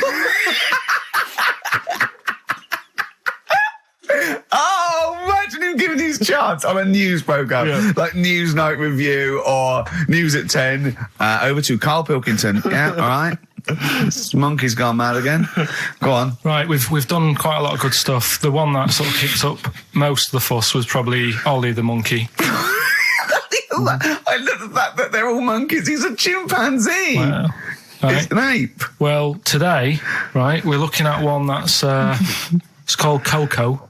Giving these charts on a news programme, like News Night Review or News at 10, over to Karl Pilkington. Yeah, all right. Monkey's gone mad again. Go on. Right, we've done quite a lot of good stuff. The one that sort of kicked up most of the fuss was probably Ollie the monkey. I love the fact that they're all monkeys. He's a chimpanzee. Wow. Right. It's an ape. Well, today, right, we're looking at one that's it's called Coco.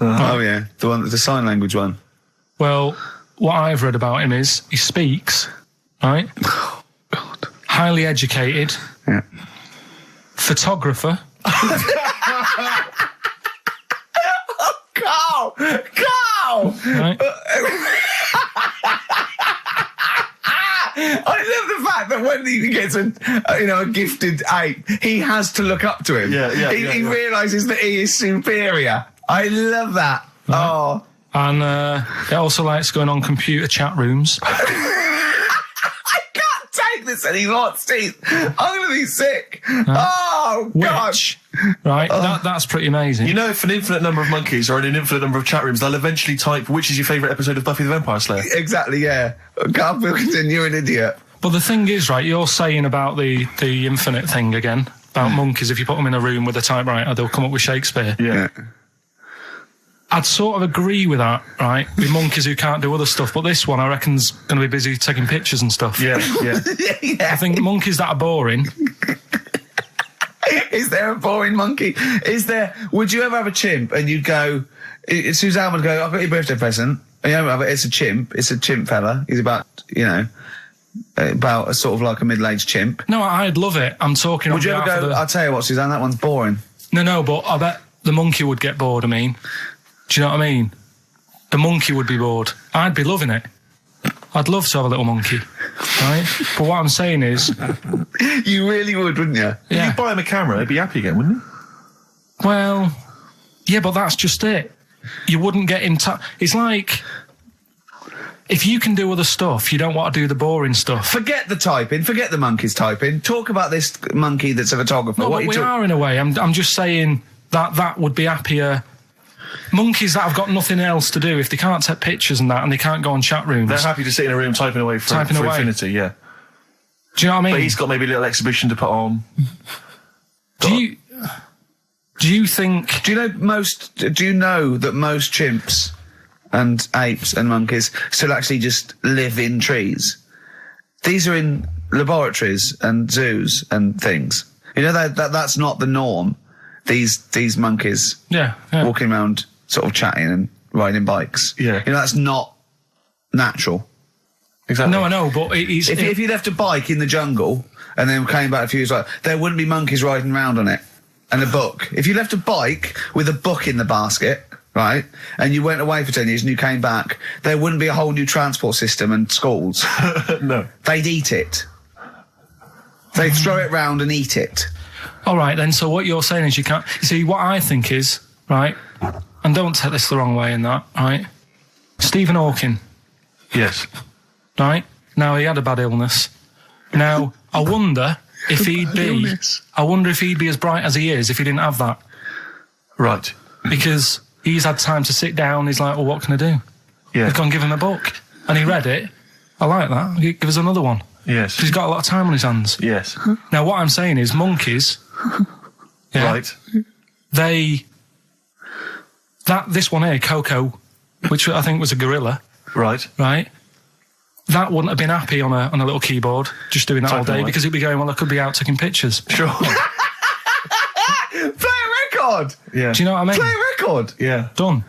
Oh yeah, the sign language one. Well, what I've read about him is he speaks, right? Oh, God. Highly educated. Yeah. Photographer. Carl! Right. I love the fact that when he gets a gifted ape, he has to look up to him. He realises that he is superior. I love that. Right. Oh. And he also likes going on computer chat rooms. I can't take this anymore, Steve. I'm going to be sick. Oh, God. Right, that's pretty amazing. You know, if an infinite number of monkeys are in an infinite number of chat rooms, they'll eventually type, which is your favourite episode of Buffy the Vampire Slayer? Exactly, yeah. Karl Pilkington, you're an idiot. But the thing is, right, you're saying about the infinite thing again, about monkeys, if you put them in a room with a typewriter, they'll come up with Shakespeare. Yeah. I'd sort of agree with that, right? With monkeys who can't do other stuff, but this one I reckon's going to be busy taking pictures and stuff. Yeah. I think monkeys that are boring. Is there a boring monkey? Would you ever have a chimp and you'd go, Suzanne would go, I've got your birthday present. It's a chimp fella. He's about a sort of like a middle-aged chimp. No, I'd love it. I'm talking on Would you ever behalf go, of I'll tell you what, Suzanne, that one's boring. No, but I bet the monkey would get bored, I mean. Do you know what I mean? The monkey would be bored. I'd be loving it. I'd love to have a little monkey, right? But what I'm saying is... You really would, wouldn't you? Yeah. If you buy him a camera, he'd be happy again, wouldn't he? Well, yeah, but that's just it. You wouldn't get in touch. It's like... if you can do other stuff, you don't want to do the boring stuff. Forget the typing. Forget the monkeys typing. Talk about this monkey that's a photographer. No, but we are in a way. I'm just saying that would be happier. Monkeys that have got nothing else to do, if they can't take pictures and that, and they can't go on chat rooms. They're happy to sit in a room typing away for infinity, yeah. Do you know what I mean? But he's got maybe a little exhibition to put on. Do you think... Do you know that most chimps and apes and monkeys still actually just live in trees? These are in laboratories and zoos and things. You know, that's not the norm. These monkeys walking around sort of chatting and riding bikes. Yeah. You know, that's not natural. Exactly. No, I know, but if you left a bike in the jungle and then came back a few years later, there wouldn't be monkeys riding around on it and a book. If you left a bike with a book in the basket, right, and you went away for 10 years and you came back, there wouldn't be a whole new transport system and schools. No. They'd eat it. They'd throw it round and eat it. All right, then, so what you're saying is you can't... See, what I think is, right, and don't take this the wrong way in that, right, Stephen Hawking. Yes. Right? Now, he had a bad illness. Now, I wonder if he'd be as bright as he is if he didn't have that. Right. Because he's had time to sit down, he's like, well, what can I do? Yeah. They've gone give him a book. And he read it. I like that. Give us another one. Yes. He's got a lot of time on his hands. Yes. Now, what I'm saying is monkeys... Right. This one here, Coco, which I think was a gorilla. Right. Right? That wouldn't have been happy on a little keyboard, just doing that all day, because he'd be going, well, I could be out taking pictures. Sure. Play a record! Yeah. Do you know what I mean? Play a record! Yeah. Done.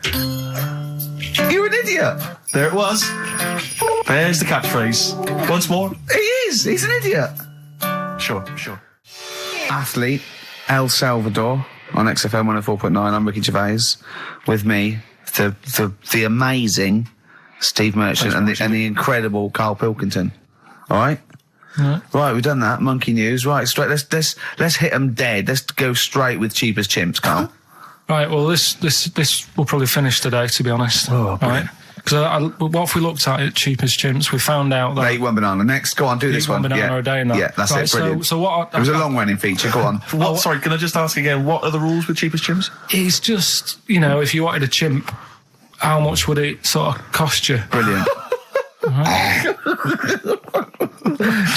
You're an idiot! There it was. There's the catchphrase. Once more. He is! He's an idiot! Sure. Athlete, El Salvador, on XFM 104.9. I'm Ricky Gervais. With me, the amazing... Steve Merchant and the incredible Karl Pilkington. All right? Right, we've done that. Monkey news. Right, straight. Let's hit them dead. Let's go straight with cheap as chimps, Karl. Right, well, this will probably finish today, to be honest. Oh, right? Because what if we looked at it, cheap as chimps, we found out that... They eat one banana. Next, go on, do this one. One banana a day and that. Yeah, that's it, brilliant. So what... It was a long-running feature, go on. Sorry, can I just ask again, what are the rules with cheapest chimps? It's just, you know, if you wanted a chimp... How much would it sort of cost you? Brilliant.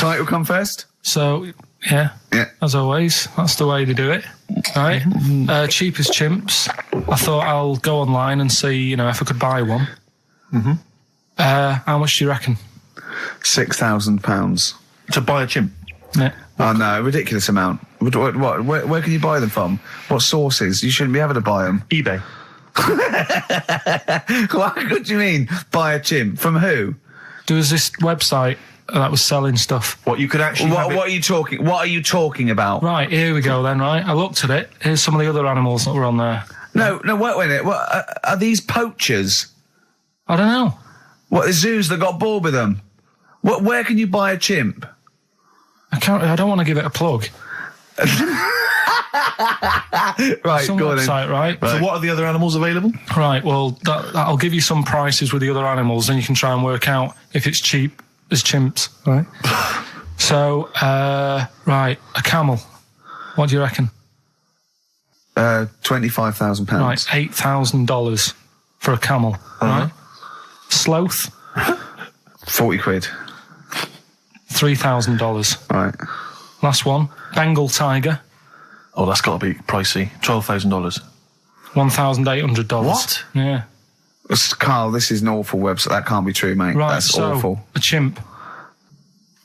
Title come first? So, yeah, as always, that's the way to do it, right? Cheapest chimps. I thought I'll go online and see, you know, if I could buy one. Mm-hmm. How much do you reckon? £6,000. To buy a chimp? Yeah. Oh, no, ridiculous amount. What? Where can you buy them from? What sources? You shouldn't be able to buy them. eBay. What do you mean, buy a chimp? From who? There was this website that was selling stuff. What you could actually... What are you talking about? Right, here we go then, right? I looked at it. Here's some of the other animals that were on there. No, wait a minute. What, are these poachers? I don't know. What, the zoos that got bored with them? Where can you buy a chimp? I don't want to give it a plug. Right, some go on website, then. right? So what are the other animals available? Right, well, that'll give you some prices with the other animals, then you can try and work out if it's cheap as chimps, right? So, right, a camel. What do you reckon? £25,000. Right, $8,000 for a camel, right? Sloth? 40 quid. $3,000. Right. Last one, Bengal tiger. Oh, that's got to be pricey. $12,000. $1,800. What? Yeah. Karl, this is an awful website. That can't be true, mate. Right, That's so awful. a chimp.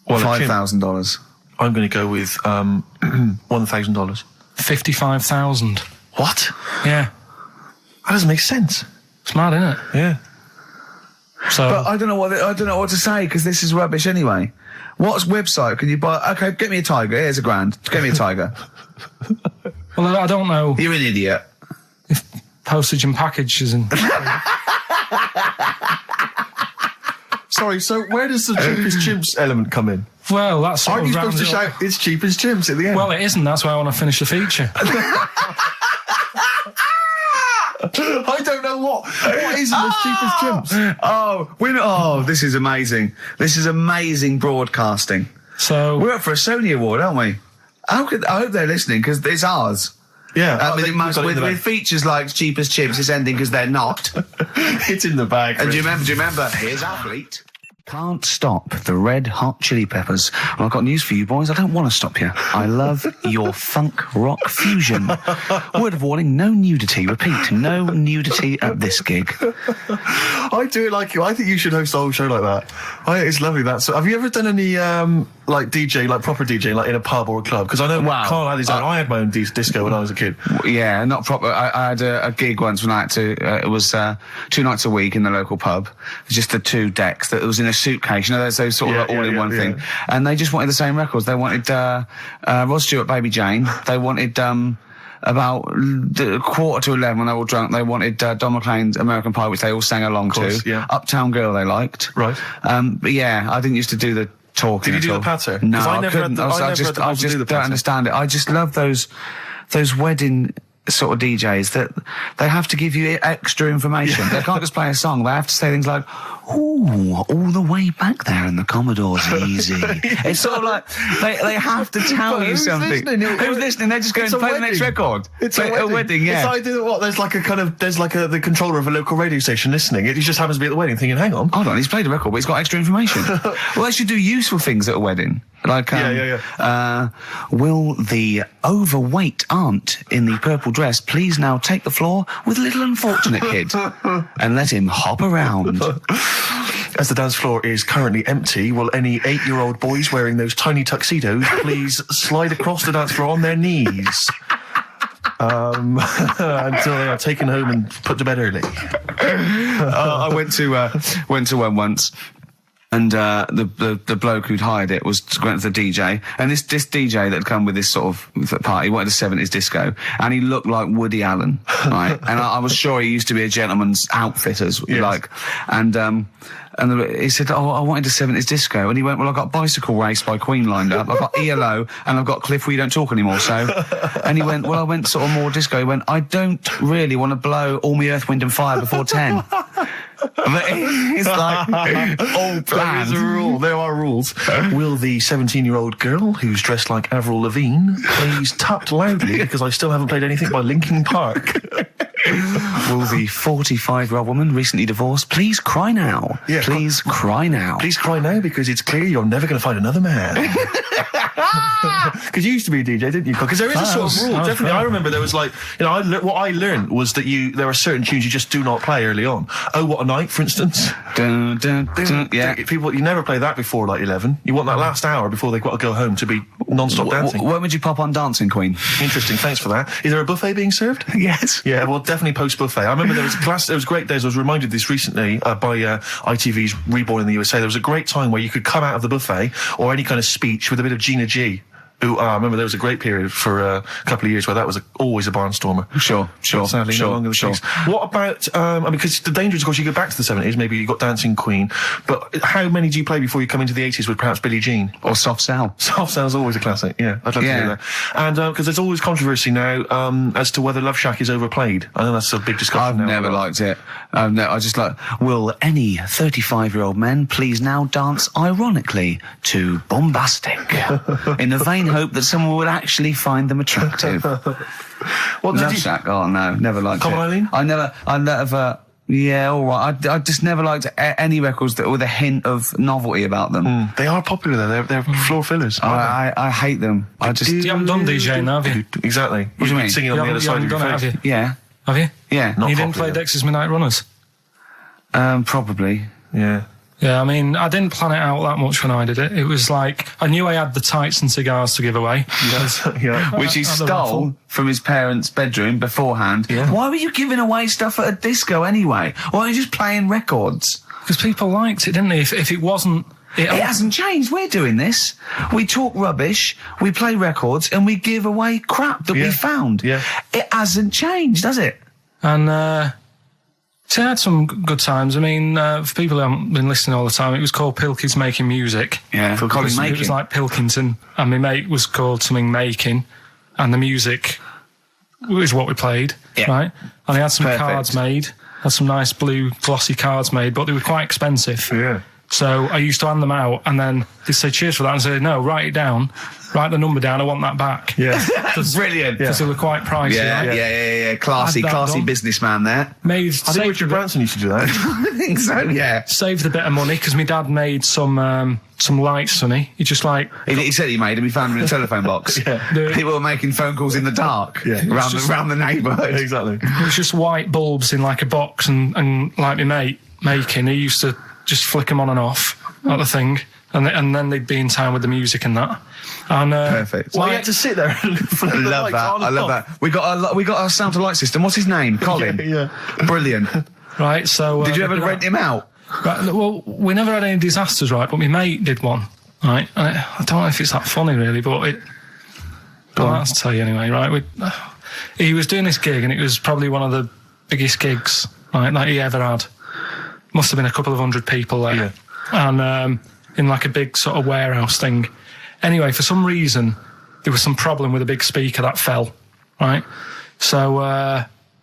Well, $5,000. I'm going to go with $1,000. $55,000. What? Yeah. That doesn't make sense. It's mad, isn't it? Yeah. So, But I don't know what to say because this is rubbish anyway. What website can you buy? Okay, get me a tiger. Here's $1,000. Get me a tiger. well, I don't know You're an idiot. if postage and packages and... Sorry, so where does the cheapest chimps element come in? Well, that's sort Aren't of you supposed to rounds it up. shout, it's cheap as chimps at the end? Well, it isn't. That's why I want to finish the feature. I don't know know what is in the cheapest chimps. Oh, this is amazing. This is amazing broadcasting. So we're up for a Sony Award, aren't we? I hope they're listening, because it's ours. Yeah. With features like cheapest chimps, it's ending because they're not. It's in the bag. And do you remember? Here's Athlete. Can't stop the Red Hot Chili Peppers. Well, I've got news for you, boys. I don't want to stop you. I love your funk rock fusion. Word of warning, no nudity. Repeat, no nudity at this gig. I do it like you. I think you should host a whole show like that. I think it's lovely. So, have you ever done any proper DJ, like in a pub or a club? Because I know Karl had his own. I had my own disco when I was a kid. Yeah, not proper. I had a gig once when I had to. It was 2 nights a week in the local pub. Just the 2 decks. That was in a suitcase. You know, those sort of all-in-one thing. And they just wanted the same records. They wanted Rod Stewart, Baby Jane. They wanted about 11:15 when they were all drunk. They wanted Don McLean's American Pie, which they all sang along to. Yeah. Uptown Girl they liked. Right. But yeah, I didn't used to do the talking. Did you do the patter? No, I couldn't. I just don't understand it. I just love those wedding sort of DJs that they have to give you extra information. They can't just play a song. They have to say things like, "Ooh, all the way back there in the Commodore's easy." It's sort of like they have to tell you something. Who's listening? They're just going to play the next record. It's a wedding. Yeah. It's like there's like the controller of a local radio station listening. He just happens to be at the wedding, thinking, "Hang on, hold on, he's played a record, but he's got extra information." Well, they should do useful things at a wedding. Like, will the overweight aunt in the purple dress please now take the floor with little unfortunate kid and let him hop around? As the dance floor is currently empty, will any 8-year-old boys wearing those tiny tuxedos please slide across the dance floor on their knees? Until they are taken home and put to bed early. I went to one once. And the bloke who'd hired it went to the DJ, and this DJ that had come with this sort of party wanted a 70s disco, and he looked like Woody Allen, right? And I was sure he used to be a gentleman's outfitters, like, and he said, "Oh, I wanted a 70s disco," and he went, "Well, I've got Bicycle Race by Queen lined up, I've got ELO, and I've got Cliff We Don't Talk Anymore." So, and he went, "Well, I went sort of more disco." He went, "I don't really want to blow all my Earth, Wind and Fire before 10. But it's like all planned. There is a rule. There are rules. Will the 17-year-old girl who's dressed like Avril Lavigne please tut loudly, because I still haven't played anything by Linkin Park? Will the 45-year-old woman recently divorced please cry now? Yeah, please cry now. Please cry now, because it's clear you're never going to find another man. Because you used to be a DJ, didn't you? Because there is a sort of rule. Definitely, I remember there was like, what I learned was that there are certain tunes you just do not play early on. Oh, What a Night, for instance. Dun, dun, dun, yeah. People, you never play that before like 11. You want that last hour before they've got to go home to be non-stop dancing. When would you pop on Dancing Queen? Interesting, thanks for that. Is there a buffet being served? Yes. Yeah, well, definitely post-buffet. I remember there was great days. I was reminded this recently by ITV's Reborn in the USA. There was a great time where you could come out of the buffet or any kind of speech with a bit of Gina G. I remember there was a great period for a couple of years where that was always a barnstormer. Sure. Sadly, no longer the case. What about, because the danger is, of course, you go back to the 70s, maybe you got Dancing Queen, but how many do you play before you come into the 80s with perhaps Billie Jean? Or Soft Cell? Soft Cell's always a classic, yeah. I'd love to hear that. And, because there's always controversy now, as to whether Love Shack is overplayed. I know that's a big discussion now. I've never liked it. No, I just like, will any 35-year-old men please now dance ironically to Bombastic in the vain hope that someone would actually find them attractive? Love Shack? Oh no, never liked Come it. on, Eileen? I never. Yeah, all right. I just never liked any records that with a hint of novelty about them. They are popular though. They're floor fillers. I hate them. You haven't done DJing, have you? Exactly. What do you mean? Singing on the other side of your face. Have you? Yeah. Have you? Yeah. You didn't play Dexter's Midnight Runners? Probably. Yeah. Yeah, I mean, I didn't plan it out that much when I did it. It was like, I knew I had the tights and cigars to give away. Yeah. Which he stole from his parents' bedroom beforehand. Yeah. Why were you giving away stuff at a disco anyway? Why were you just playing records? Because people liked it, didn't they? If it wasn't... It hasn't changed. We're doing this. We talk rubbish, we play records, and we give away crap that we found. Yeah. It hasn't changed, has it? And, so I had some good times. I mean, for people who haven't been listening all the time, it was called Pilkington's Making Music. Yeah, it was like Pilkington, and my mate was called something Making, and the music was what we played, right? And he had some cards made, had some nice blue glossy cards made, but they were quite expensive. Yeah. So I used to hand them out, and then they'd say cheers for that, and say, no, write it down, write the number down, I want that back. Yeah. Brilliant. Because they were quite pricey. Yeah. Classy done. businessman there. Made, I think Richard Branson used to do that. I think so, yeah. Saved a bit of money, because my dad made some lights, Sonny. He just like... He said he made them, he found them in a telephone box. People were making phone calls in the dark around the neighbourhood. Exactly. It was just white bulbs in like a box, and like my mate making, he used to just flick them on and off at the thing, and then they'd be in time with the music and that. And perfect. Well, you had to sit there and I love that. We got our sound to light system. What's his name? Colin. Yeah. Brilliant. Right. So did you ever rent him out? Right, well, we never had any disasters, right? But my mate did one, right? And I don't know if it's that funny, really, but I'll tell you anyway, right? He was doing this gig, and it was probably one of the biggest gigs, right, that he ever had. Must have been a couple of hundred people there, and in like a big sort of warehouse thing. Anyway, for some reason, there was some problem with a big speaker that fell, right? So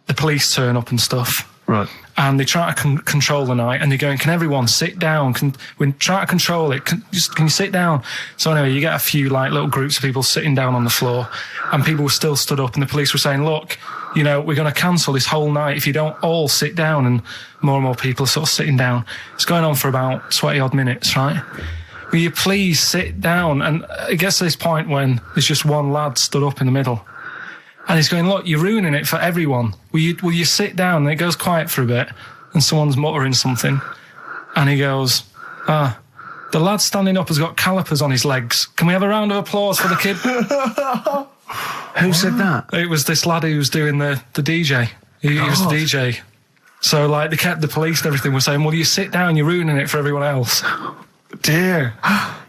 the police turn up and stuff. Right. And they try to control the night, and they're going, can everyone sit down? We try to control it. Can you sit down? So anyway, you get a few like little groups of people sitting down on the floor, and people were still stood up, and the police were saying, look, you know, we're going to cancel this whole night if you don't all sit down. And more people are sort of sitting down. It's going on for about 20 odd minutes, right? Will you please sit down? And it gets to this point when there's just one lad stood up in the middle. And he's going, look, you're ruining it for everyone. Will you sit down? And it goes quiet for a bit, and someone's muttering something. And he goes, the lad standing up has got calipers on his legs. Can we have a round of applause for the kid? Who said that? It was this lad who was doing the DJ. He was the DJ. So, like, they kept the police and everything were saying, well, you sit down, you're ruining it for everyone else. Dear.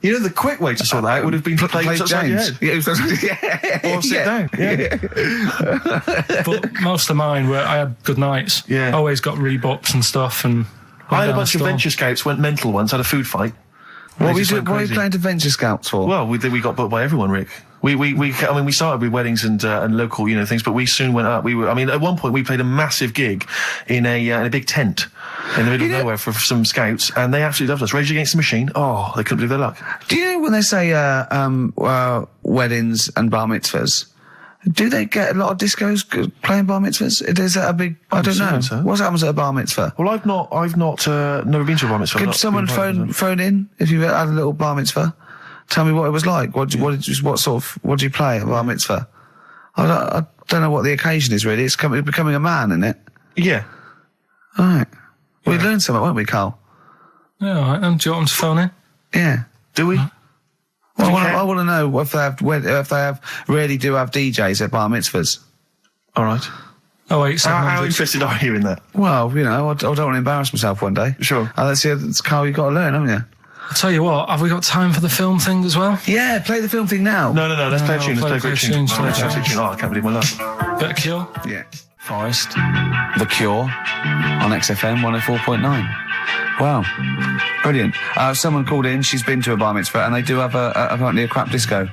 You know, the quick way to sort that out would have been to play James. Or sit down. Yeah. But most of mine I had good nights. Yeah. Always got rebooks and stuff. And I had a bunch of Venture Scouts went mental once, had a food fight. What are you playing to Venture Scouts for? Well, we got booked by everyone, Rick. We started with weddings and local, things, but we soon went up. At one point we played a massive gig in a big tent in the middle of nowhere for some scouts, and they absolutely loved us. Rage Against the Machine. Oh, they couldn't believe their luck. Do you know when they say weddings and bar mitzvahs? Do they get a lot of discos playing bar mitzvahs? Is that a big? I don't know. So. What happens at a bar mitzvah? Well, I've not never been to a bar mitzvah. Could someone phone in if you had a little bar mitzvah? Tell me what it was like. What do you play at bar mitzvah? I don't know what the occasion is really. It's becoming a man, isn't it? Yeah. All right. We learned something, won't we, Carl? Yeah, all right. Do you want them to phone in? Yeah. Do we? Well, I want to know if they really do have DJs at bar mitzvahs. All right. Oh, wait. How interested are you in that? Well, I don't want to embarrass myself one day. Sure. Carl, you've got to learn, haven't you? I'll tell you what, have we got time for the film thing as well? Yeah, play the film thing now. No, let's play a tune. Let's play a tune. Oh, I can't believe my luck. Bit of Cure? Yeah. Forest, The Cure, on XFM 104.9. Wow. Brilliant. Someone called in, she's been to a bar mitzvah, and they do have apparently a crap disco.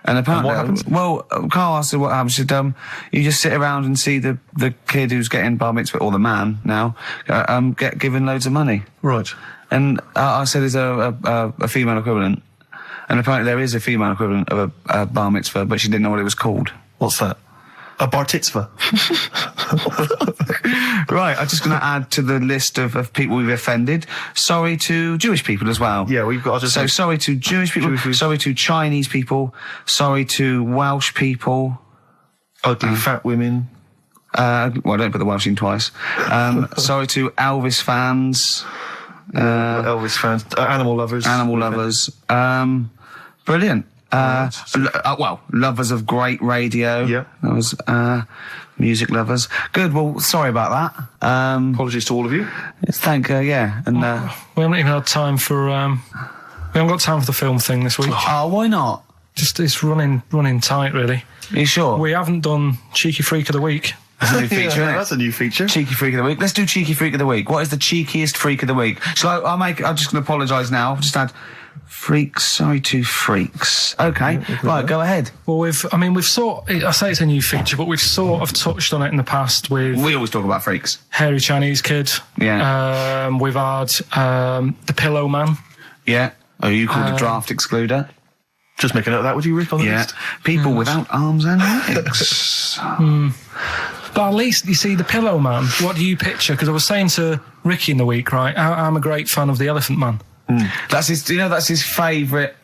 And apparently, what happens? Well, Carl asked her what happens. She said, you just sit around and see the kid who's getting bar mitzvah, or the man now, get given loads of money. Right. And I said, is there a female equivalent? And apparently there is a female equivalent of a bar mitzvah, but she didn't know what it was called. What's that? A bar titzvah. Right, I'm just going to add to the list of people we've offended. Sorry to Jewish people as well. Yeah, we've got... So sorry to Jewish people, sorry to Chinese people, sorry to Welsh people. Ugly fat women. Well, don't put the Welsh in twice. Sorry to Elvis fans. Elvis fans. Animal lovers. Animal lovers. Brilliant. Well, lovers of great radio. Yeah. That was, music lovers. Good, well, sorry about that. Apologies to all of you. Yeah. And, we haven't even had time for, we haven't got time for the film thing this week. Oh, why not? Just, it's running tight, really. Are you sure? We haven't done Cheeky Freak of the Week. That's a new feature, isn't it? That's a new feature. Cheeky Freak of the Week. Let's do Cheeky Freak of the Week. What is the cheekiest Freak of the Week? So I'm just going to apologise now. I've just had freaks. Sorry to freaks. Okay. Right, go ahead. Well, I say it's a new feature, but we've sort of touched on it in the past with... We always talk about freaks. Hairy Chinese Kid. Yeah. We've had the Pillow Man. Yeah. Oh, you called a draft excluder? Just make a note of that, would you, Rick, on the list? People without arms and legs. But at least, you see, the Pillow Man, what do you picture? Because I was saying to Ricky in the week, right, I'm a great fan of the Elephant Man. That's his favourite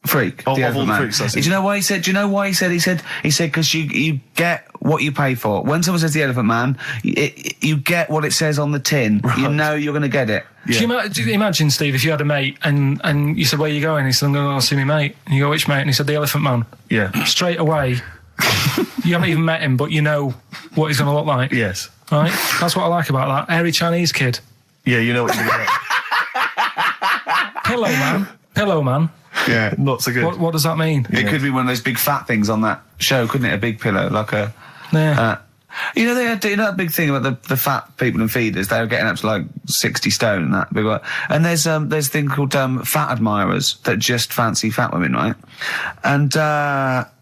freak. Of all the freaks, that's it. Do you know why he said? Do you know why he said? He said because you get what you pay for. When someone says the Elephant Man, you get what it says on the tin. Right. You know you're going to get it. Yeah. Do you imagine, Steve, if you had a mate and you said, where are you going? He said, I'm going to go see my mate. And you go, which mate? And he said, the Elephant Man. Yeah. Straight away, you haven't even met him, but you know what he's going to look like. Yes. Right? That's what I like about that. Hairy Chinese Kid. Yeah, you know what you're going to get. Pillow Man. Yeah, not so good. What does that mean? It could be one of those big fat things on that show, couldn't it? A big pillow, like a... Yeah. They had that big thing about the fat people and feeders. They were getting up to like 60 stone and that big one. And there's a thing called fat admirers that just fancy fat women, right? And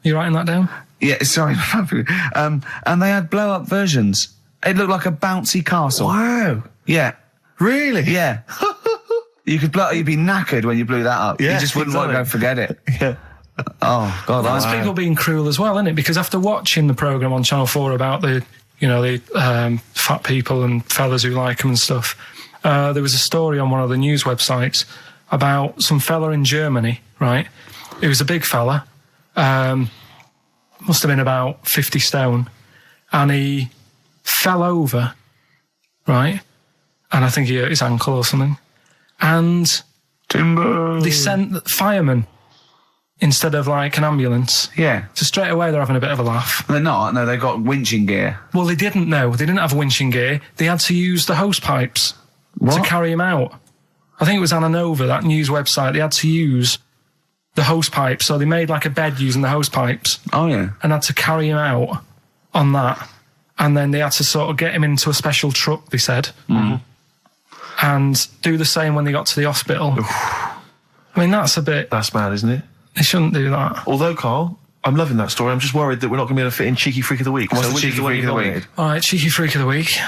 you writing that down? Yeah, sorry. And they had blow up versions. It looked like a bouncy castle. Wow. Yeah. Really? Yeah. You'd be knackered when you blew that up. Yeah, you just wouldn't want to go forget it. Yeah. Oh, God. Well, that's people being cruel as well, isn't it? Because after watching the programme on Channel 4 about the fat people and fellas who like them and stuff, there was a story on one of the news websites about some fella in Germany, right? He was a big fella, must have been about 50 stone, and he fell over, right? And I think he hurt his ankle or something. And Timber. They sent firemen instead of like an ambulance. Yeah. So straight away they're having a bit of a laugh. They're not. No, they've got winching gear. Well, they didn't know. They didn't have winching gear. They had to use the hose pipes to carry him out. I think it was Anna Nova, that news website. They had to use the hose pipes. So they made like a bed using the hose pipes. Oh, yeah. And had to carry him out on that. And then they had to sort of get him into a special truck, they said. Mm-hmm. And do the same when they got to the hospital. I mean, that's mad, isn't it? They shouldn't do that. Although, Carl, I'm loving that story. I'm just worried that we're not going to be able to fit in Cheeky Freak of the Week. What's the Cheeky Freak of the Week? All right, Cheeky Freak of the Week.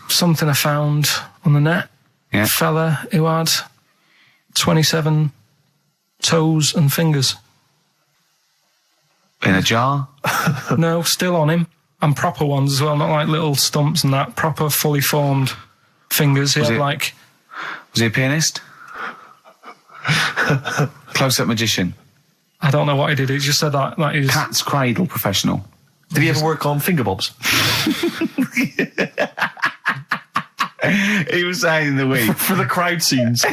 Something I found on the net. Yeah. Fella who had 27 toes and fingers. In a jar? No, still on him. And proper ones as well, not like little stumps and that. Proper, fully formed fingers. Was he a pianist? Close-up magician? I don't know what he did. He just said that he's... Cat's cradle professional. Did he ever work on finger bobs? He was saying in the week. For the crowd scenes.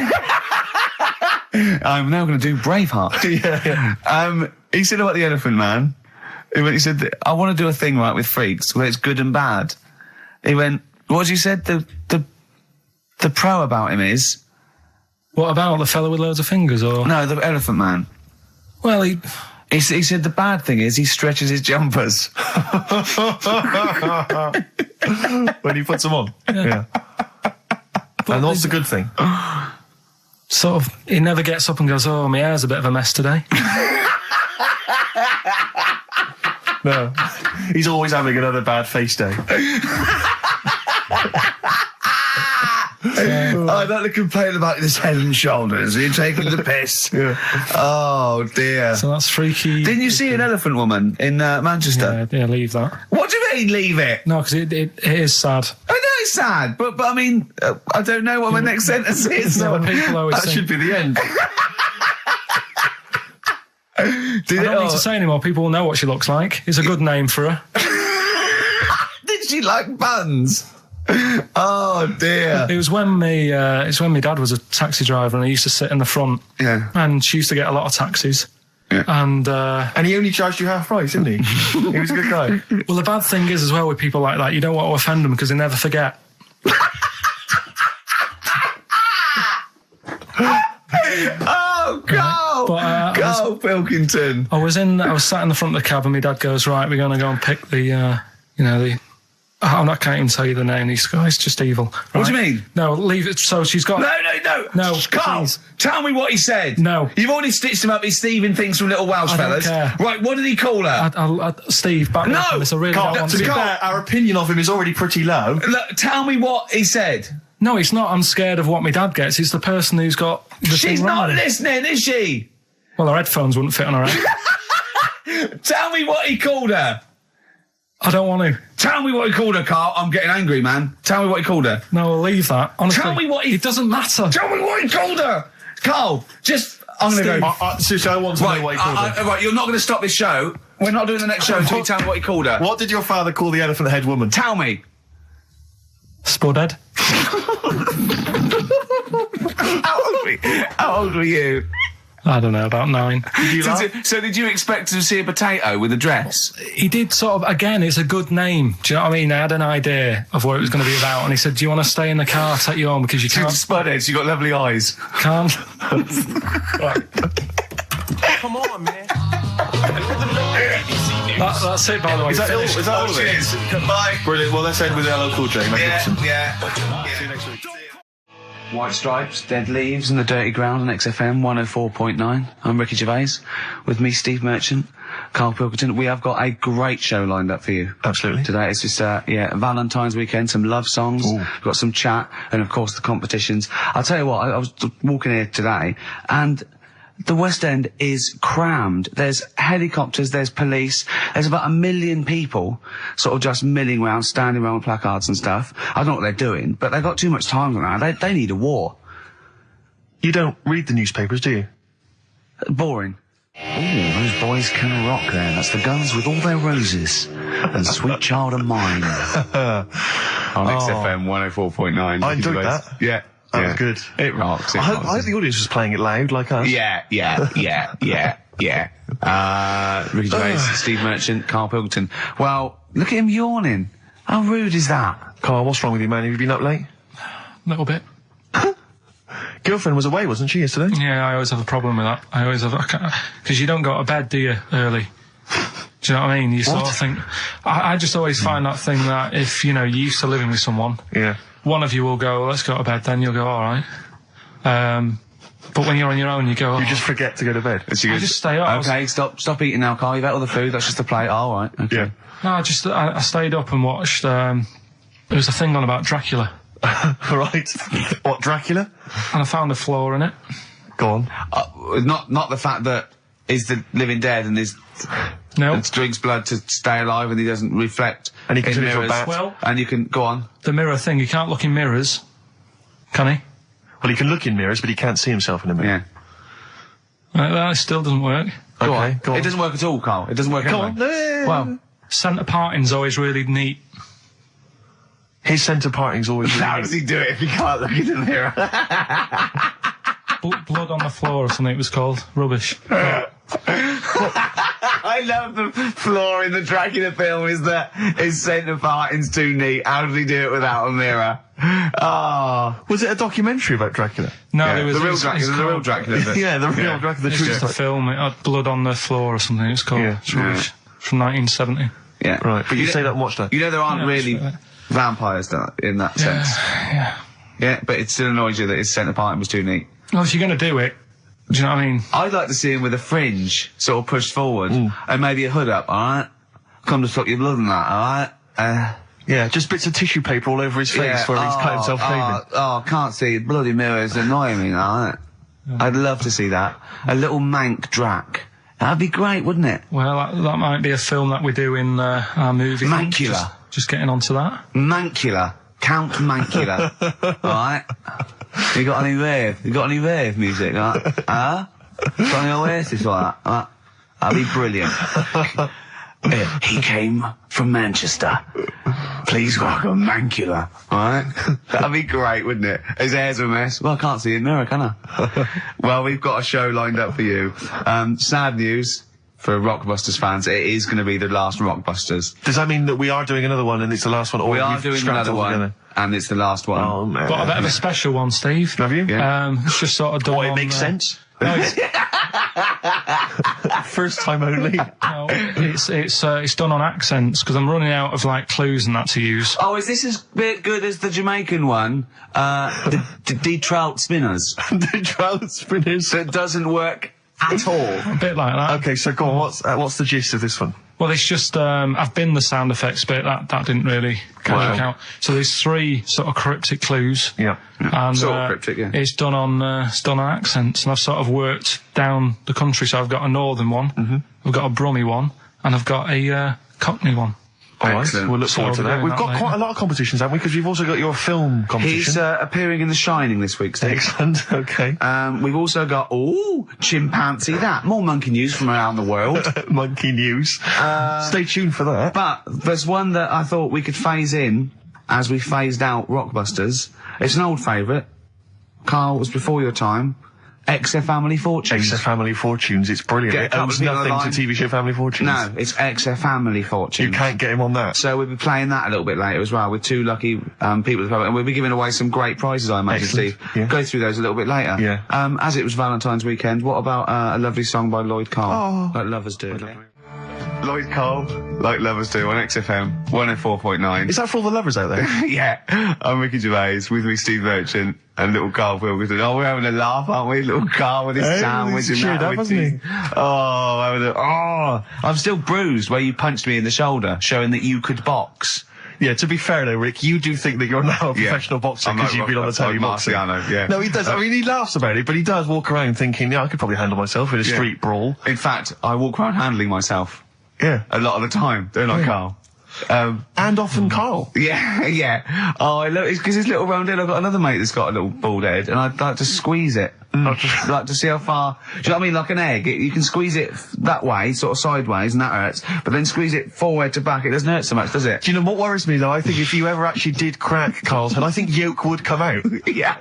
I'm now going to do Braveheart. Yeah. He said about the Elephant Man. He said, I want to do a thing right with freaks where it's good and bad. He went, what you said? The pro about him is... What about the fella with loads of fingers, or...? No, the Elephant Man. Well, he said the bad thing is he stretches his jumpers. When he puts them on. Yeah. And what's the good thing? Sort of, he never gets up and goes, oh, my hair's a bit of a mess today. No. He's always having another bad face day. I'd like to complain about this head and shoulders. You're taking the piss. Yeah. Oh, dear. So that's freaky. Didn't you see an elephant woman in Manchester? Yeah, leave that. What do you mean, leave it? No, because it is sad. I know it's sad, but I mean, I don't know what my next sentence is. No, people always that should be the end. I don't need to say anymore. People will know what she looks like. It's a good name for her. Did she like buns? Oh dear! It was when my dad was a taxi driver, and he used to sit in the front. Yeah. And she used to get a lot of taxis. Yeah. And he only charged you half price, didn't he? He was a good guy. Well, the bad thing is as well with people like that, you don't want to offend them because they never forget. Oh, go! Go, Pilkington! I was sat in the front of the cab, and my dad goes, right, we're going to go and pick the you know, I can't even tell you the name. These guys just evil. Right? What do you mean? No, leave it. So she's got. No, Carl, please. tell me what he said. No. You've already stitched him up. He's Stephen things from Little Welsh I don't Fellas. care. Right, what did he call her? Steve, back me up on this. I really don't want to be fair, our opinion of him is already pretty low. Look, tell me what he said. No, it's not. I'm scared of what my dad gets. It's the person who's got the She's thing not wrong. listening, is she? Well, her headphones wouldn't fit on her head. Tell me what he called her. I don't want to. Tell me what he called her, Carl. I'm getting angry, man. Tell me what he called her. No, I'll leave that. Honestly, Tell me what he... It doesn't matter. Tell me what he called her. Carl, just... I'm going to go... Seriously, I want to know what he called her. Right, you're not going to stop this show. We're not doing the next show until you tell me what he called her. What did your father call the elephant head woman? Tell me. Spudhead. How old were you? I don't know, about 9. So did you expect to see a potato with a dress? He did sort of, again, it's a good name. Do you know what I mean? I had an idea of what it was going to be about, and he said, do you want to stay in the car, take you home, because you can't... Spudheads, you got lovely eyes. Can't. Come on, man. That's it, by the way. Is that all of it? Cheers. Bye. Brilliant. Well, let's end with LL Cool J. Yeah. See you next week. White Stripes, Dead Leaves and the Dirty Ground on XFM 104.9. I'm Ricky Gervais. With me, Steve Merchant, Karl Pilkington. We have got a great show lined up for you. Absolutely. Today it's just, Valentine's weekend, some love songs, we've got some chat, and of course the competitions. I'll tell you what, I was walking here today, and the West End is crammed. There's helicopters, there's police, there's about 1 million people sort of just milling around, standing around with placards and stuff. I don't know what they're doing, but they've got too much time around. They need a war. You don't read the newspapers, do you? Boring. Ooh, those boys can rock there. That's the Guns with all their roses. And Sweet Child of Mine. On XFM 104.9. I enjoyed that. Yeah. That was good. It rocks. I hope the audience was playing it loud like us. Yeah. Ricky Gervais, Steve Merchant, Karl Pilkington. Well, look at him yawning. How rude is that? Carl, what's wrong with you, man? Have you been up late? A little bit. Girlfriend was away, wasn't she, yesterday? Yeah, I always have a problem with that. I always have... Because you don't go to bed, do you, early? Do you know what I mean? You sort of think... I just always find that thing that if, you know, you're used to living with someone... Yeah. One of you will go, let's go to bed, then you'll go, all right. But when you're on your own, you go... You just forget to go to bed. I just stay up. Okay, stop eating now, Carl. You've ate all the food. That's just a plate. All right. Okay. Yeah. No, I stayed up and watched... there was a thing on about Dracula. Right. What, Dracula? And I found a flaw in it. Go on. Not the fact that he's the living dead and is... No. And drinks blood to stay alive and he doesn't reflect. And he can in turn into a mirrors. bat. Well, and you can... Go on. the mirror thing, he can't look in mirrors. Can he? Well, he can look in mirrors, but he can't see himself in a mirror. Yeah. That still doesn't work. Go on. Go on. It doesn't work at all, Carl. It doesn't work Go anyway. on. Well... Centre parting's always really neat. His centre parting's always... How does he do it if he can't look in the mirror? Blood on the floor or something it was called. Rubbish. I love the flaw in the Dracula film is that his centre parting's too neat. How did he do it without a mirror? Oh. Was it a documentary about Dracula? No, Yeah, there was... the real it's Dracula. The real called- Dracula. Bit. Yeah, the real Dracula. The It's true just a story. film. It had blood on the floor or something it's called. Yeah. It's rubbish. From 1970. Yeah. Right, but you say that and watch that. You know there aren't Yeah, really sure. vampires in that sense. Yeah. Yeah, but it still annoys you that his centre parting was too neat. Well, if you're going to do it, do you know what I mean? I'd like to see him with a fringe sort of pushed forward and maybe a hood up, alright? Come to stop your blood and that, alright? Yeah, just bits of tissue paper all over his face where he's cut himself shaving. Oh, can't see. Bloody mirrors annoy me, alright? I'd love to see that. A little mank Drac. That'd be great, wouldn't it? Well, that might be a film that we do in our movie. Mancula. Just getting onto that. Mancula. Count Mancula. Alright? You got any rave music? Got any Oasis like that? That'd be brilliant. He came from Manchester. Please welcome Mancula. Alright? That'd be great, wouldn't it? His hair's a mess. Well, I can't see it in the mirror, can I? Well, we've got a show lined up for you. Sad news for Rockbusters fans. It is going to be the last Rockbusters. Does that mean that we are doing another one and it's the last one? Or We are we've doing scrapped another it all one, together? and it's the last one. Oh, man. Got a bit of a special one, Steve. Have you? Yeah. It's just sort of done Boy, it on, makes sense. No, First time only. No, it's done on accents because I'm running out of like clues and that to use. Oh, is this as good as the Jamaican one? The trout spinners. The trout spinners. That doesn't work at all. A bit like that. Okay, so go on. What's the gist of this one? Well, it's just I've been the sound effects bit. That didn't really work out. So there's 3 sort of cryptic clues. Yeah. And Sort of cryptic, yeah. it's done on accents, and I've sort of worked down the country. So I've got a northern one, I've got a Brummie one, and I've got a Cockney one. All right, Excellent. we'll look forward to that. We've got quite a lot of competitions, haven't we? Because you've also got your film competition. He's appearing in The Shining this week, Steve. Excellent, okay. We've also got, chimpanzee that. More monkey news from around the world. Monkey news. Stay tuned for that. But there's one that I thought we could phase in as we phased out Rockbusters. It's an old favourite. Carl, was before your time. XFM Family Fortunes. XFM Family Fortunes, it's brilliant. It owes nothing to TV show Family Fortunes. No, it's XFM Family Fortunes. You can't get him on that. So we'll be playing that a little bit later as well with 2 lucky people, and we'll be giving away some great prizes, I imagine, Excellent. Steve. Yeah. Go through those a little bit later. Yeah. As it was Valentine's weekend, what about a lovely song by Lloyd Carl? Like Lovers Do. Lloyd Carl, Like Lovers Do, on XFM 104.9. Is that for all the lovers out there? Yeah. I'm Ricky Gervais, with me Steve Merchant and little Karl Pilkington. Oh, we're having a laugh, aren't we? Little Carl with his sandwich and cheered that. up, hasn't he? I'm still bruised where you punched me in the shoulder, showing that you could box. Yeah, to be fair though, Rick, you do think that you're now a professional boxer because you've been on the telly boxing. Marciano, yeah. No, he does. I mean, he laughs about it, but he does walk around thinking, yeah, I could probably handle myself in a street brawl. In fact, I walk around handling myself. Yeah. A lot of the time, don't I, Carl? And often Carl. Yeah, yeah. Oh, I love it because his little round head. I've got another mate that's got a little bald head, and I'd like to squeeze it. I'd like to see how far. Do you know what I mean? Like an egg, you can squeeze it that way, sort of sideways, and that hurts. But then squeeze it forward to back, it doesn't hurt so much, does it? Do you know what worries me though? I think if you ever actually did crack Carl's head, I think yolk would come out. Yeah,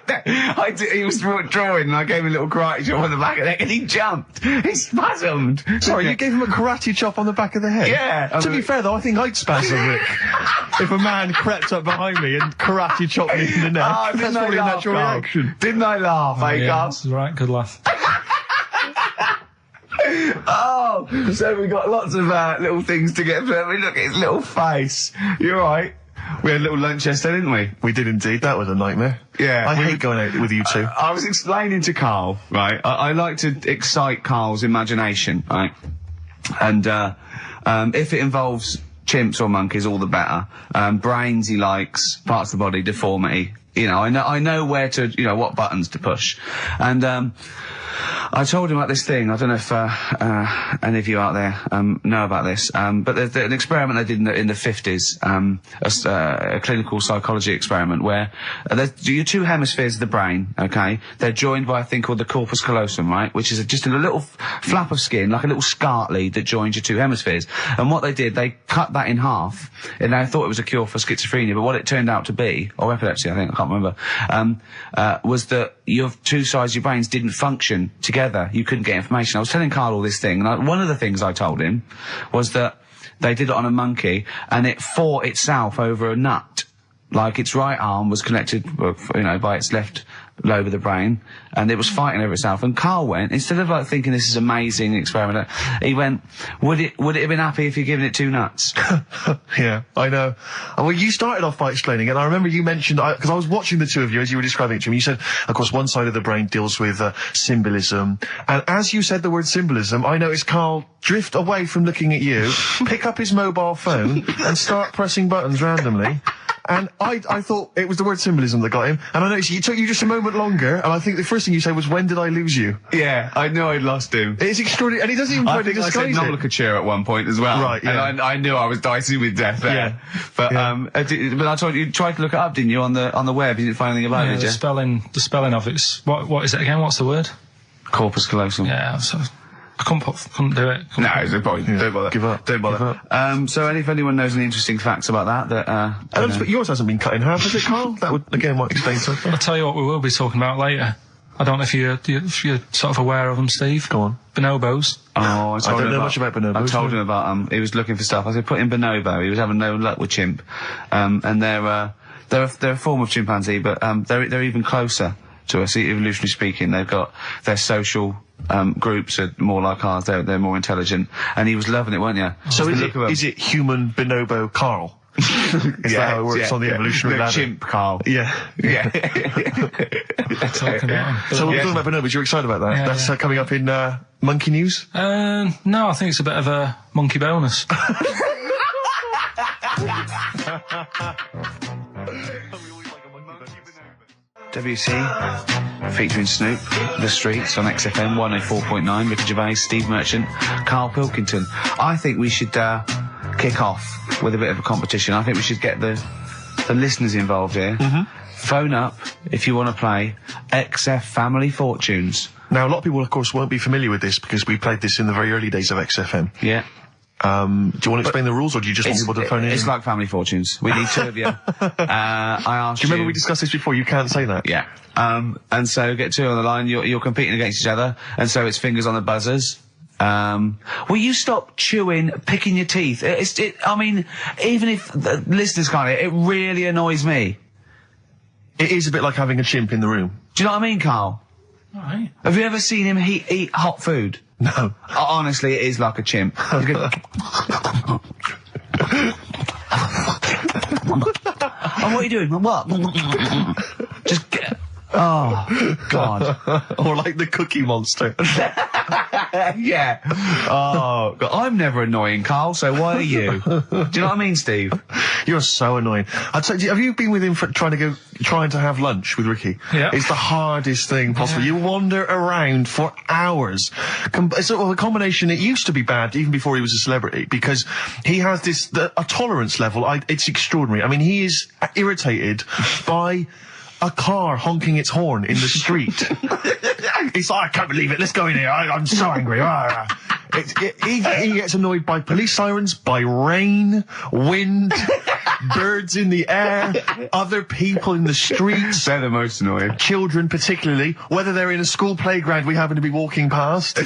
he was drawing, and I gave him a little karate chop on the back of the neck, and he jumped. He spasmed. Sorry, you gave him a karate chop on the back of the head? Yeah. To be fair though, I think I'd spasm, Rick. If a man crept up behind me and karate chopped me in the neck, that's probably a natural reaction. Didn't I laugh, Carl? That's right, good laugh. So we got lots of little things to get through. I mean, look at his little face. You're right. We had a little lunch yesterday, didn't we? We did indeed. That was a nightmare. Yeah. I hate going out with you two. I was explaining to Carl, right? I like to excite Carl's imagination, right? And if it involves chimps or monkeys, all the better. Brains he likes, parts of the body, deformity. You know, I know where to, what buttons to push. And I told him about this thing. I don't know if any of you out there know about this, but there's an experiment they did in the 50s, a clinical psychology experiment where your 2 hemispheres of the brain, okay, they're joined by a thing called the corpus callosum, right, which is just a little flap of skin, like a little scarf lead that joins your 2 hemispheres. And what they did, they cut that in half, and they thought it was a cure for schizophrenia, but what it turned out to be, or epilepsy, I think, I can't remember, was that your 2 sides of your brains didn't function together. You couldn't get information. I was telling Carl all this thing, and one of the things I told him was that they did it on a monkey, and it fought itself over a nut. Like its right arm was connected, by its left lobe of the brain, and it was fighting over itself. And Carl went, instead of like thinking this is amazing experiment, he went, would it have been happy if you'd given it 2 nuts? Yeah, I know. Well, you started off by explaining, and I remember you mentioned, because I was watching the 2 of you as you were describing it to me, you said, of course, one side of the brain deals with symbolism, and as you said the word symbolism, I noticed Carl drift away from looking at you, pick up his mobile phone, and start pressing buttons randomly. And I thought it was the word symbolism that got him. And I noticed it took you just a moment longer. And I think the first thing you said was, when did I lose you? Yeah, I knew I'd lost him. It's extraordinary. And he doesn't even try to disguise it. I said nomenclature at one point as well. Right, yeah. And I knew I was dicey with death there. Yeah. But, but I told you tried to look it up, didn't you, on the web? You didn't find anything about it, did you? The spelling of it's, what is it again? What's the word? Corpus callosum. Yeah, so I couldn't do it. No, it's no point. Yeah. Don't bother. Give up. Don't bother. Give up. So if anyone knows any interesting facts about that, yours hasn't been cut in half, has it, Carl? That would, again, might explain something. I'll tell you what we will be talking about later. I don't know if you're sort of aware of them, Steve. Go on. Bonobos. Oh, I don't know much about bonobos. I told him about, he was looking for stuff. I said, put in bonobo. He was having no luck with chimp. And they're a form of chimpanzee, but, they're even closer to us. Evolutionarily speaking, they've got their social groups are more like ours. They're more intelligent, and he was loving it, weren't you? So is it human bonobo Karl? Is that how it works on the evolutionary ladder? Chimp Karl. Yeah. Yeah. Talking about him. So we're talking about bonobos. You're excited about that? Yeah, That's coming up in Monkey News. No, I think it's a bit of a monkey bonus. WC, featuring Snoop, The Streets on XFM 104.9, Ricky Gervais, Steve Merchant, Karl Pilkington. I think we should kick off with a bit of a competition. I think we should get the listeners involved here. Phone up if you want to play XF Family Fortunes. Now, a lot of people, of course, won't be familiar with this because we played this in the very early days of XFM. Yeah. Do you want to explain the rules, or do you just want people to phone in? It's like Family Fortunes. We need two of you. I asked you. Do you remember we discussed this before? You can't say that. Yeah. And so get two on the line. You're competing against each other, and so it's fingers on the buzzers. Will you stop chewing, picking your teeth? I mean, even if the listeners can't hear, it really annoys me. It is a bit like having a chimp in the room. Do you know what I mean, Karl? All right. Have you ever seen him eat hot food? No. Honestly, it is like a chimp. Oh, what are you doing? What? Just get... Oh, God. Or like the Cookie Monster. Yeah. Oh, God. I'm never annoying, Karl, so why are you? Do you know what I mean, Steve? You're so annoying. I'd say, have you been with him for trying to have lunch with Ricky? Yeah. It's the hardest thing possible. You wander around for hours. It's a combination. It used to be bad even before he was a celebrity because he has a tolerance level. It's extraordinary. I mean, he is irritated by a car honking its horn in the street. It's like, I can't believe it. Let's go in here. I'm so angry. He gets annoyed by police sirens, by rain, wind, birds in the air, other people in the streets. They're the most annoying. Children particularly, whether they're in a school playground we happen to be walking past,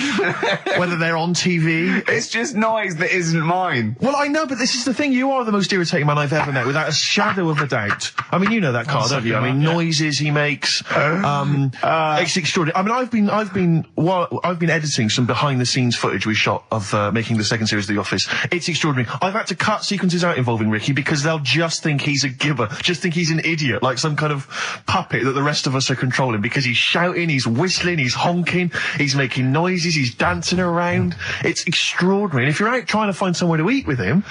whether they're on TV. It's just noise that isn't mine. Well, I know, but this is the thing. You are the most irritating man I've ever met, without a shadow of a doubt. I mean, you know that, Karl, don't you? I mean, noises he makes. It's extraordinary. I mean, I've been editing some behind-the-scenes footage we shot of making the second series of The Office. It's extraordinary. I've had to cut sequences out involving Ricky because they'll just think he's a gibber, just think he's an idiot, like some kind of puppet that the rest of us are controlling, because he's shouting, he's whistling, he's honking, he's making noises, he's dancing around. It's extraordinary. And if you're out trying to find somewhere to eat with him,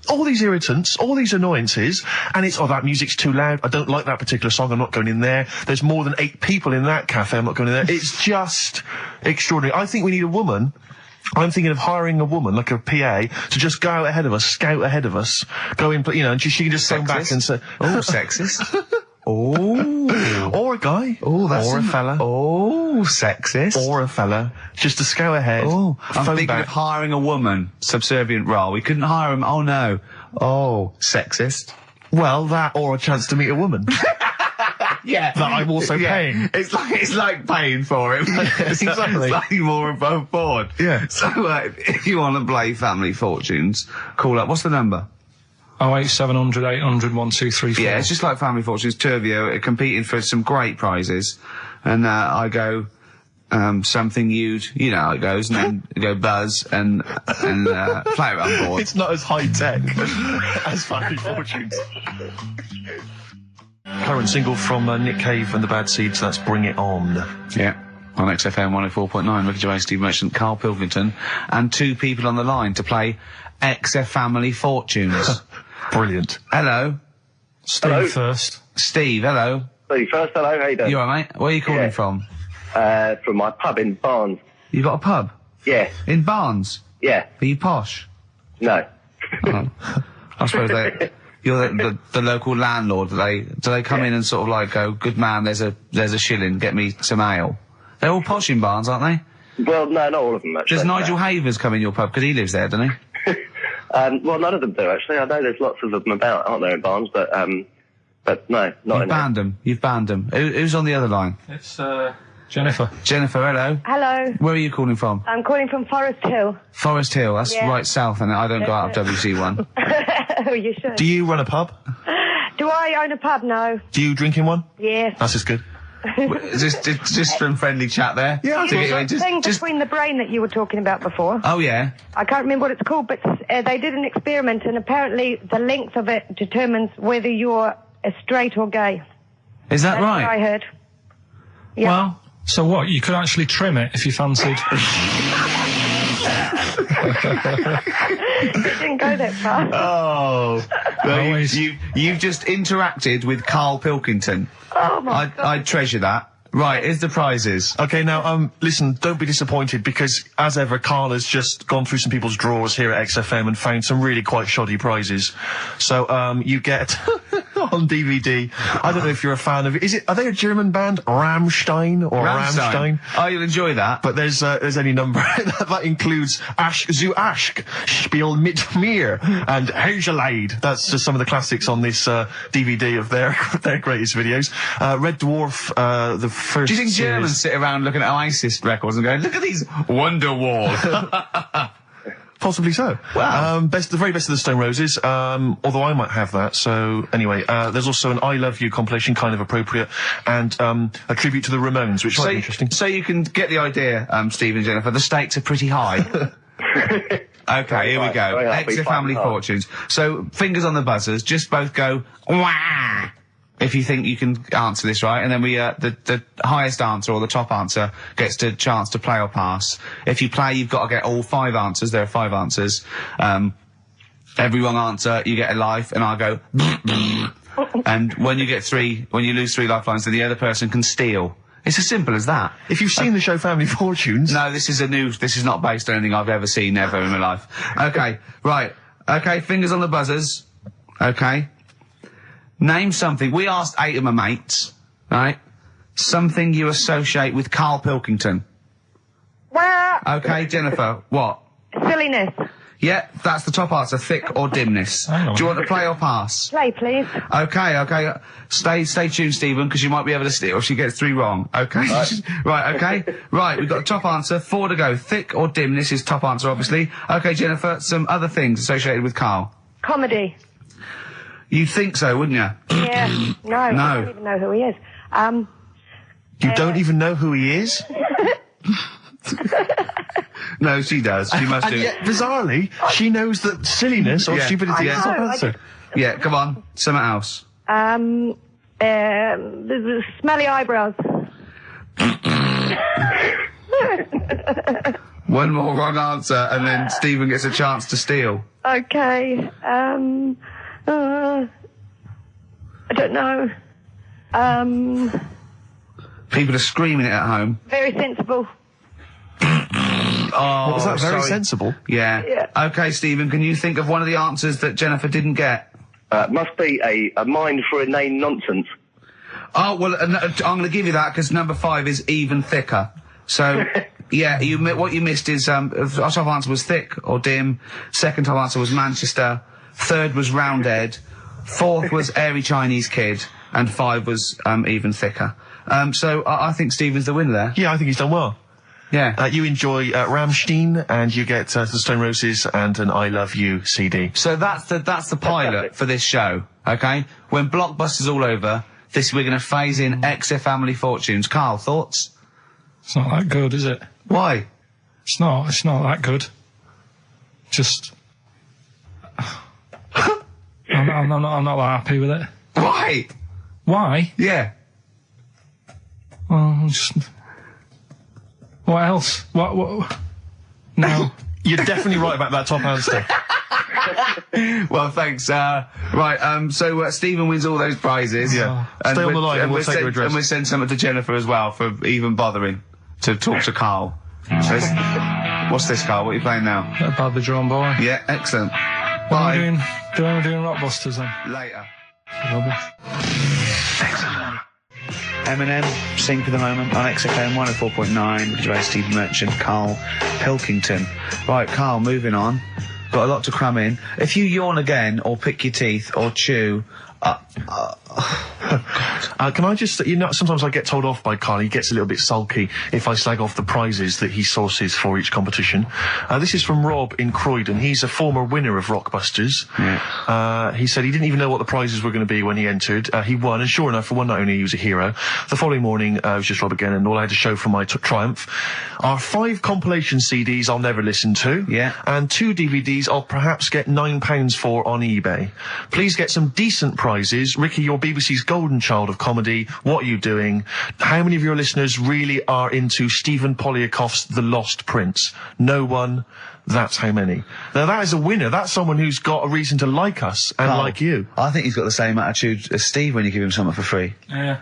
all these irritants, all these annoyances, and it's, that music's too loud, I don't like that particular song, I'm not going in there, there's more than 8 people in that cafe, I'm not going in there. It's just extraordinary. I think we need a woman. I'm thinking of hiring a woman, like a PA, to just go ahead of us, scout ahead of us, go in, and she can just phone back and say, "Oh, sexist." Oh. Or a guy. Oh, that's or a fella. Oh, sexist. Or a fella. Just to scout ahead. Oh, I'm phone thinking back. of hiring a woman, subservient role. We couldn't hire him. Oh no. Oh, sexist. Well, that or a chance to meet a woman. Yeah. That I'm also paying. It's like paying for it. It's Exactly. slightly more above board. Yeah. So, if you want to play Family Fortunes, call up. What's the number? 08700 800 1234. Yeah, it's just like Family Fortunes. Two of you are competing for some great prizes. And, I go, something you know how it goes, and then go buzz and play it on board. It's not as high tech as Family Fortunes. Current single from Nick Cave and the Bad Seeds, that's Bring It On. Yeah. On XFM 104.9, Ricky Gervais, Steve Merchant, Karl Pilkington, and 2 people on the line to play XF Family Fortunes. Brilliant. Hello. Steve Hello. first. Steve, hello. Steve first, hello, how you doing? You alright, mate? Where are you calling from? From my pub in Barnes. You got a pub? Yeah, In Barnes? yeah, Are you posh? no. Oh. I suppose you're the local landlord. Do they come in and sort of like go, good man, there's a shilling, get me some ale? They're all posh in Barnes, aren't they? Well, no, not all of them, actually. Does Nigel Havers come in your pub? Because he lives there, doesn't he? Well, none of them do, actually. I know there's lots of them about, aren't there, in Barnes, but no, not You've in banned them. You've banned them. Who's on the other line? It's, Jennifer. Jennifer, hello. Hello, Where are you calling from? I'm calling from Forest Hill. Forest Hill. That's Yeah. right south, and I don't go out of WC1. Oh, you should. Do you run a pub? Do I own a pub? No. Do you drink in one? Yes. That's just good. just some friendly chat there. Yeah, thing between the brain that you were talking about before. Oh, yeah. I can't remember what it's called, but they did an experiment, and apparently the length of it determines whether you're straight or gay. Is that right? That's what I heard. Yeah. Well, so what? You could actually trim it if you fancied. It didn't go that far. Oh, well, you've just interacted with Karl Pilkington. Oh my God. I treasure that. Right, here's the prizes. Okay, now, listen, don't be disappointed because, as ever, Karl has just gone through some people's drawers here at XFM and found some really quite shoddy prizes. So, you get, on DVD, I don't know if you're a fan of it. Are they a German band? Rammstein or Rammstein? Oh, you'll enjoy that. But there's any number. That includes Zu Aschk, Spiel mit mir, and Hergelade. That's just some of the classics on this, DVD of their greatest videos. Red Dwarf, the first Do you think series. Germans sit around looking at ISIS records and going, look at these Wonderwall? Possibly so. Wow. The very best of the Stone Roses, although I might have that. So anyway, there's also an I Love You compilation, kind of appropriate, and a tribute to the Ramones, which might be interesting. So you can get the idea, Steve and Jennifer, the stakes are pretty high. Okay, here we go. Extra Family Fortunes. So, fingers on the buzzers, just both go, wah! If you think you can answer this right, and then we, the highest answer or the top answer gets the chance to play or pass. If you play, you've got to get all 5 answers. There are 5 answers. Every wrong answer, you get a life, and I'll go, and when you lose 3 lifelines, then the other person can steal. It's as simple as that. If you've seen the show Family Fortunes... No, this is not based on anything I've ever seen ever in my life. Okay, right. Okay, fingers on the buzzers. Okay. Name something. We asked 8 of my mates, right? Something you associate with Karl Pilkington. Well, Okay, Jennifer, what? silliness. Yeah, that's the top answer, thick or dimness. Hang on. Do you want to play or pass? Play, please. Okay. Stay tuned, Stephen, because you might be able to steal if she gets 3 wrong. Okay. Right, okay. Right, we've got the top answer, 4 to go. Thick or dimness is top answer, obviously. Okay, Jennifer, some other things associated with Karl. Comedy. You'd think so, wouldn't you? Yeah. No, I don't even know who he is. You don't even know who he is? No, she does. She must And do. yet, bizarrely, she knows that silliness or Yeah. stupidity is I the top know, I answer. Yeah, come on. Something else. The smelly eyebrows. One more wrong answer, and then Stephen gets a chance to steal. Okay. I don't know. People are screaming it at home. Very sensible. Oh, What was that? Very sorry. sensible. Yeah. Yeah. Okay, Stephen, can you think of one of the answers that Jennifer didn't get? Must be a mind for inane nonsense. Oh, well, I'm going to give you that because number 5 is even thicker. So, yeah, what you missed is, our top answer was thick or dim. Second top answer was Manchester. Third was Roundhead. 4th was airy Chinese kid. And 5 was, even thicker. So I think Stephen's the winner there. Yeah, I think he's done well. Yeah. You enjoy Rammstein, and you get the Stone Roses and an I Love You CD. So that's the pilot for this show, okay? When Blockbuster's all over, we're going to phase in XF Family Fortunes. Karl, thoughts? It's not that good, is it? Why? It's not that good. Just... I'm not that happy with it. Why? Why? Yeah. Well, just... What else? What? No. You're definitely right about that top answer. Well, thanks. Right, so Stephen wins all those prizes. Yeah. Stay on the line and we'll take your address. And we'll send some to Jennifer as well for even bothering to talk to Karl. What's this, Karl? What are you playing now? Badly drawn boy. Yeah, excellent. What Bye. am I doing Rockbusters then? Later. Rubbish. Eminem, Sing for the Moment on XFM 104.9, Gervais, Steve Merchant, Karl Pilkington. Right, Karl, moving on. Got a lot to cram in. If you yawn again, or pick your teeth, or chew, Can I just, sometimes I get told off by Karl. He gets a little bit sulky if I slag off the prizes that he sources for each competition. This is from Rob in Croydon. He's a former winner of Rockbusters. Yeah. He said he didn't even know what the prizes were going to be when he entered. He won, and sure enough, for one night only, he was a hero. The following morning, it was just Rob again, and all I had to show for my triumph are 5 compilation CDs I'll never listen to. Yeah. And 2 DVDs I'll perhaps get £9 for on eBay. Please get some decent prizes. Ricky, you're BBC's golden child of comedy. What are you doing? How many of your listeners really are into Stephen Polyakoff's The Lost Prince? No one. That's how many. Now that is a winner. That's someone who's got a reason to like us and like you. I think he's got the same attitude as Steve when you give him something for free. Yeah.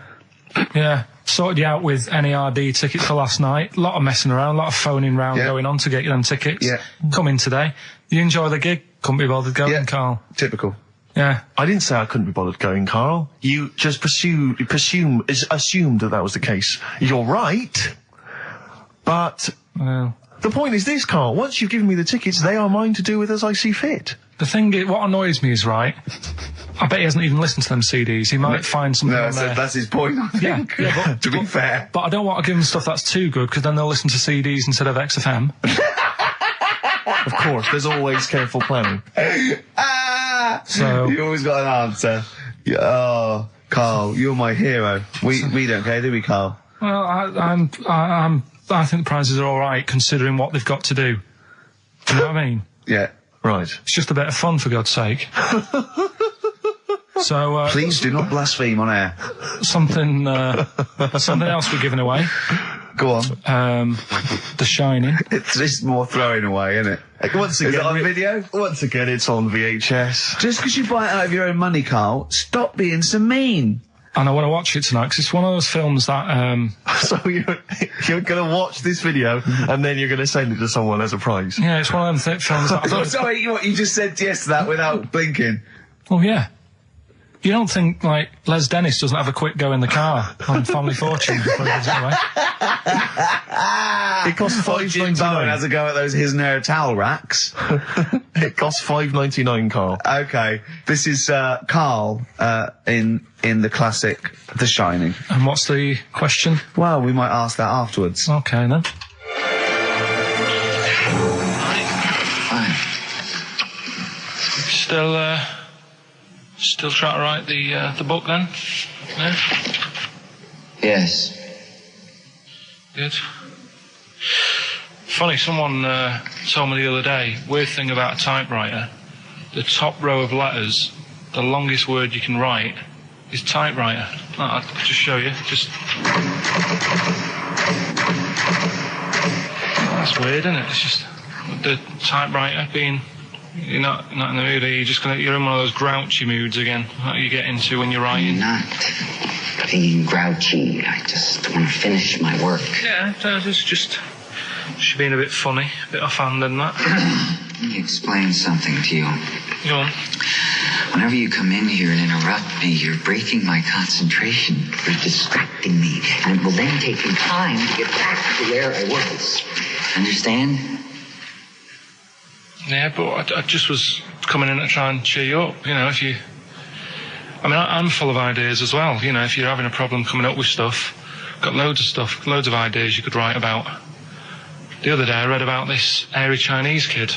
Yeah. Sorted you out with NERD tickets for last night. A lot of messing around, a lot of phoning round going on to get you them tickets. Yeah. Come in today. You enjoy the gig? Couldn't be bothered going, Karl. Typical. Yeah. I didn't say I couldn't be bothered going, Karl. You just assumed that was the case. You're right. But the point is this, Karl. Once you've given me the tickets, they are mine to do with as I see fit. The thing is, what annoys me is, right, I bet he hasn't even listened to them CDs. He might find something on there. That's his point, I think. Yeah, but, to be fair. But I don't want to give them stuff that's too good, because then they'll listen to CDs instead of XFM. Of course, there's always careful planning. So you always got an answer. Oh, Karl, you're my hero. We don't care, do we, Karl? Well, I think the prizes are all right, considering what they've got to do. Do you know what I mean? Yeah. Right. It's just a bit of fun, for God's sake. So please do not blaspheme on air. Something else we're giving away. Go on. The Shining. It's just more throwing away, isn't it? Once again, is it on video? Once again, it's on VHS. Just because you buy it out of your own money, Karl, stop being so mean. And I want to watch it tonight, because it's one of those films that... So you're going to watch this video, and then you're going to send it to someone as a prize? Yeah, it's one of them films that... Sorry, you just said yes to that without blinking. Oh, yeah. You don't think, like, Les Dennis doesn't have a quick go in the car on Family Fortune before he gives it away? It costs $5.99. Bowen has a go at those his and her towel racks. It costs $5.99, Karl. Okay, this is Karl in the classic The Shining. And what's the question? Well, we might ask that afterwards. Okay, then. Fine. Still trying to write the book, then? Yeah? Yes. Good. Funny, someone told me the other day, weird thing about a typewriter, the top row of letters, the longest word you can write is typewriter. I'll just show you. That's weird, isn't it? It's just the typewriter being... You're not in the mood, are you? You're in one of those grouchy moods again, that you get into when you're writing. I'm not being grouchy. I just want to finish my work. Yeah, it's just being a bit funny, a bit offhand and that. Let me explain something to you. Go on. Whenever you come in here and interrupt me, you're breaking my concentration. You're distracting me. And it will then take me time to get back to where I was. Understand? Yeah, but I just was coming in to try and cheer you up, if you... I mean, I'm full of ideas as well, if you're having a problem coming up with stuff. Got loads of ideas you could write about. The other day I read about this airy Chinese kid.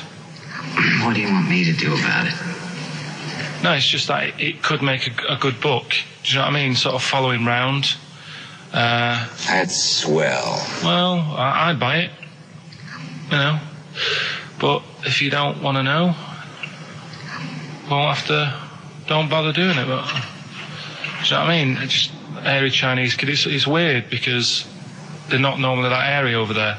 What do you want me to do about it? No, it's just that it could make a good book. Do you know what I mean? Sort of following round. That's swell. Well, I'd buy it. But if you don't want to know, don't bother doing it. But, do you know what I mean? It's just airy Chinese kid. It's weird because they're not normally that airy over there.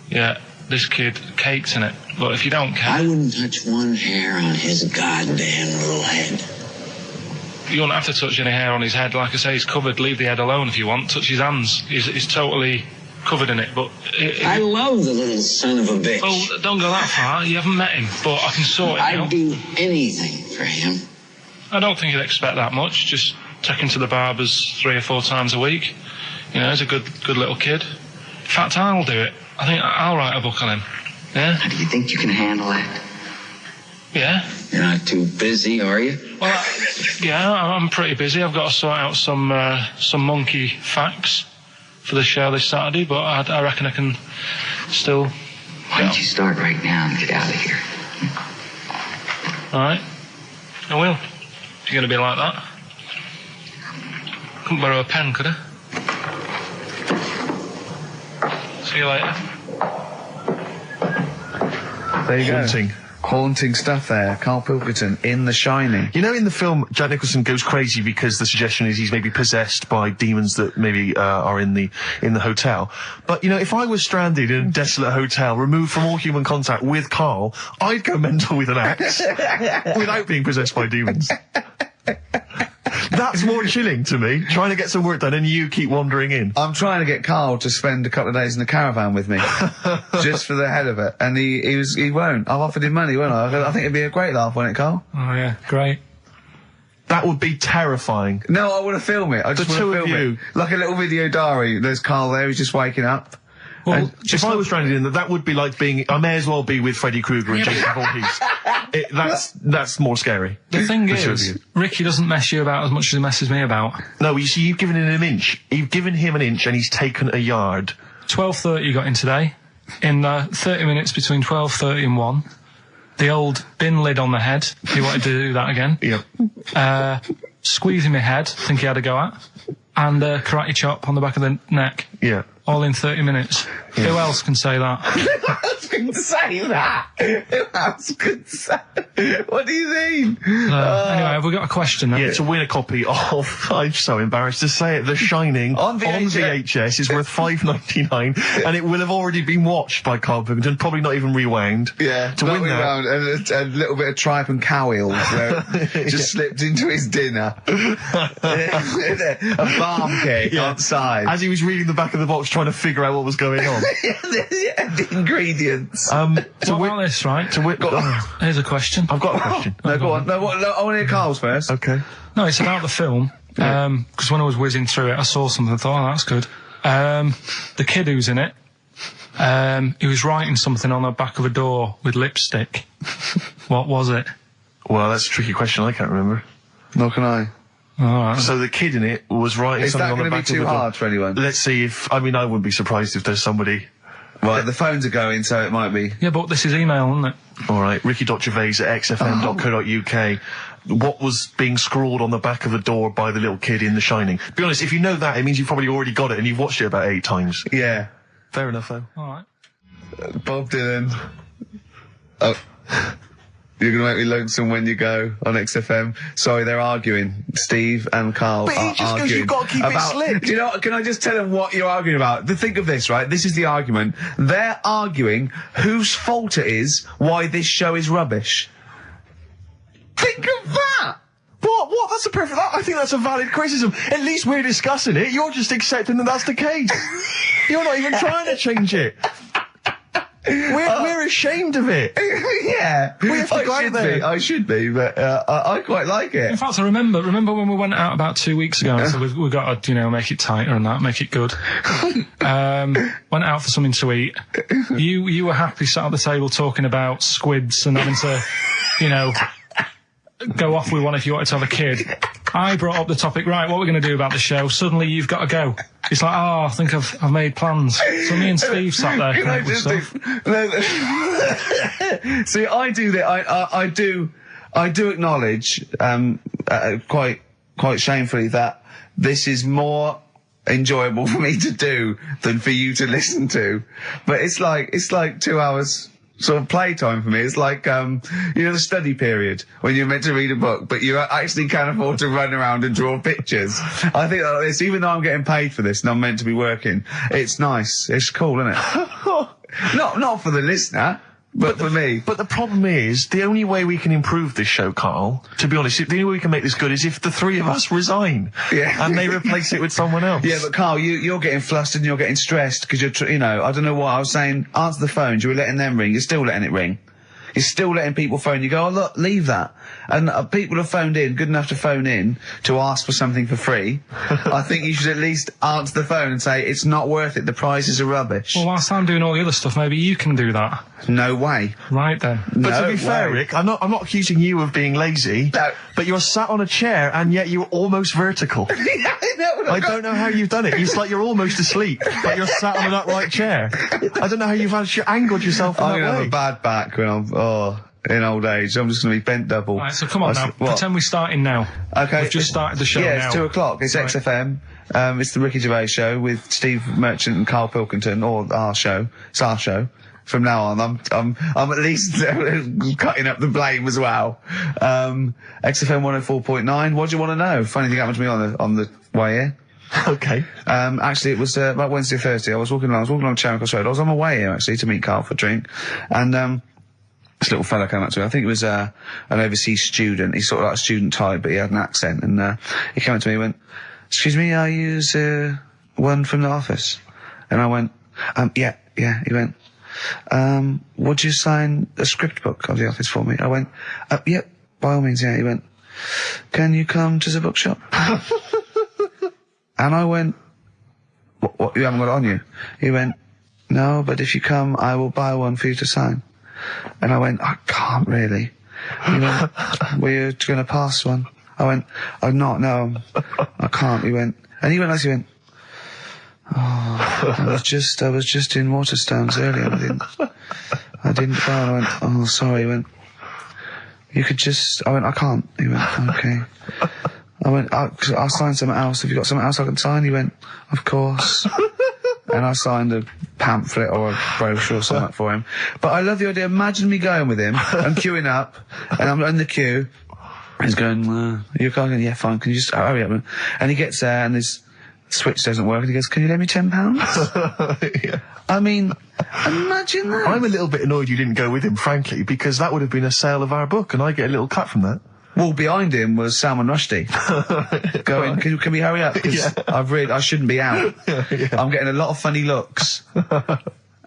Yeah, this kid cakes in it. But if you don't care... I wouldn't touch one hair on his goddamn little head. You won't have to touch any hair on his head. Like I say, he's covered. Leave the head alone if you want. Touch his hands. He's totally... covered in it, but... I love the little son of a bitch. Well, don't go that far. You haven't met him, but I can sort it out. I'd do anything for him. I don't think you'd expect that much. Just take him to the barbers 3 or 4 times a week. He's a good little kid. In fact, I'll do it. I think I'll write a book on him. Yeah? How do you think you can handle that? Yeah. You're not too busy, are you? Well, yeah, I'm pretty busy. I've got to sort out some monkey facts for the show this Saturday, but I reckon I can still... Why don't you start right now and get out of here? All right. I will. If you're going to be like that. Couldn't borrow a pen, could I? See you later. There you Haunting. go. Haunting stuff there. Karl Pilkington in The Shining. You know, in the film, Jack Nicholson goes crazy because the suggestion is he's maybe possessed by demons that maybe are in the hotel. But, you know, if I was stranded in a desolate hotel, removed from all human contact with Karl, I'd go mental with an axe without being possessed by demons. That's more chilling to me, trying to get some work done and you keep wandering in. I'm trying to get Karl to spend a couple of days in the caravan with me, just for the hell of it. And he won't. I've offered him money, won't I? I think it'd be a great laugh, wouldn't it, Karl? Oh, yeah, great. That would be terrifying. No, I want to film it. I just want to film it. Like a little video diary. There's Karl there, he's just waking up. Well, if I was stranded in that would be like being... I may as well be with Freddy Krueger and Jason Voorhees. That's more scary. The thing is, Ricky doesn't mess you about as much as he messes me about. No, you see, you've given him an inch. You've given him an inch and he's taken a yard. 12:30 you got in today. In 30 minutes between 12:30 and 1. The old bin lid on the head. He wanted to do that again. Yep. Squeezing my head, think he had a go at. And karate chop on the back of the neck. Yeah. All in 30 minutes. Yeah. Who else can say that? Who else can say that? Who else can say? What do you mean? Anyway, have we got a question then? Yeah, to win a copy of, I'm so embarrassed to say it, The Shining on VHS is worth $5.99 and it will have already been watched by Karl Pilkington, probably not even rewound. Yeah, to win that. And a little bit of tripe and cow eels where it just slipped into his dinner. A barm cake outside. As he was reading the back of the box trying to figure out what was going on. The ingredients. To win this, right? Here's a question. I've got a question. No, go on. No, I want to hear Karl's first. Okay. No, it's about the film. Because when I was whizzing through it, I saw something and thought, oh, that's good. The kid who's in it, he was writing something on the back of a door with lipstick. What was it? Well, that's a tricky question. I can't remember. Nor can I. Right. So the kid in it was writing something on the back of the door. Is that going to be too hard for anyone? Let's see if... I mean, I wouldn't be surprised if there's somebody... Right, the phones are going, so it might be. Yeah, but this is email, isn't it? All right, Ricky.Gervais at xfm.co.uk. What was being scrawled on the back of the door by the little kid in The Shining? To be honest, if you know that, it means you've probably already got it and you've watched it about 8 times. Yeah. Fair enough, though. All right. Bob Dylan. Oh. You're going to make me lonesome when you go on XFM. Sorry, they're arguing. Steve and Karl are arguing. But he just goes, you've got to keep it slick. Do you know what? Can I just tell them what you're arguing about? Think of this, right? This is the argument. They're arguing whose fault it is why this show is rubbish. Think of that! What? That's a perfect... I think that's a valid criticism. At least we're discussing it. You're just accepting that that's the case. You're not even trying to change it. We're ashamed of it. Yeah. We have to go out there. I should be, but I quite like it. In fact, I remember when we went out about 2 weeks ago and said we've got to, make it tighter and that, make it good. Went out for something to eat. You were happy sat at the table talking about squids and having to, go off with one if you wanted to have a kid. I brought up the topic, right, what are we going to do about the show? Suddenly you've got to go. It's like, I think I've made plans. So me and Steve sat there. Can I just see, I do that. I do acknowledge, quite shamefully, that this is more enjoyable for me to do than for you to listen to. But it's like 2 hours sort of playtime for me. It's like, the study period when you're meant to read a book, but you actually can't afford to run around and draw pictures. I think that it's, even though I'm getting paid for this and I'm meant to be working, it's nice. It's cool, isn't it? Not for the listener, but for me. But the problem is, the only way we can improve this show, Karl, to be honest, the only way we can make this good is if the three of us resign. Yeah. And they replace it with someone else. Yeah, but Karl, you're getting flustered and you're getting stressed because you're, I don't know what I was saying. Answer the phones. You were letting them ring. You're still letting it ring. You're still letting people phone. You go, oh, look, leave that. And people have phoned in, good enough to phone in, to ask for something for free. I think you should at least answer the phone and say, it's not worth it, the prizes are rubbish. Well, whilst I'm doing all the other stuff, maybe you can do that. No way. Right then. But to be fair, Rick, I'm not accusing you of being lazy, No. but you're sat on a chair and yet you're almost vertical. I don't know how you've done it. It's like you're almost asleep, but you're sat on an upright chair. I don't know how you've angled yourself in I'm that going to way. have a bad back when in old age. I'm just going to be bent double. Right, so come on now. What? Pretend we're starting now. Okay. We've just started the show yeah, now. it's 2 o'clock. It's Right. XFM. It's the Ricky Gervais show with Steve Merchant and Karl Pilkington, or our show. It's our show. From now on, I'm at least cutting up the blame as well. XFM 104.9. What do you want to know? Funny thing happened to me on the way here. Okay. Actually, it was about Wednesday or Thursday. I was walking along Charing Cross Road. I was on my way here actually to meet Karl for a drink, and this little fella came up to me. I think it was an overseas student. He's sort of like a student type, but he had an accent, and he came up to me and went, "Excuse me, are you one from the office?" And I went, yeah. He went, would you sign a script book of the office for me? I went, yeah, by all means, yeah. He went, can you come to the bookshop? And I went, what, you haven't got it on you? He went, no, but if you come, I will buy one for you to sign. And I went, I can't really. He went, were you going to pass one? I went, I'm not, no, I can't. He went, oh, I was just in Waterstones earlier. I didn't go. And I went, oh, sorry. He went, you could just. I went, I can't. He went, okay. I went, I'll sign something else. Have you got something else I can sign? He went, of course. And I signed a pamphlet or a brochure or something for him. But I love the idea. Imagine me going with him and queuing up, and I'm in the queue. He's going, you're going, yeah, fine. Can you just hurry up? And he gets there, and his switch doesn't work, and he goes, can you lend me £10? Yeah. I mean, imagine that. I'm a little bit annoyed you didn't go with him, frankly, because that would have been a sale of our book, and I get a little cut from that. Well, behind him was Salman Rushdie going, can we hurry up? Because I shouldn't be out. Yeah. I'm getting a lot of funny looks.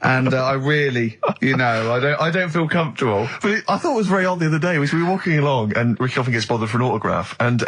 And I really, I don't feel comfortable. But I thought it was very odd the other day, was we were walking along, and Ricky often gets bothered for an autograph, and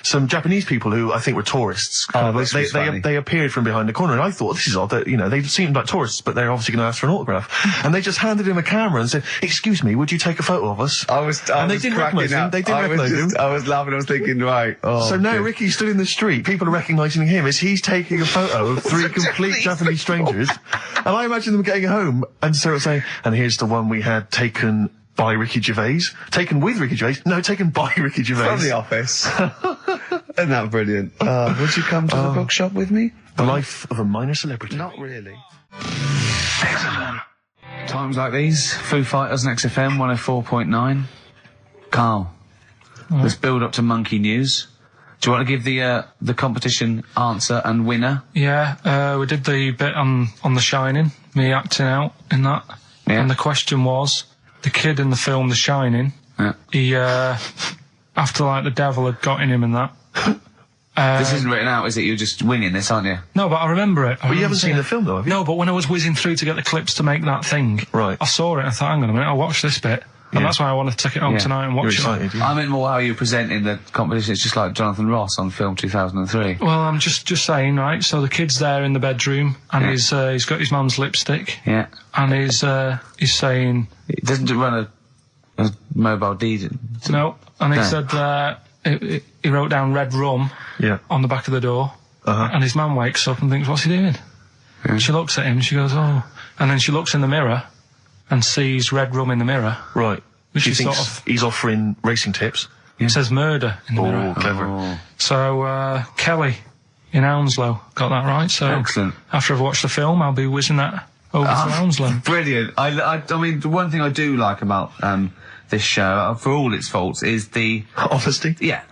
some Japanese people who I think were tourists, they appeared from behind the corner, and I thought, this is odd, that, they seemed like tourists, but they're obviously going to ask for an autograph. And they just handed him a camera and said, excuse me, would you take a photo of us? And they didn't recognise him. They didn't recognise him. I was laughing, I was thinking, right. Oh, so now Ricky stood in the street, people are recognising him as he's taking a photo of 3 complete Japanese strangers, and I imagine them getting home and sort of saying, and here's the one we had taken by Ricky Gervais. Taken with Ricky Gervais? No, taken by Ricky Gervais. From the office. Isn't that brilliant? Would you come to the bookshop with me? The life of a minor celebrity. Not really. XFM. Times like these, Foo Fighters and XFM 104.9. Karl, let's build up to Monkey News. Do you want to give the competition answer and winner? Yeah, we did the bit on The Shining, me acting out in that. Yeah. And the question was, the kid in the film The Shining, he, after like the devil had got in him and that. This isn't written out, is it? You're just winging this, aren't you? No, but I remember it. Well, you haven't seen the film though, have you? No, but when I was whizzing through to get the clips to make that thing, right, I saw it and I thought, hang on a minute, I'll watch this bit. And that's why I want to take it home tonight and watch it. I meant more how you presenting the competition. It's just like Jonathan Ross on film 2003. Well, I'm just saying, right, so the kid's there in the bedroom and he's got his mum's lipstick. Yeah. And he's saying... It doesn't run a mobile deed. No. And he said, he wrote down red rum on the back of the door. And his mum wakes up and thinks, what's he doing? She looks at him and she goes, oh. And then she looks in the mirror and sees red rum in the mirror. Right. Which she is thinks sort of... he's offering racing tips. It says murder in the mirror. Oh, clever. So, Kelly in Hounslow got that right. So, excellent. After I've watched the film, I'll be whizzing that over to Hounslow. Brilliant. I mean, the one thing I do like about this show, for all its faults, is the... honesty? Yeah.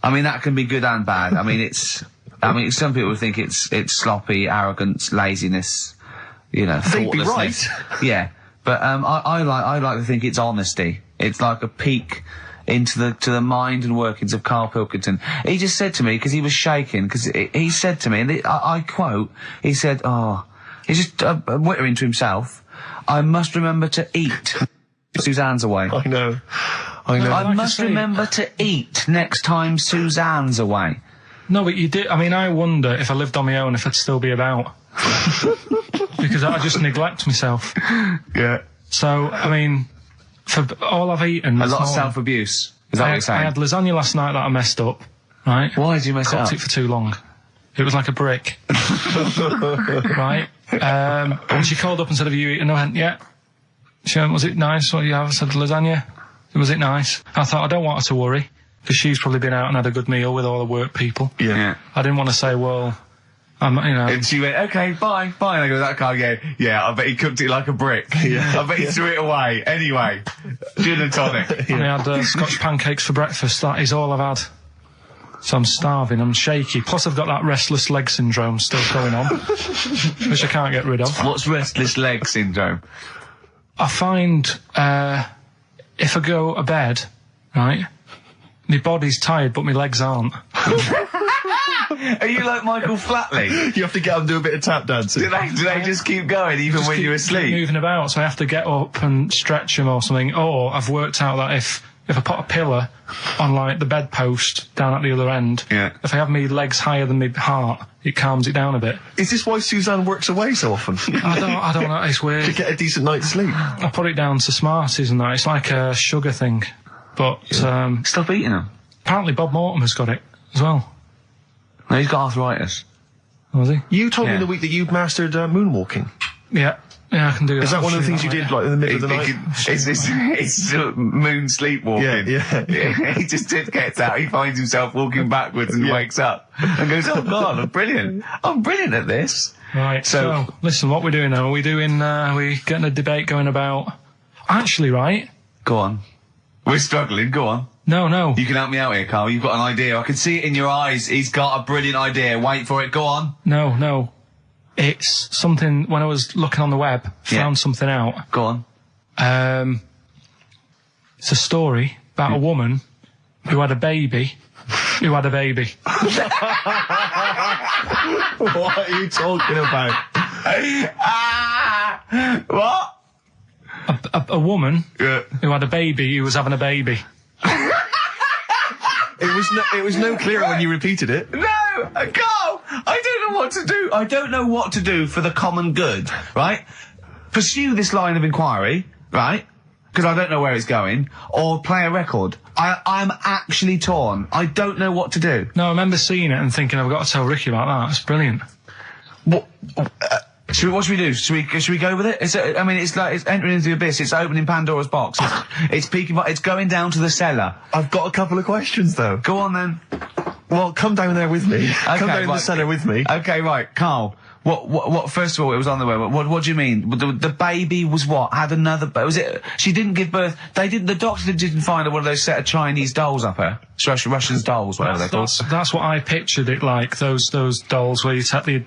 I mean, that can be good and bad. I mean, some people think it's sloppy, arrogance, laziness, thoughtlessness. They'd be right. Yeah. But I like to think it's honesty. It's like a peek into the mind and workings of Karl Pilkington. He just said to me, because he was shaking, because he said to me, and I quote, he said, he's just wittering to himself, I must remember to eat. Suzanne's away. I know. I must remember to eat next time Suzanne's away. No, but you did. I mean, I wonder if I lived on my own if I'd still be about. Because I just neglect myself. Yeah. So, I mean, for all I've eaten... A lot of self-abuse. Is that what you're saying? I had lasagna last night that I messed up, right? Why did you mess it up? Cooked it for too long. It was like a brick. Right? And she called up and said, have you eaten? I went, yeah. She went, was it nice? What you have? I said, lasagna. Was it nice? I thought, I don't want her to worry, because she's probably been out and had a good meal with all the work people. Yeah. I didn't want to say, well, And she went, okay, bye. And I go, that guy again. Yeah, I bet he cooked it like a brick. Yeah. I bet he threw it away. Anyway, gin and tonic. I had Scotch pancakes for breakfast. That is all I've had. So I'm starving, I'm shaky. Plus I've got that restless leg syndrome still going on, which I can't get rid of. What's restless leg syndrome? I find, if I go to bed, right, my body's tired but my legs aren't. Are you like Michael Flatley? You have to get up and do a bit of tap dancing. Do they just keep going even when you're asleep? Moving about, so I have to get up and stretch them or something. Or I've worked out that if I put a pillar on like the bedpost down at the other end, if I have my legs higher than my heart, it calms it down a bit. Is this why Suzanne works away so often? I don't know, it's weird. To get a decent night's sleep. I put it down to Smarties and that. It's like a sugar thing. But stop eating them. Apparently Bob Mortimer's got it as well. No, he's got arthritis. Was he? You told me in the week that you'd mastered moonwalking. Yeah, I can do that. Is that one of the things you did, like, in the middle of the night? It's moon sleepwalking. Yeah. He just gets out, he finds himself walking backwards and wakes up and goes, oh God, I'm brilliant at this. Right, so listen, what we're doing now, we're getting a debate going about... Actually, right? Go on. We're struggling, go on. No. You can help me out here, Carl. You've got an idea. I can see it in your eyes. He's got a brilliant idea. Wait for it. Go on. No. It's something, when I was looking on the web, found something out. Go on. It's a story about a woman who had a baby. What are you talking about? What? A woman who had a baby who was having a baby. It was no clearer when you repeated it. No, Carl, I don't know what to do. I don't know what to do for the common good, right? Pursue this line of inquiry, right? Because I don't know where it's going, or play a record. I'm actually torn. I don't know what to do. No, I remember seeing it and thinking, I've got to tell Ricky about that. It's brilliant. What should we do? Should we go with it? It's entering into the abyss. It's opening Pandora's box. It's peeking. It's going down to the cellar. I've got a couple of questions though. Go on then. Well, come down there with me. Okay, come down the cellar with me. Okay, right, Carl. What? First of all, it was on the way. What do you mean? The baby was what? Had another? Was it? She didn't give birth. The doctor didn't find one of those set of Chinese dolls up her. Russian dolls, whatever they're called. That's what I pictured it like. Those dolls where you take the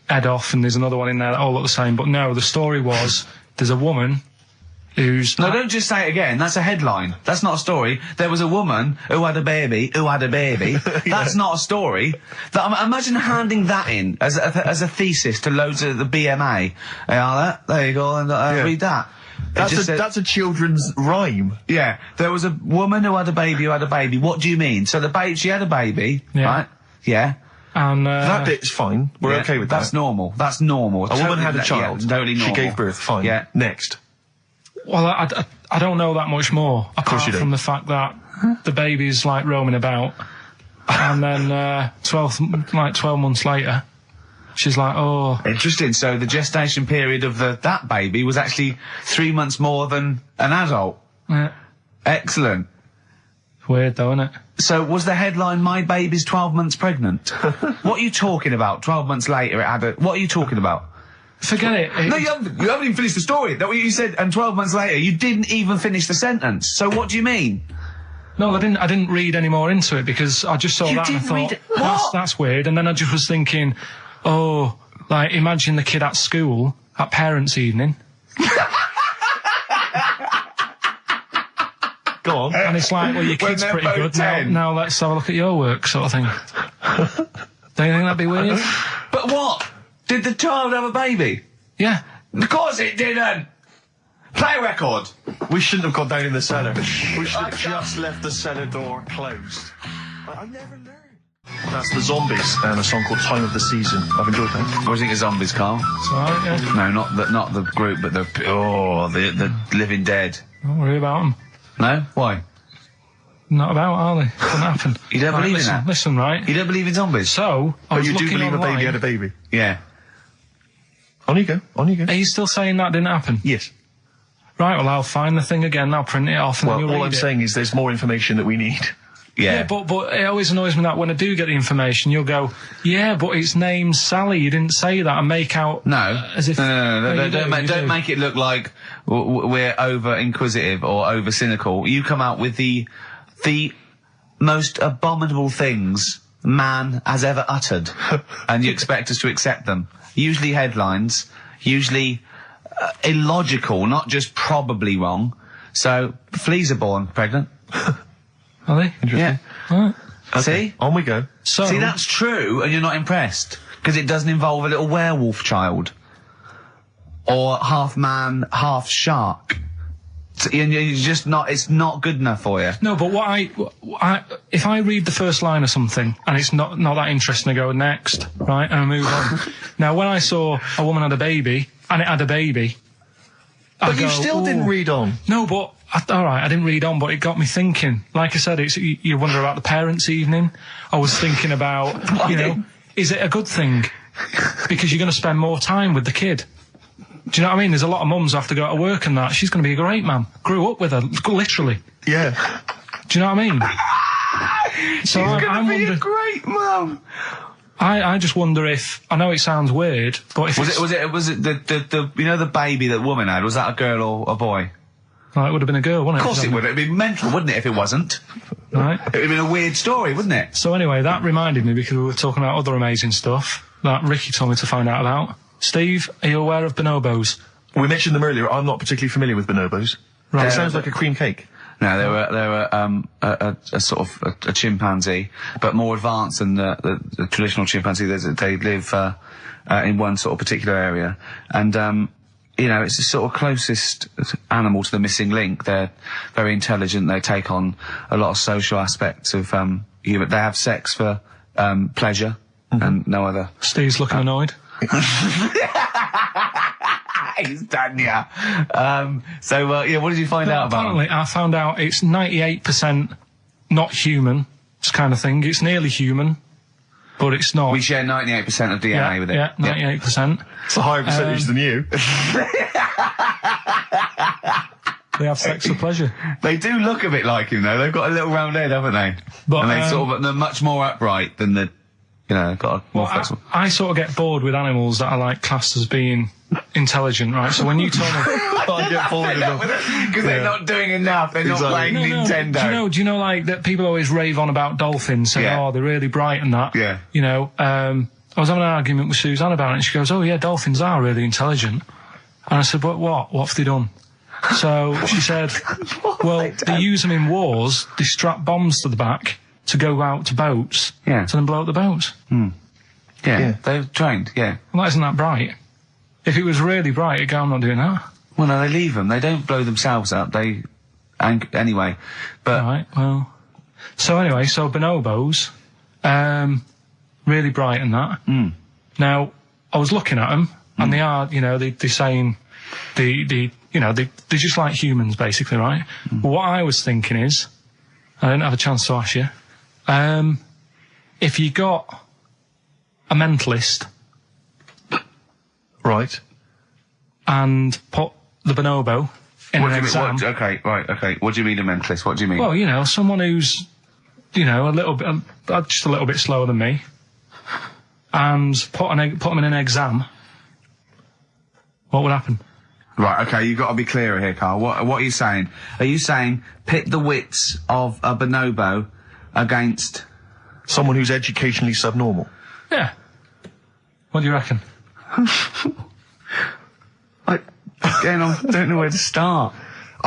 head off and there's another one in there that all look the same. But no, the story was there's a woman who's... No, don't just say it again. That's a headline. That's not a story. There was a woman who had a baby. That's not a story. Imagine handing that in as a thesis to loads of the BMA. There you go, and read that. That's a children's rhyme. Yeah. There was a woman who had a baby What do you mean? So she had a baby, right? Yeah. And that bit's fine. We're okay with that. That's normal. A woman had a child. Yeah, totally normal. She gave birth. Fine. Yeah. Next. Well, I don't know that much more apart from the fact that the baby's like roaming about, and then 12 months later, she's like, oh. Interesting. So the gestation period of that baby was actually 3 months more than an adult. Yeah. Excellent. Weird though, isn't it? So was the headline, my baby's 12 months pregnant? What are you talking about? 12 months later it had what are you talking about? Forget it. No, you haven't even finished the story. That what you said, and 12 months later, you didn't even finish the sentence. So what do you mean? No, I didn't read any more into it because I just saw that and I thought, that's weird. And then I just was thinking, oh, like, imagine the kid at school, at parents' evening. Go on. And it's like, well, your kid's pretty good. Now let's have a look at your work, sort of thing. Don't you think that'd be weird? But what? Did the child have a baby? Yeah. Of course it didn't! Play a record! We shouldn't have gone down in the cellar. We should have just left the cellar door closed. I never learned. That's the Zombies and a song called Time of the Season. I've enjoyed that. What do you think of Zombies, Carl? It's alright, yeah. No, not the group, but the Living Dead. Don't worry about them. No? Why? Not about, are they? Couldn't happen. You don't believe in that? Listen, right? You don't believe in zombies? So, I was you do looking believe online. a baby had a baby? Yeah. On you go. On you go. Are you still saying that didn't happen? Yes. Right, well, I'll find the thing again, I'll print it off, and then Well, you'll all read I'm it. saying is there's more information that we need. Yeah. But it always annoys me that when I do get the information, you'll go, yeah, but its name's Sally, you didn't say that, and make out... No. As if... No, you don't make it look like we're over-inquisitive or over-cynical. You come out with the most abominable things man has ever uttered, and you expect us to accept them. Usually headlines, usually illogical, not just probably wrong. So, fleas are born pregnant. Are they? Yeah. Right. Okay. See? On we go. So... See, that's true, and you're not impressed. Because it doesn't involve a little werewolf child. Or half man, half shark. And you're just not, it's not good enough for you. No, but if I read the first line of something and it's not that interesting, I go next, right, and I move on. Now, when I saw a woman had a baby, and it had a baby, But you still didn't read on. No, but, alright, I didn't read on, but it got me thinking. Like I said, you wonder about the parents' evening. I was thinking about, is it a good thing? Because you're going to spend more time with the kid. Do you know what I mean? There's a lot of mums who have to go to work and that. She's going to be a great mum. Grew up with her, literally. Yeah. Do you know what I mean? So She's going to be a great mum. I just wonder if, I know it sounds weird, but if was it the the baby that woman had, was that a girl or a boy? Oh, it would have been a girl, wouldn't it? Of course it would. It'd be mental, wouldn't it, if it wasn't? Right. It would have been a weird story, wouldn't it? So anyway, that reminded me, because we were talking about other amazing stuff that Ricky told me to find out about. Steve, are you aware of bonobos? We mentioned them earlier. I'm not particularly familiar with bonobos. Right. It sounds like a cream cake. No, they were a sort of a chimpanzee, but more advanced than the traditional chimpanzee. They live in one sort of particular area, and it's the sort of closest animal to the missing link. They're very intelligent. They take on a lot of social aspects of human. They have sex for pleasure and no other. Steve's looking annoyed. He's done, yeah. What did you find out about apparently, I found out it's 98% not human, this kind of thing. It's nearly human, but it's not. We share 98% of DNA with it. Yeah, 98%. It's a higher percentage than you. They have sex for pleasure. They do look a bit like him, though. They've got a little round head, haven't they? But, And they're much more upright than got a more flexible. I sort of get bored with animals that are like classed as being intelligent, right? So when you told me, I get bored with them. Because they're not doing enough. They're not playing Nintendo. Do you know like that people always rave on about dolphins, saying, oh, they're really bright and that. Yeah. I was having an argument with Suzanne about it, and she goes, oh yeah, dolphins are really intelligent. And I said, but what? What have they done? So she said, well, they use them in wars. They strap bombs to the back to go out to boats. Yeah. To then blow up the boats. Yeah, they're trained, yeah. Well, that isn't that bright. If it was really bright, it'd go, I'm not doing that. Well, no, they leave them. They don't blow themselves up. Anyway. But. Right, well. So anyway, bonobos, really bright and that. Now, I was looking at them, and they are, they're saying, they're just like humans, basically, right? But what I was thinking is, I didn't have a chance to ask you, if you got a mentalist, right, and put the bonobo in an exam. Okay. What do you mean a mentalist? What do you mean? Well, someone who's, a little bit, just a little bit slower than me, and put them in an exam, what would happen? Right, okay, you've got to be clearer here, Carl. What are you saying? Are you saying pit the wits of a bonobo against someone who's educationally subnormal? Yeah. What do you reckon? I don't know where to start.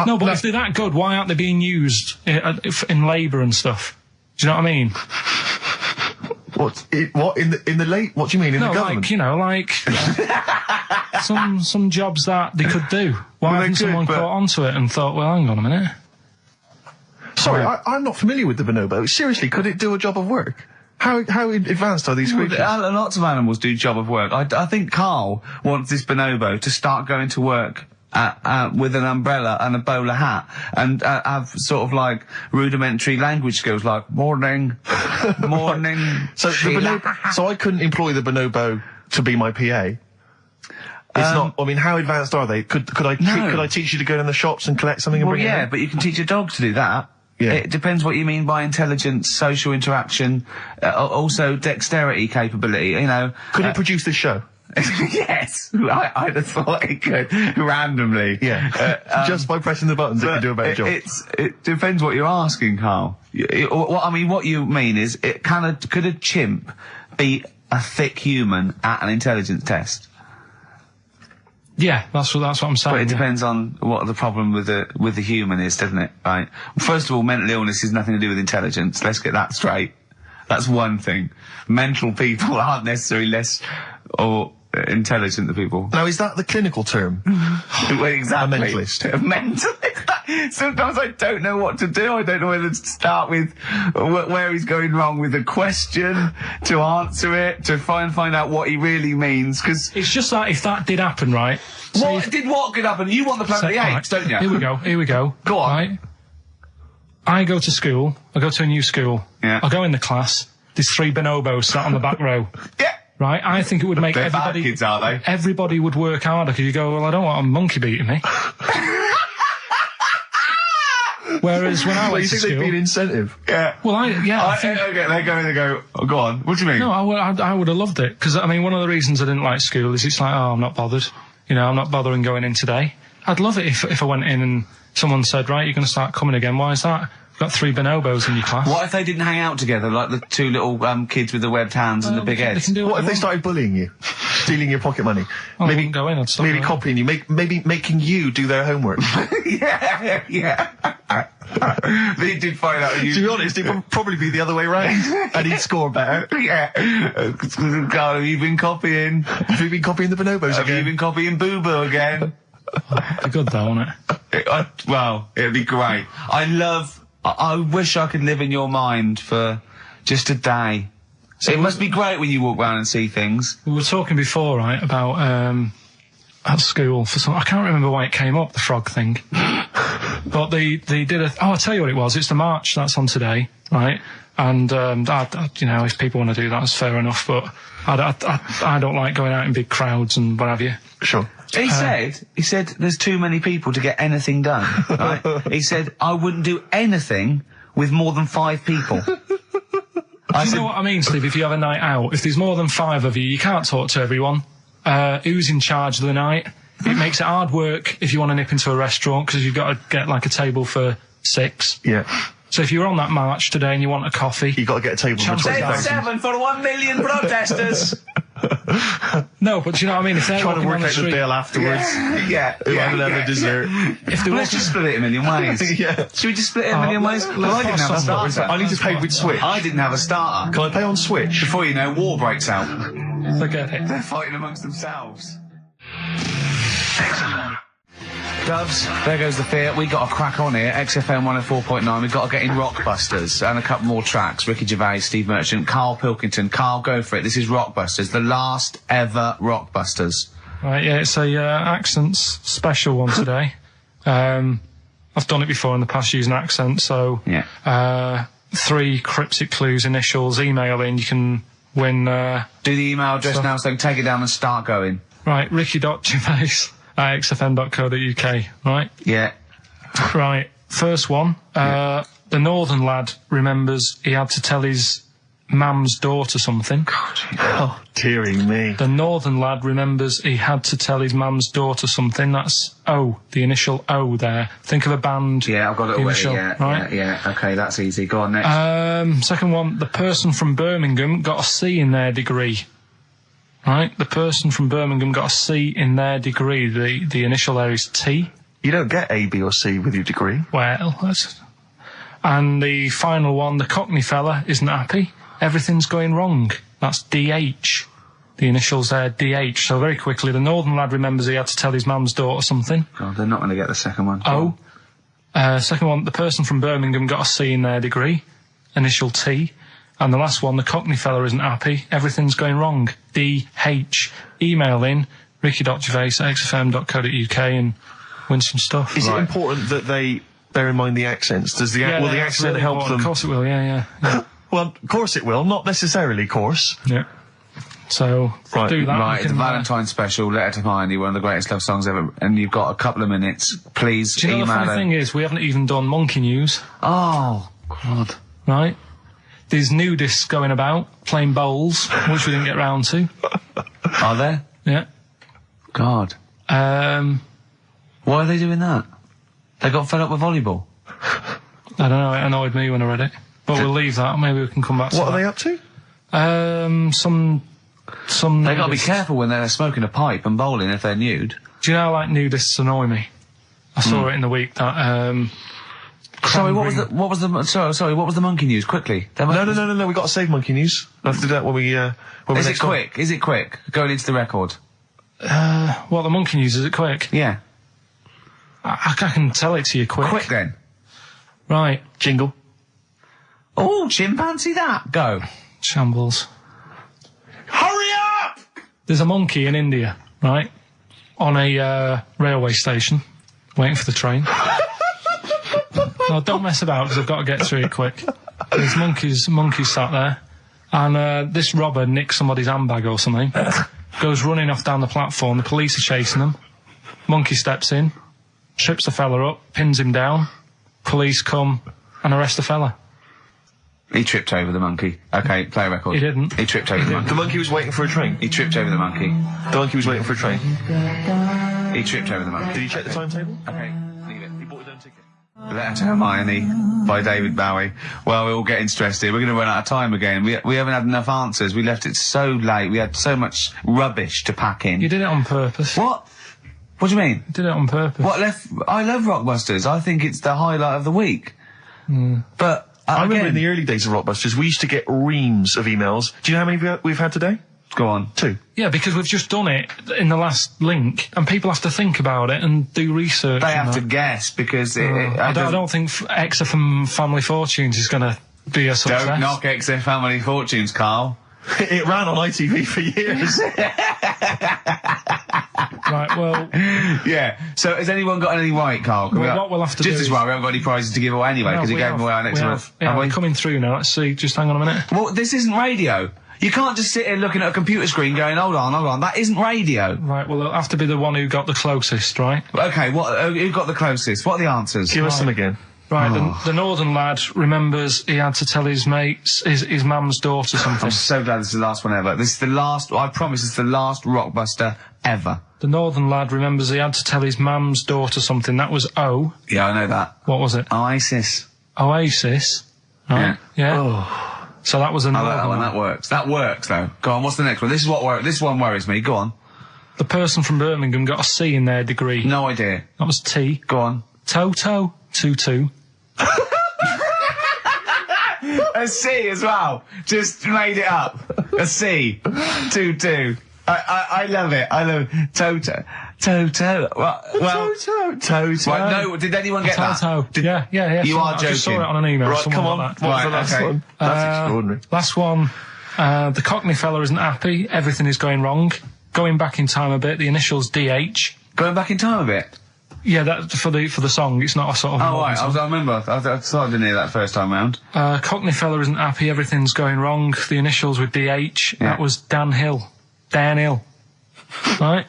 No, but if they're that good, why aren't they being used in labour and stuff? Do you know what I mean? What in the late? What do you mean in the government? like some jobs that they could do. Why hasn't someone caught onto it and thought, well, hang on a minute? Sorry, I'm not familiar with the bonobo. Seriously, could it do a job of work? How advanced are these creatures? Lots of animals do job of work. I think Karl wants this bonobo to start going to work with an umbrella and a bowler hat and have sort of like rudimentary language skills like morning. So I couldn't employ the bonobo to be my PA. It's not. I mean, how advanced are they? Could I teach you to go in the shops and collect something and bring it in? But you can teach a dog to do that. Yeah. It depends what you mean by intelligence, social interaction, also dexterity capability. You know, could it produce this show? Yes, I'd have thought it could randomly. Yeah, just by pressing the buttons, it can do a better job. It depends what you're asking, Karl. What you mean is, could a chimp beat a thick human at an intelligence test? Yeah, that's what I'm saying. But it depends on what the problem with the human is, doesn't it? Right. First of all, mental illness has nothing to do with intelligence. Let's get that straight. That's one thing. Mental people aren't necessarily less or intelligent than people. Now, is that the clinical term? Well, exactly. A mentalist. A mentalist. Sometimes I don't know what to do. I don't know whether to start with where he's going wrong with the question, to answer it, to find out what he really means, because... It's just that if that did happen, right? What could happen? You want the Planet of the Apes, don't you? Here we go. Go on. Right? I go to school. I go to a new school. Yeah. I go in the class. There's 3 bonobos sat on the back row. Yeah. Right? I think it would make everybody... Bad kids, are they? Everybody would work harder, because you go, well, I don't want a monkey beating me. Whereas when I went to school... You think they'd be an incentive? Yeah. Well, I think... Okay, they go, oh, go on. What do you mean? No, I would have loved it. Because, I mean, one of the reasons I didn't like school is it's like, oh, I'm not bothered. You know, I'm not bothering going in today. I'd love it if I went in and someone said, right, you're going to start coming again. Why is that? You've got 3 bonobos in your class. What if they didn't hang out together, like the 2 little kids with the webbed hands and the big heads? What if they started bullying you? Stealing your pocket money? Well, maybe go in. Maybe copying you. Maybe making you do their homework. Yeah. They did find out. To be honest, it would probably be the other way round, and he'd score better. Yeah. Karl, have you been copying? Have you been copying the bonobos again? Have you been copying Boo Boo again? It'd be good though, wouldn't it? Well, it'd be great. I wish I could live in your mind for just a day. So it must be great when you walk around and see things. We were talking before, right, about at school for some... I can't remember why it came up, the frog thing. But they did a... Oh, I'll tell you what it was. It's the march that's on today, right? And, you know, if people want to do that, it's fair enough. But I don't like going out in big crowds and what have you. Sure. He said there's too many people to get anything done, right? He said, I wouldn't do anything with more than 5 people. You know what I mean, Steve? If you have a night out, if there's more than 5 of you, you can't talk to everyone. Who's in charge of the night? It makes it hard work if you want to nip into a restaurant, because you've got to get like a table for 6. Yeah. So if you're on that march today and you want a coffee... You've got to get a table for 20,000. 7 for 1 million protesters! No, but you know what I mean? If they're trying to work out the the bill afterwards. Yeah. Who had another dessert. Let's just split it a million ways. Yeah. Should we just split it a million ways? Well, I didn't have a starter. I need to pay with Switch. I didn't have a starter. Can I pay on Switch? Before you know, war breaks out. Forget it. They're fighting amongst themselves. Doves, there goes the fear. We got a crack on here. XFM 104.9. We've got to get in Rockbusters and a couple more tracks. Ricky Gervais, Steve Merchant, Karl Pilkington. Karl, go for it. This is Rockbusters, the last ever Rockbusters. Right, yeah, it's a accents special one today. I've done it before in the past using accents, so yeah. 3 cryptic clues, initials, email in, you can win... Do the email address now, so take it down and start going. Right, ricky.gervais@xfm.co.uk, right? Yeah. Right, first one. The northern lad remembers he had to tell his mum's daughter something. Oh, dearie me. The northern lad remembers he had to tell his mum's daughter something. That's O, the initial O there. Think of a band. Yeah, I've got it already. Yeah. Okay, that's easy. Go on, next. Second one, the person from Birmingham got a C in their degree. Right, the person from Birmingham got a C in their degree. The initial there is T. You don't get A, B or C with your degree. Well, that's... And the final one, the Cockney fella isn't happy. Everything's going wrong. That's DH. The initials there, DH. So very quickly, the northern lad remembers he had to tell his mum's daughter something. God, they're not going to get the second one. O. Second one, the person from Birmingham got a C in their degree. Initial T. And the last one, the Cockney fella isn't happy. Everything's going wrong. DH. Email in ricky.gervais@xfm.co.uk and win some stuff. Is it important that they bear in mind the accents? Will the accent help them? Of course it will, yeah. Well, of course it will. Not necessarily, course. Yeah. So, do that. Right, the Valentine's special, Letter to Hermione, one of the greatest love songs ever, and you've got a couple of minutes. Please do you know email the funny thing is, we haven't even done monkey news. Oh, God. Right? There's nudists going about, playing bowls, which we didn't get round to. Are there? Yeah. God. Why are they doing that? They got fed up with volleyball? I don't know, it annoyed me when I read it. But we'll leave that, maybe we can come back to that. What are they up to? They got to be careful when they're smoking a pipe and bowling if they're nude. Do you know how, like, nudists annoy me? I saw it in the week that, Sorry, what was the monkey news? Quickly. No, we got to save monkey news. I'll have to do that when we, Is it quick? Is it quick? Going into the record. What, the monkey news, is it quick? Yeah. I can tell it to you quick. Quick then. Right. Jingle. Oh, chimpanzee that. Go. Shambles. Hurry up! There's a monkey in India, right? On a, railway station, waiting for the train. No, don't mess about, because I've got to get through it quick. There's monkeys sat there, and, this robber nicks somebody's handbag or something, goes running off down the platform, the police are chasing him, monkey steps in, trips the fella up, pins him down, police come and arrest the fella. He tripped over the monkey. Okay, play a record. He didn't. He tripped over the monkey. The monkey was waiting for a train. He tripped over the monkey. The monkey was waiting for a train. He tripped over the monkey. Did you check the timetable? Okay, leave it. He bought his own ticket. Letter to Hermione by David Bowie. Well, we're all getting stressed here. We're going to run out of time again. We haven't had enough answers. We left it so late. We had so much rubbish to pack in. You did it on purpose. What? What do you mean? You did it on purpose. I love Rockbusters. I think it's the highlight of the week. But I remember in the early days of Rockbusters, we used to get reams of emails. Do you know how many we've had today? Go on. 2. Yeah, because we've just done it in the last link, and people have to think about it and do research. They have to guess, because I don't think XFM Family Fortunes is going to be a success. Don't knock XFM Family Fortunes, Carl. It ran on ITV for years. Right, well... Yeah, so has anyone got anything right, Carl? What we'll have to do just as well, we haven't got any prizes to give away anyway, because he gave them away our next month. Yeah, we're coming through now. Let's see. Just hang on a minute. Well, this isn't radio. You can't just sit here looking at a computer screen going, hold on. That isn't radio. Right, well, it'll have to be the one who got the closest, right? Okay, who got the closest? What are the answers? Give us them again. Right, the northern lad remembers he had to tell his mates, his mum's daughter something. I'm so glad this is the last one ever. This is the last, I promise it's the last Rockbuster ever. The northern lad remembers he had to tell his mum's daughter something. That was O. Yeah, I know that. What was it? Oasis. Oasis. Right? Yeah. Oh. So that was a northern that one. lad. That works. That works, though. Go on, what's the next one? This one worries me. Go on. The person from Birmingham got a C in their degree. No idea. That was T. Go on. Toto. 2-2. A C as well. Just made it up. A C. 2-2. I love it. I love it. Toto. Well, Toto. Right, no, did anyone get Toto. that? Yeah. You are I joking. just saw it on an email. Right, Someone come on. got that. What's the last one? That's extraordinary. Last one. The Cockney fella isn't happy. Everything is going wrong. Going back in time a bit. The initials DH. Going back in time a bit? Yeah, that for the song. It's not a sort of. Oh right, I remember. I thought I didn't hear that first time round. Cockney fella isn't happy. Everything's going wrong. The initials with DH. Yeah. That was Dan Hill. Right.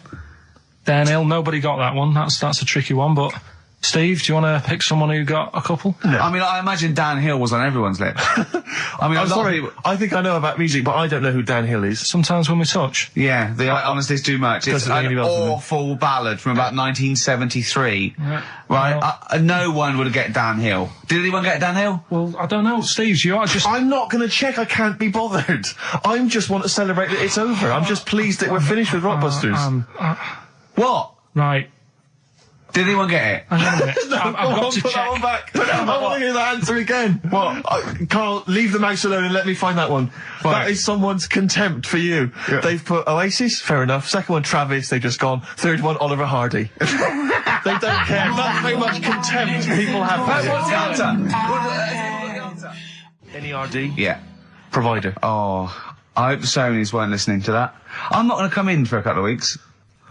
Dan Hill. Nobody got that one. That's a tricky one. But Steve, do you want to pick someone who got a couple? No. I mean, I imagine Dan Hill was on everyone's lips. I mean, I'm sorry. I think I know about music, but I don't know who Dan Hill is. Sometimes when we touch. Yeah, honestly, it's too much. It's an awful ballad from about 1973. Yeah. Right? Well, no one would get Dan Hill. Did anyone get Dan Hill? Well, I don't know. Steve, you are just... I'm not going to check. I can't be bothered. I just want to celebrate that it's over. I'm just pleased that we're finished with Rockbusters. What? Right. Did anyone get it? Hang on a minute. I've got to Put check. that one back. I want to hear the answer again. What? Carl, leave the mouse alone and let me find that one. Right. That is someone's contempt for you. Yeah. They've put Oasis, fair enough. Second one, Travis, they've just gone. Third one, Oliver Hardy. They don't care. That's how much contempt people have for you. What's the answer? NERD? Yeah. Provider. Oh, I hope the Sonys weren't listening to that. I'm not going to come in for a couple of weeks.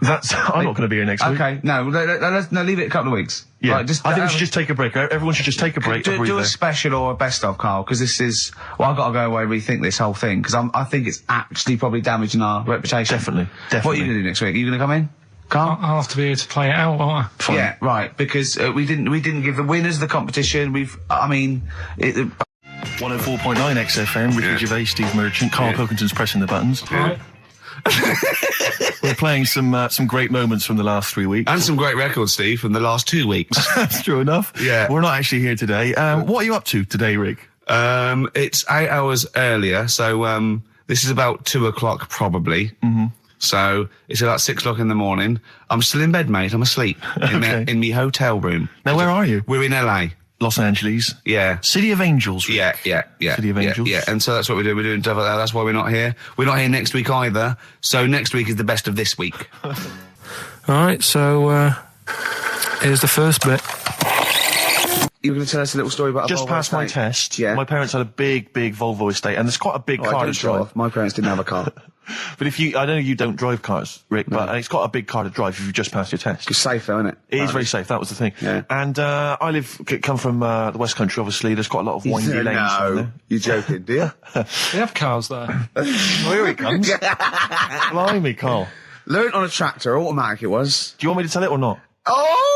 I'm not going to be here next week. Okay, no, leave it a couple of weeks. Yeah, Right, I think we should just take a break. Everyone should just take a break. do a special or a best of, Carl, because this is. Well, I've got to go away and rethink this whole thing because I think it's actually probably damaging our reputation. Definitely. What are you going to do next week? Are you going to come in, Carl? I'll have to be here to play it out, won't I? Fine. Yeah, right. Because we didn't give the winners the competition. 104.9 XFM, Ricky Gervais, Steve Merchant, Karl Pilkington's pressing the buttons. Right. We're playing some great moments from the last 3 weeks. And some great records, Steve, from the last 2 weeks. That's true enough. Yeah. We're not actually here today. What are you up to today, Rick? It's 8 hours earlier, so this is about 2 o'clock probably. Mm-hmm. So it's about 6 o'clock in the morning. I'm still in bed, mate. I'm asleep in my hotel room. Now, where are you? We're in LA. Los Angeles. Yeah. City of Angels, Rick. Yeah. City of Angels. Yeah, and so that's what we do. We're doing stuff like that. That's why we're not here. We're not here next week either. So next week is the best of this week. Alright, so, here's the first bit. You were going to tell us a little story about Just passed my test. Yeah. My parents had a big Volvo estate, and there's quite a big car to drive. My parents didn't have a car. But I know you don't drive cars, Rick, but it's got a big car to drive if you've just passed your test. It's safe though, isn't it? It is very safe, that was the thing. Yeah. And I come from the West Country, obviously. There's quite a lot of windy lanes. No, you're joking, do you? They have cars there. Oh, here he comes. Blimey, Carl. Learned on a tractor, automatic it was. Do you want me to tell it or not? Oh!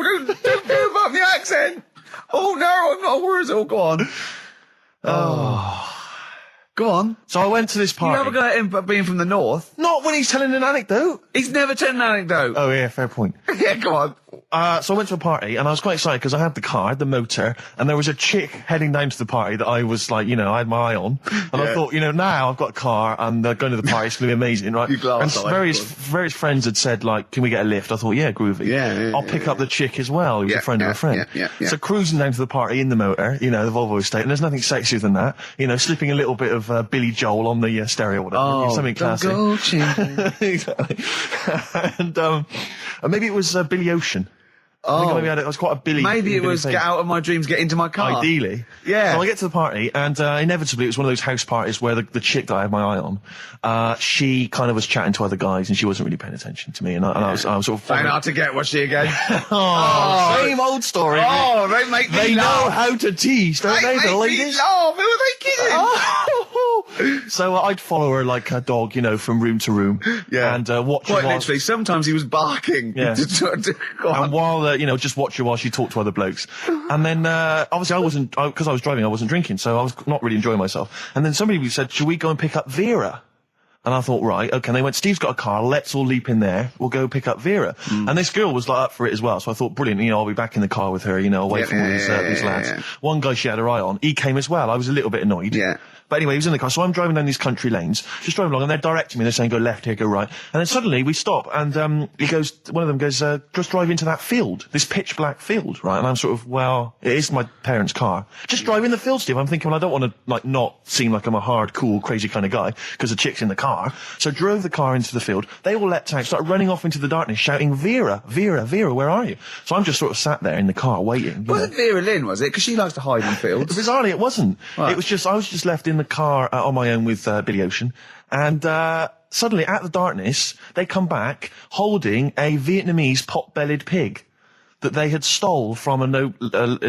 Don't give up the accent! Oh no, I'm not worried. Oh, go on. Oh. Go on. So I went to this party. You have a go at him being from the north. Not when he's telling an anecdote. He's never told an anecdote. Oh, yeah, fair point. Yeah, go on. So I went to a party, and I was quite excited because I had the car, the motor, and there was a chick heading down to the party that I was like, I had my eye on. And I thought, now I've got a car, and going to the party, it's going to be amazing, right? And various friends had said, like, can we get a lift? I thought, yeah, groovy. Yeah, I'll pick up the chick as well, who's a friend of a friend. Yeah. So cruising down to the party in the motor, the Volvo estate, and there's nothing sexier than that. Slipping a little bit of Billy Joel on the stereo or whatever. Something classic. Go Exactly. And maybe it was Billy Ocean. I think maybe it was quite a Billy. Maybe it was thing. Get Out of My Dreams, Get Into My Car. Ideally. Yeah. So I get to the party, and inevitably it was one of those house parties where the chick that I had my eye on, she kind of was chatting to other guys, and she wasn't really paying attention to me, and I was sort of... Find out to get, was she again? Same old story. Oh, they make me They laugh. know how to tease, don't they, the ladies? Laugh. Who are they kidding? So I'd follow her like a dog, from room to room. Yeah. And watch her Quite while... literally, sometimes he was barking. Yeah. And while, just watch her while she talked to other blokes. And then, obviously because I was driving, I wasn't drinking, so I was not really enjoying myself. And then somebody said, should we go and pick up Vera? And I thought, right, okay. And they went, Steve's got a car, let's all leap in there, we'll go pick up Vera. And this girl was like up for it as well, so I thought, brilliant, I'll be back in the car with her, away from all these lads. Yeah. One guy she had her eye on, he came as well. I was a little bit annoyed. Yeah. But anyway, he was in the car, so I'm driving down these country lanes, just driving along, and they're directing me, they're saying, go left here, go right. And then suddenly we stop, and one of them goes, just drive into that field, this pitch black field, right? And I'm sort of, well, it is my parents' car. Just drive in the field, Steve. I'm thinking, well, I don't want to, not seem like I'm a hard, cool, crazy kind of guy, because the chick's in the car. So drove the car into the field, they all leapt out, started running off into the darkness, shouting, Vera, Vera, Vera, where are you? So I'm just sort of sat there in the car, waiting. Wasn't Vera Lynn, was it? Because she likes to hide in fields. Bizarrely, it wasn't. Right. It was just, I was just left in the car on my own with Billy Ocean, and suddenly, at the darkness, they come back holding a Vietnamese pot-bellied pig that they had stole from a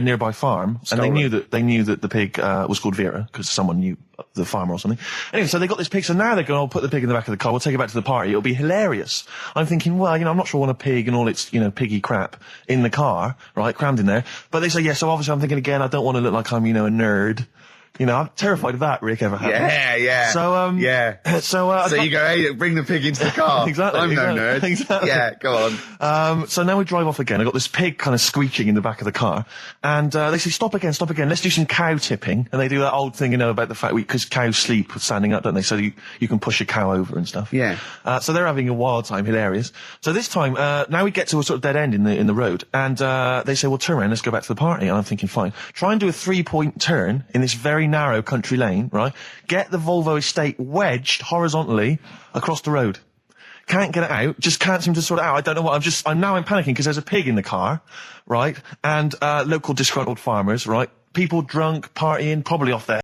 nearby farm, and they knew that the pig was called Vera because someone knew the farmer or something. Anyway, so they got this pig, so now they're going, I'll put the pig in the back of the car, we'll take it back to the party, it'll be hilarious. I'm thinking, well, I'm not sure I want a pig and all its, piggy crap in the car, right, crammed in there. But they say, yeah, so obviously I'm thinking again, I don't want to look like I'm, a nerd. You know, I'm terrified of that, Rick, ever happened. Yeah. So, So you go, hey, bring the pig into the car. Exactly. I'm no nerd. Exactly. Yeah, go on. So now we drive off again. I got this pig kind of squeaking in the back of the car, and they say, stop again, let's do some cow tipping. And they do that old thing, you know, about the fact because cows sleep standing up, don't they? So you can push a cow over and stuff. Yeah. So they're having a wild time, hilarious. So this time, now we get to a sort of dead end in the road, and they say, well, turn around, let's go back to the party. And I'm thinking, fine. Try and do a 3-point turn in this very narrow country lane, right? Get the Volvo estate wedged horizontally across the road. Can't get it out, just can't seem to sort it out. I don't know what, I'm panicking because there's a pig in the car, right? And local disgruntled farmers, right? People drunk, partying, probably off their